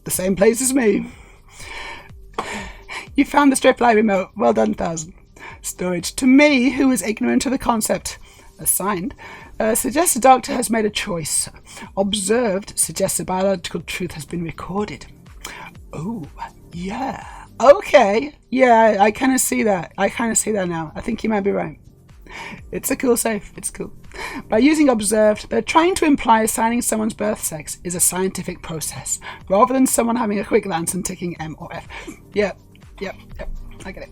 same place as me. You found the strip lie remote. Well done, 1,000. Storage. To me, who is ignorant of the concept assigned, suggests the doctor has made a choice. Observed suggests the biological truth has been recorded. Oh, yeah. Okay. Yeah, I kind of see that. Now. I think you might be right. It's a cool safe. It's cool. By using observed, they're trying to imply assigning someone's birth sex is a scientific process, rather than someone having a quick glance and ticking M or F. Yep. I get it.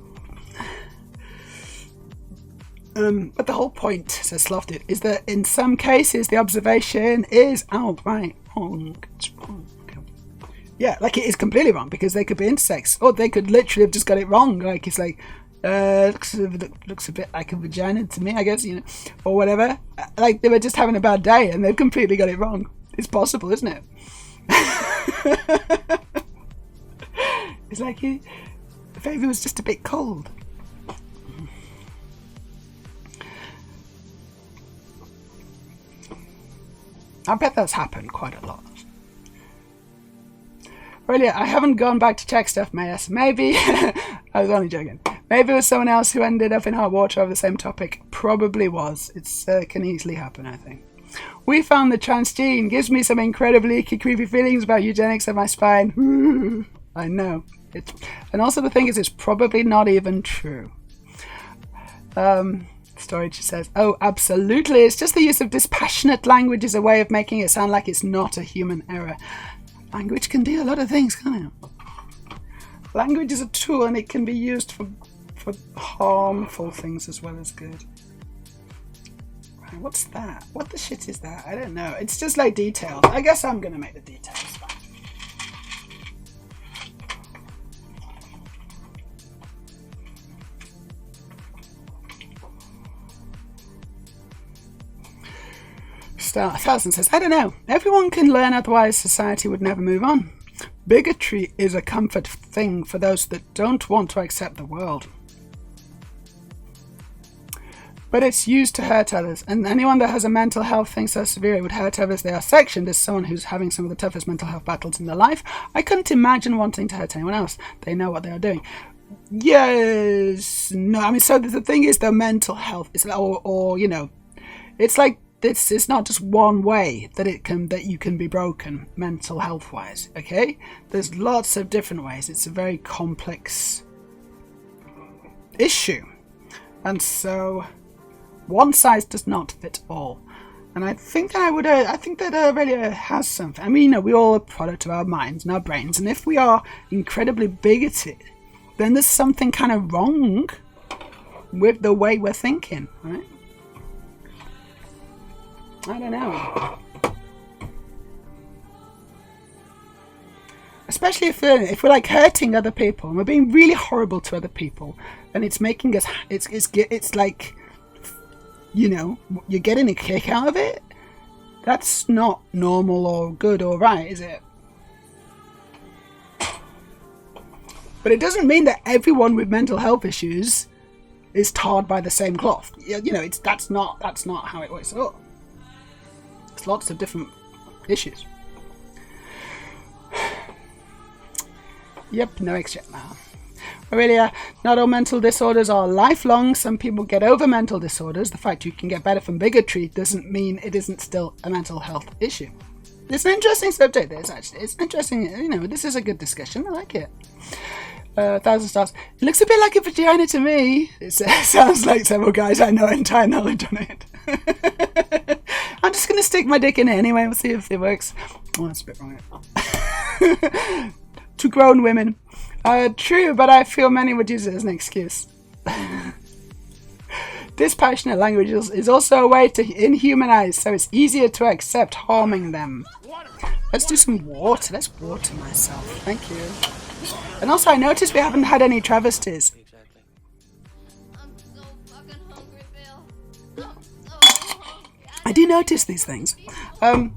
But the whole point, says Slofted, is that in some cases the observation is outright wrong. It's wrong. Yeah, like it is completely wrong, because they could be intersex, or they could literally have just got it wrong. Like it's like looks a bit like a vagina to me, I guess, or whatever. Like they were just having a bad day and they've completely got it wrong. It's possible, isn't it? It's like the baby was just a bit cold. I bet that's happened quite a lot. Really, I haven't gone back to check stuff, Mayas. Maybe, I was only joking. Maybe it was someone else who ended up in hot water over the same topic. Probably was. It can easily happen, I think. We found the transgene. Gives me some incredibly icky, creepy feelings about eugenics in my spine. Ooh, I know. And also the thing is, it's probably not even true. Storage says, oh, absolutely. It's just the use of dispassionate language is a way of making it sound like it's not a human error. Language can do a lot of things, can't it? Language is a tool and it can be used for harmful things as well as good. Right, what's that? What the shit is that? I don't know. It's just like details. I guess I'm going to make the details fine. Thousand says, I don't know. Everyone can learn, otherwise society would never move on. Bigotry is a comfort thing for those that don't want to accept the world. But it's used to hurt others, and anyone that has a mental health thing so severe it would hurt others they are sectioned as someone who's having some of the toughest mental health battles in their life. I couldn't imagine wanting to hurt anyone else. They know what they are doing. Yes. No, I mean, so the thing is, the mental health is, or you know, it's like, it's not just one way that you can be broken mental health wise. Okay, there's lots of different ways. It's a very complex issue, and so one size does not fit all. And I think that Aurelia has something. I mean, you know, we all are a product of our minds and our brains, and if we are incredibly bigoted, then there's something kind of wrong with the way we're thinking, right? I don't know. Especially if we're like hurting other people and we're being really horrible to other people, and it's making us. It's like, you know, you're getting a kick out of it. That's not normal or good or right, is it? But it doesn't mean that everyone with mental health issues is tarred by the same cloth. You know, that's not how it works at all. There's lots of different issues. Yep, no exchange now. Aurelia, not all mental disorders are lifelong. Some people get over mental disorders. The fact you can get better from bigotry doesn't mean it isn't still a mental health issue. It's an interesting subject, this, actually. It's interesting, you know, this is a good discussion. I like it. 1,000 stars. It looks a bit like a vagina to me. It sounds like several guys I know entire knowledge on it. I'm just going to stick my dick in it anyway. We'll see if it works. Oh, that's a bit wrong. To grown women. True, but I feel many would use it as an excuse. Dispassionate language is also a way to inhumanize, so it's easier to accept harming them. Let's do some water. Let's water myself. Thank you. And also, I noticed we haven't had any travesties. Exactly. I'm so fucking hungry, Bill. I'm so hungry. I do notice these things. And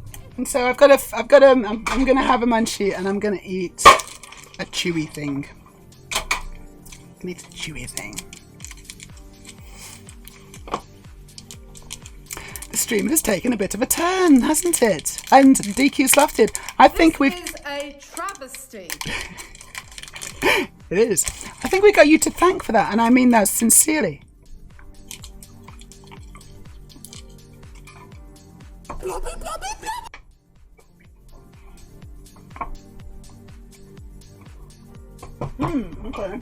so I'm gonna have a munchie and I'm gonna eat a chewy thing. I'm gonna eat a chewy thing. The stream has taken a bit of a turn, hasn't it? And DQ's left it. I think we've. This is a travesty. It is. I think we got you to thank for that, and I mean that sincerely. Okay.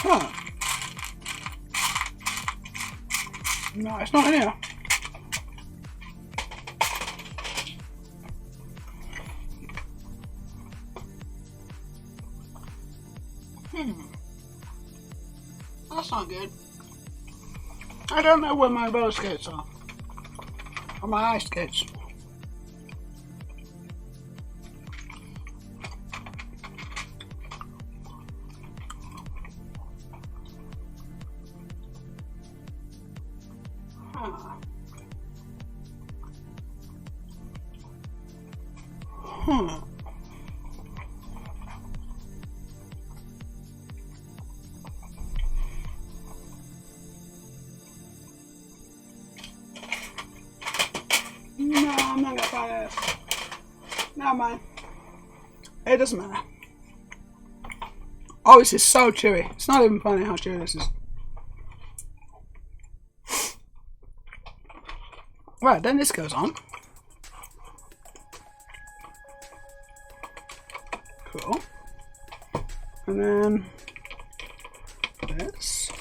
Huh. No, it's not in here. That's not good. I don't know where my roller skates are. Or my ice skates. Huh. No, I'm not gonna find it. Never mind. It doesn't matter. Oh, this is so chewy. It's not even funny how chewy this is. Right, then this goes on. Cool. And then this.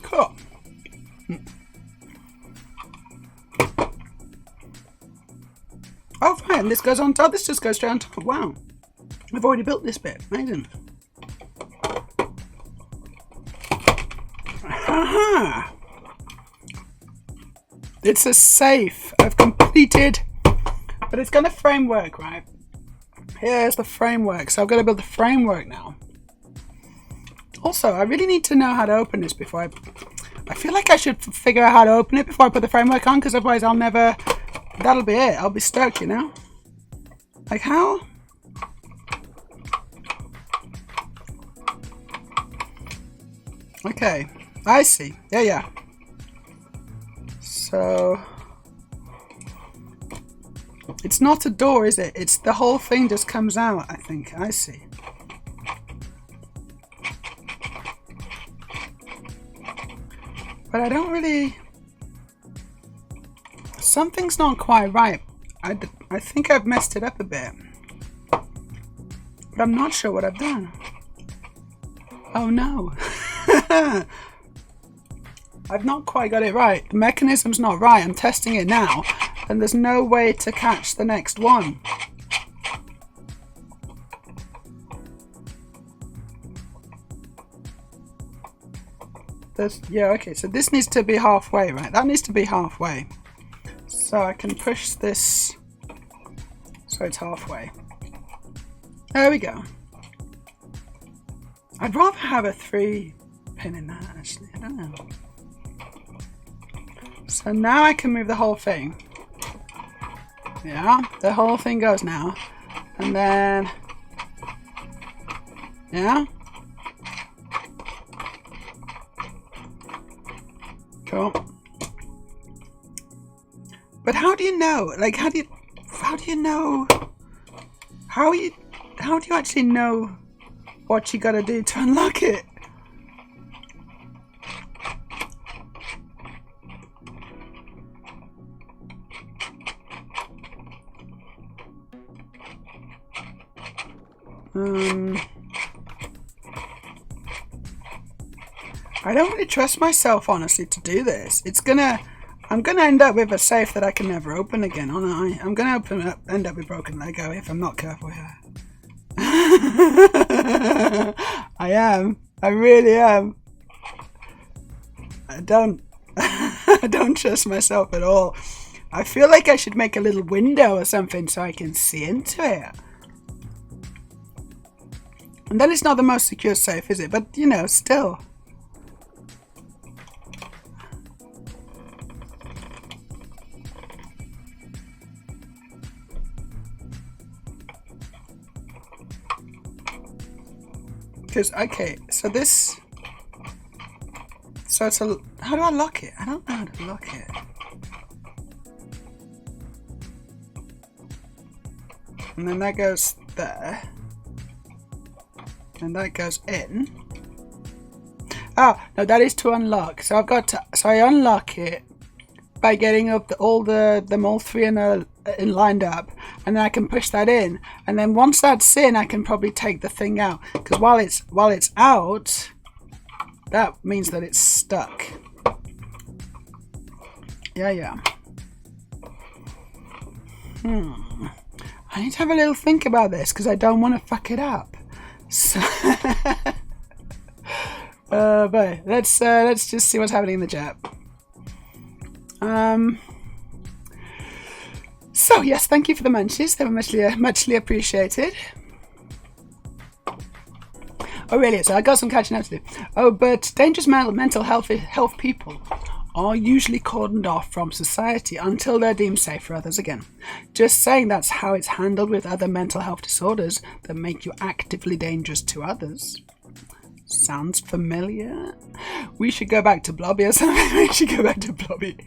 Cool. Oh, fine. This goes on top. This just goes straight on top. Wow. I've already built this bit. Amazing. Aha. It's a safe. I've completed. But it's got a framework, right? Here's the framework. So I've got to build the framework now. Also, I really need to know how to open this before I feel like I should figure out how to open it before I put the framework on, because otherwise I'll never... That'll be it. I'll be stuck, you know? Like how? Okay. I see. Yeah. So... It's not a door, is it? It's the whole thing just comes out, I think. I see. But I don't really... Something's not quite right. I think I've messed it up a bit. But I'm not sure what I've done. Oh no. I've not quite got it right. The mechanism's not right. I'm testing it now. And there's no way to catch the next one. Yeah, okay, so this needs to be halfway, right? That needs to be halfway. So I can push this so it's halfway. There we go. I'd rather have a 3-pin in that, actually. I don't know. So now I can move the whole thing. Yeah, the whole thing goes now. And then... Yeah. Cool. But how do you know? Like, how do you know? How do you actually know what you gotta do to unlock it? I don't really trust myself, honestly, to do this. I'm gonna end up with a safe that I can never open again, aren't I? I'm gonna end up with broken Lego if I'm not careful here. I am. I really am. I don't trust myself at all. I feel like I should make a little window or something so I can see into it. And then it's not the most secure safe, is it? But, you know, still. Because, okay, so this... So it's a... How do I lock it? I don't know how to lock it. And then that goes there. And that goes in. Oh, no, that is to unlock. So I've got to... So I unlock it by getting up them all three in lined up. And then I can push that in. And then once that's in, I can probably take the thing out. Because while it's out, that means that it's stuck. Yeah. I need to have a little think about this because I don't want to fuck it up. So but let's just see what's happening in the chat. So yes, thank you for the munchies. They were muchly appreciated. Oh really? So I got some catching up to do. Oh, but dangerous mental health people are usually cordoned off from society until they're deemed safe for others again. Just saying that's how it's handled with other mental health disorders that make you actively dangerous to others. Sounds familiar? We should go back to Blobby or something. We should go back to Blobby.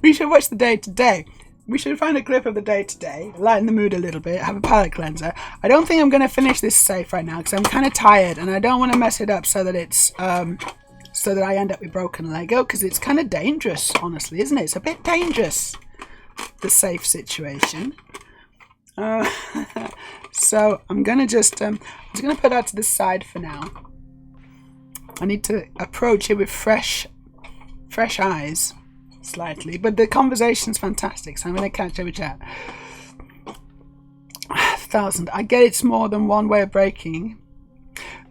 We should watch the day today. We should find a clip of the day today, lighten the mood a little bit, have a palate cleanser. I don't think I'm going to finish this safe right now because I'm kind of tired and I don't want to mess it up so that it's so that I end up with broken Lego, because it's kind of dangerous, honestly, isn't it? It's a bit dangerous, the safe situation. So I'm going to just I'm just going to put that to the side for now. I need to approach it with fresh eyes. Slightly, but the conversation's fantastic, so I'm going to catch every chat. 1,000. I get it's more than one way of breaking,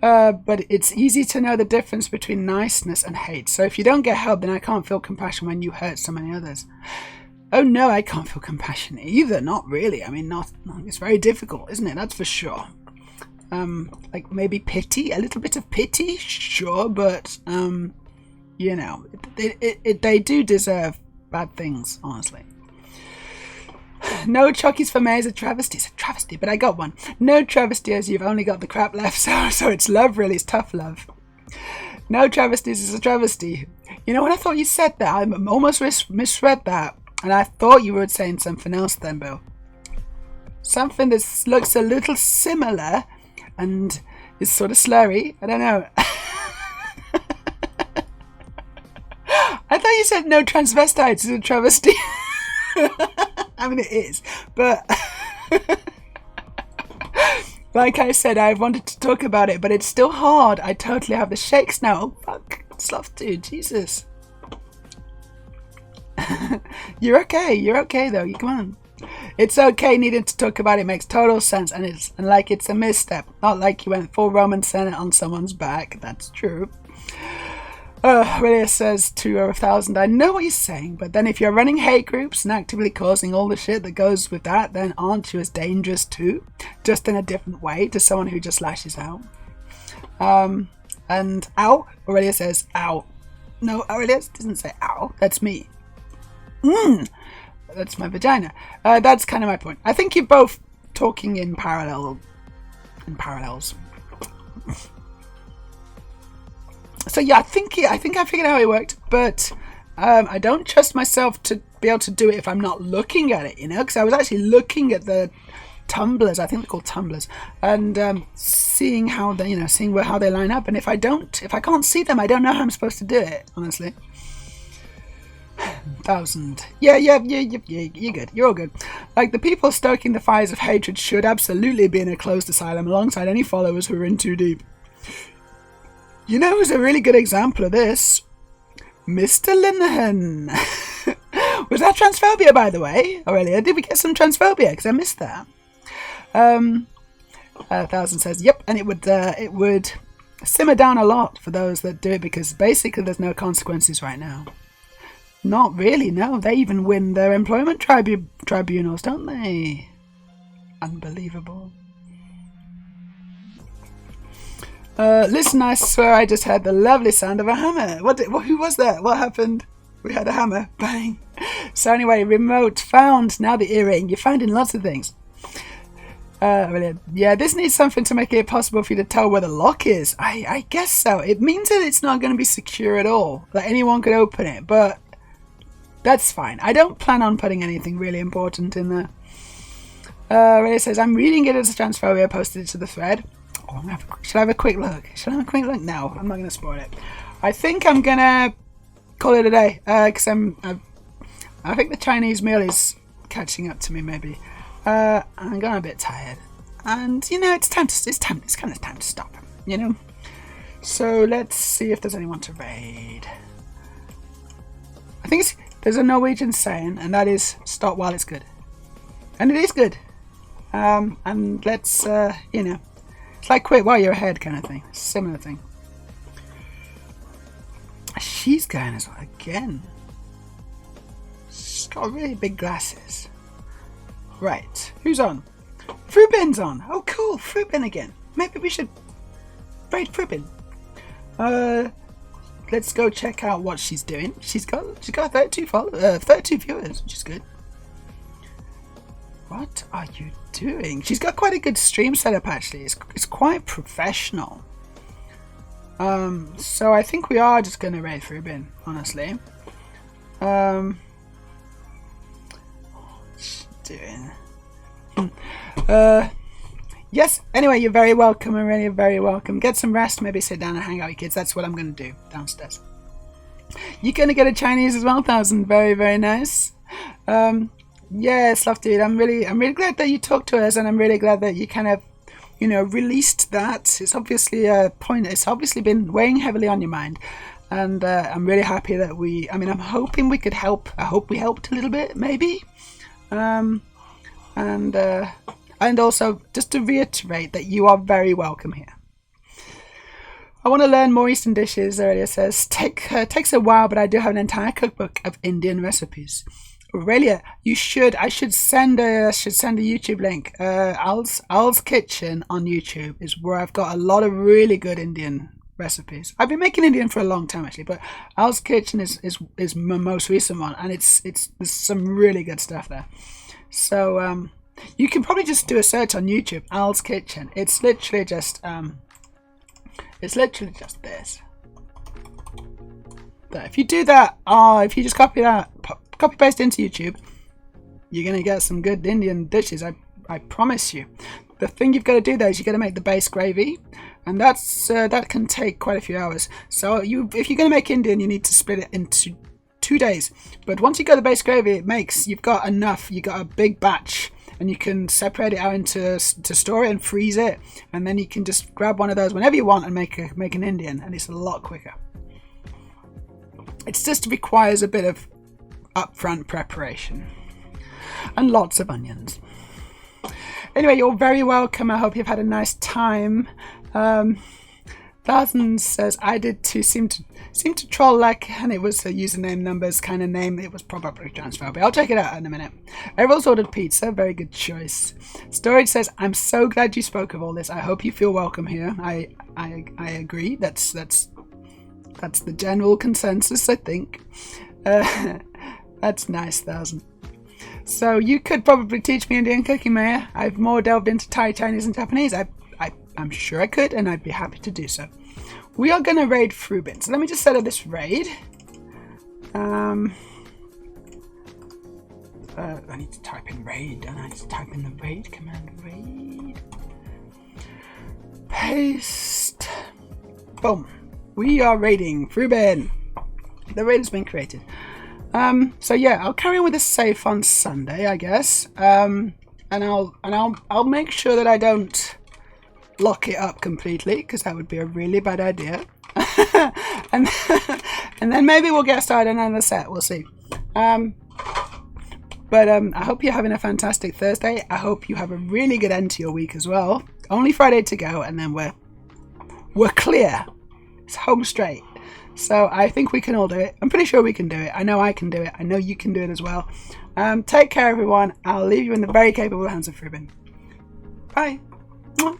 but it's easy to know the difference between niceness and hate. So if you don't get help, then I can't feel compassion when you hurt so many others. Oh no, I can't feel compassion either. Not really. I mean, not. It's very difficult, isn't it? That's for sure. Like maybe pity, a little bit of pity, sure, but you know, they do deserve bad things, honestly. No Chuckies for me is a travesty. It's a travesty, but I got one. No travesty as you've only got the crap left, so it's love, really. It's tough love. No travesties is a travesty. You know what? I thought you said that. I almost misread that. And I thought you were saying something else then, Bill. Something that looks a little similar and is sort of slurry. I don't know. I thought you said no transvestites is a travesty. I mean, it is, but like I said, I wanted to talk about it, but it's still hard. I totally have the shakes now. Oh, fuck. Sloth, dude. Jesus. You're okay, though. Come on. It's okay needing to talk about it. Makes total sense, and it's a misstep. Not like you went full Roman Senate on someone's back. That's true. Really says 2 or 1,000. I know what you're saying, but then if you're running hate groups and actively causing all the shit that goes with that, then aren't you as dangerous too? Just in a different way to someone who just lashes out. And ow, Aurelia says ow. No, Aurelia doesn't say ow. That's me. That's my vagina. That's kind of my point. I think you're both talking in parallels. So yeah, I think I figured out how it worked, but I don't trust myself to be able to do it if I'm not looking at it, you know, because I was actually looking at the tumblers, I think they're called tumblers, and seeing how they, how they line up, and if I can't see them, I don't know how I'm supposed to do it, honestly. 1,000. Yeah, you're good. You're all good. Like, the people stoking the fires of hatred should absolutely be in a closed asylum alongside any followers who are in too deep. You know who's a really good example of this? Mr. Linehan. Was that transphobia, by the way? Aurelia, did we get some transphobia? Because I missed that. 1,000 says, yep, and it would simmer down a lot for those that do it, because basically there's no consequences right now. Not really, no. They even win their employment tribunals, don't they? Unbelievable. Listen, I swear I just heard the lovely sound of a hammer. Who was that? What happened? We had a hammer. Bang. So anyway, remote found. Now the earring. You're finding lots of things. Brilliant. Yeah, this needs something to make it possible for you to tell where the lock is. I guess so. It means that it's not going to be secure at all. Like, anyone could open it, but that's fine. I don't plan on putting anything really important in there. Ray says, I'm reading it as a transphobia, posted it to the thread. Oh, should I have a quick look? No, I'm not going to spoil it. I think I'm going to call it a day, because I think the Chinese meal is catching up to me, maybe. I'm getting a bit tired. And, it's kind of time to stop, So let's see if there's anyone to raid. I think there's a Norwegian saying, and that is, stop while it's good. And it is good. And let's, it's like quit while you're ahead kind of thing. Similar thing. She's going as well again. got really big glasses. Right, who's on? Fruitbin's on. Oh, cool, Fruitbin again. Maybe we should raid Fruitbin. Let's go check out what she's doing. She's got 32 viewers, which is good. What are you doing? She's got quite a good stream setup actually. It's quite professional. So I think we are just gonna raid Fruitbin, honestly. What's she doing? Yes, anyway, you're very welcome, Aurelia, very welcome. Get some rest, maybe sit down and hang out with your kids. That's what I'm going to do downstairs. You're going to get a Chinese as well, 1,000. Very, very nice. Yes, love dude. I'm really glad that you talked to us, and I'm really glad that you kind of, you know, released that. It's obviously a point. It's obviously been weighing heavily on your mind, and I'm really happy that I'm hoping we could help. I hope we helped a little bit, maybe. And also, just to reiterate that you are very welcome here. I want to learn more Eastern dishes, Aurelia says. Takes a while, but I do have an entire cookbook of Indian recipes. Aurelia, I should send a YouTube link. Al's Kitchen on YouTube is where I've got a lot of really good Indian recipes. I've been making Indian for a long time actually, but Al's Kitchen is my most recent one, and there's some really good stuff there. So you can probably just do a search on YouTube, Al's Kitchen. It's literally just this. There. If you do that, if you just copy paste into YouTube, you're gonna get some good Indian dishes. I promise you. The thing you've got to do though is you got to make the base gravy, and that can take quite a few hours. So if you're gonna make Indian, you need to split it into 2 days. But once you got the base gravy, you've got enough. You got a big batch. And you can separate it out to store it and freeze it, and then you can just grab one of those whenever you want and make an Indian, and it's a lot quicker. It just requires a bit of upfront preparation and lots of onions. Anyway, you're very welcome. I hope you've had a nice time. Thousands says I did too. Seem to troll and it was a username numbers kind of name. It was probably transphobic. I'll check it out in a minute. Errol's ordered pizza. Very good choice. Storage says I'm so glad you spoke of all this. I hope you feel welcome here. I agree. That's the general consensus, I think. That's nice, 1,000. So you could probably teach me Indian cooking, Maya. I've more delved into Thai, Chinese, and Japanese. I'm sure I could, and I'd be happy to do so. We are going to raid Fruitbin. So let me just set up this raid. I need to type in raid, and I need to type in the raid command. Raid. Paste. Boom. We are raiding Fruitbin. The raid has been created. So yeah, I'll carry on with the safe on Sunday, I guess. And I'll make sure that I don't lock it up completely, because that would be a really bad idea. and then maybe we'll get started on another set. We'll see. But I hope you're having a fantastic Thursday. I hope you have a really good end to your week as well. Only Friday to go, and then we're clear. It's home straight. So I think we can all do it. I'm pretty sure we can do it. I know I can do it. I know you can do it as well. Take care, everyone. I'll leave you in the very capable hands of Fruitbin. Bye. Mwah.